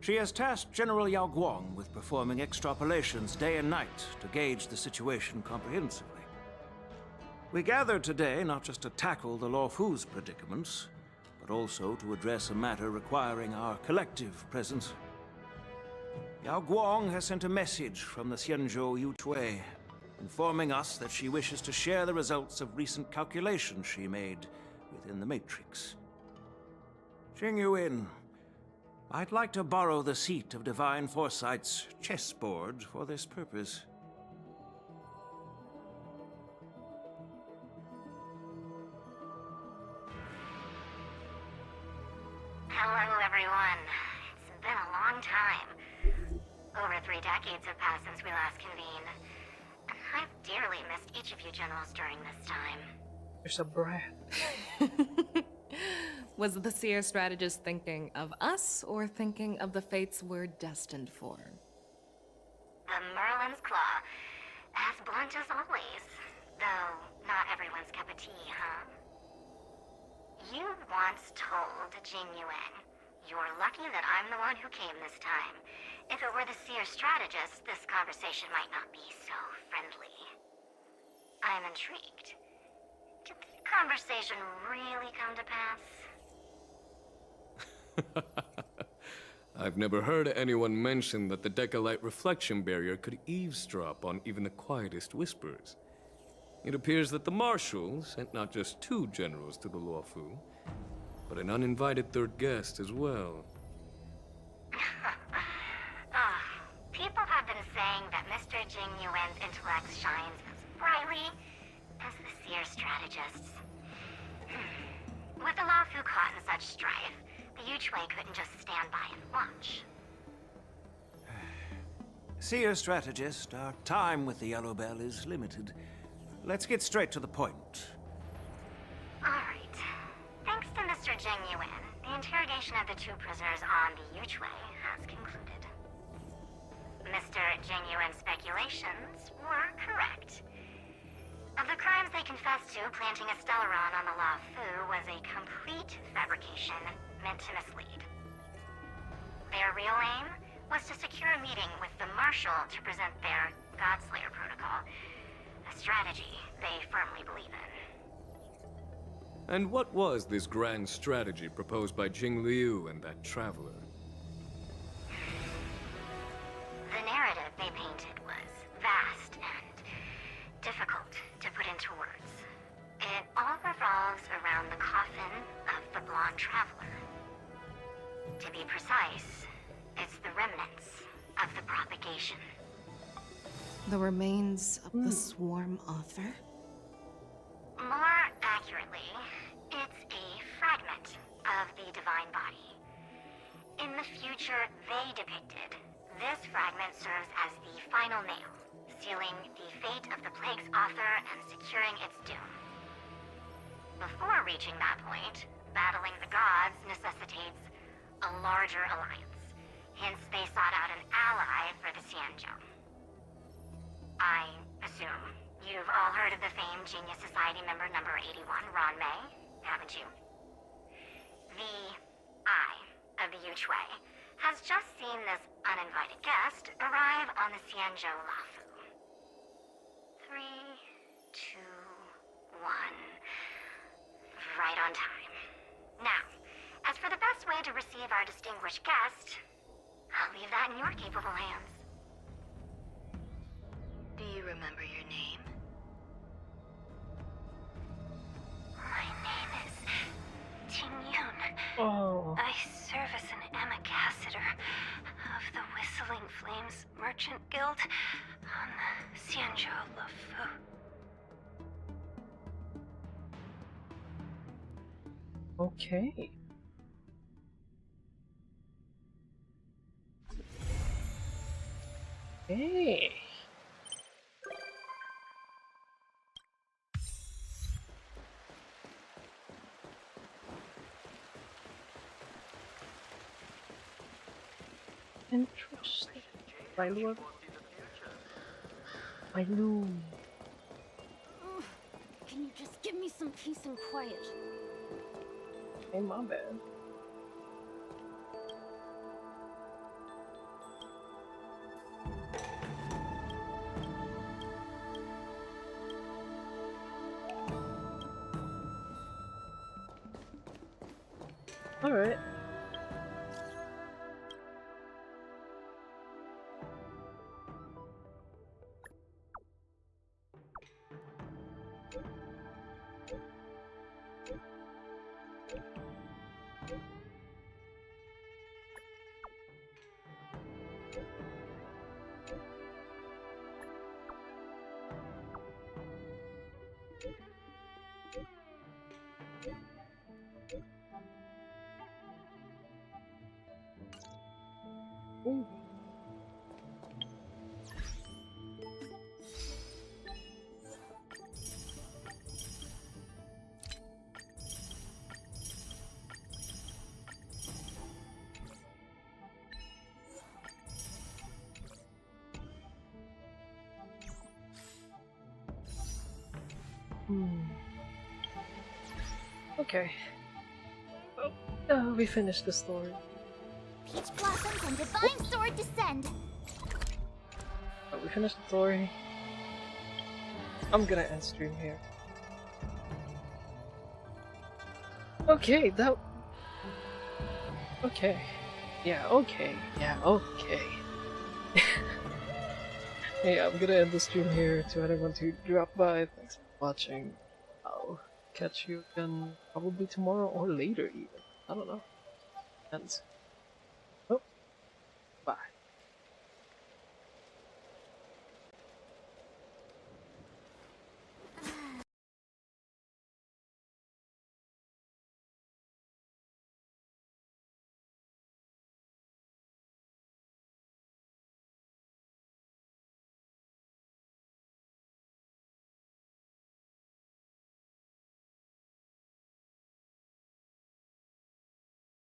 She has tasked General Yao Guang with performing extrapolations day and night to gauge the situation comprehensively. We gathered today not just to tackle the Luofu's predicaments, but also to address a matter requiring our collective presence. Yao Guang has sent a message from the Xianzhou Yutre, informing us that she wishes to share the results of recent calculations she made within the Matrix. Xing Yuin, I'd like to borrow the seat of Divine Foresight's chessboard for this purpose. Hello, everyone. It's been a long time. Over 3 decades have passed since we last convened. I've dearly missed each of you generals during this time. There's a brat. Was the seer strategist thinking of us, or thinking of the fates we're destined for? The Merlin's Claw. As blunt as always. Though, not everyone's cup of tea, huh? You once told Jing Yuan, "You're lucky that I'm the one who came this time. If it were the seer strategist, this conversation might not be so friendly." I'm intrigued. Did the conversation really come to pass? I've never heard anyone mention that the Decalite reflection barrier could eavesdrop on even the quietest whispers. It appears that the Marshal sent not just 2 generals to the Luofu, but an uninvited 3rd guest as well. People have been saying that Mr. Jing Yuan's intellect shines as brightly as the seer strategist's. With the Luofu caught in such strife, the Yuchwei couldn't just stand by and watch. Seer strategist, our time with the Yellow Bell is limited. Let's get straight to the point. Alright. Thanks to Mr. Jing Yuan, the interrogation of the 2 prisoners on the Yuchwei has concluded. Mr. Jing Yuan's speculations were correct. Of the crimes they confessed to, planting a Stellaron on the Luofu was a complete fabrication meant to mislead. Their real aim was to secure a meeting with the Marshal to present their Godslayer protocol, a strategy they firmly believe in. And what was this grand strategy proposed by Jing Liu and that traveler? The narrative they painted was vast and difficult to put into words. It all revolves around the coffin of the blonde traveler. To be precise, it's the remnants of the propagation. The remains of the swarm author? More accurately, it's a fragment of the divine body. In the future they depicted, this fragment serves as the final nail, sealing the fate of the plague's author and securing its doom. Before reaching that point, battling the gods necessitates a larger alliance. Hence, they sought out an ally for the Xianzhou. I assume you've all heard of the famed Genius Society member number 81, Ron Mei, haven't you? The Eye of the Yuchwei has just seen this uninvited guest arrive on the Xianzhou Luofu. 3, 2, 1. Right on time. Now, as for the best way to receive our distinguished guest, I'll leave that in your capable hands. Do you remember your name? My name is Ting Yun. Oh. I serve as an ambassador of the Whistling Flames Merchant Guild on the Xianzhou Luofu. Okay. Hey. Interesting. My lord. My lord. Can you just give me some peace and quiet? Hey, my bad. All right. Okay. We finished the story. Peach blossoms and divine sword descend. We finished the story. I'm gonna end stream here. Okay, that... Okay. Yeah, okay. Yeah, okay. Hey, I'm gonna end the stream here. To anyone who dropped by, thanks for watching. I'll catch you again probably tomorrow or later even. I don't know. Depends.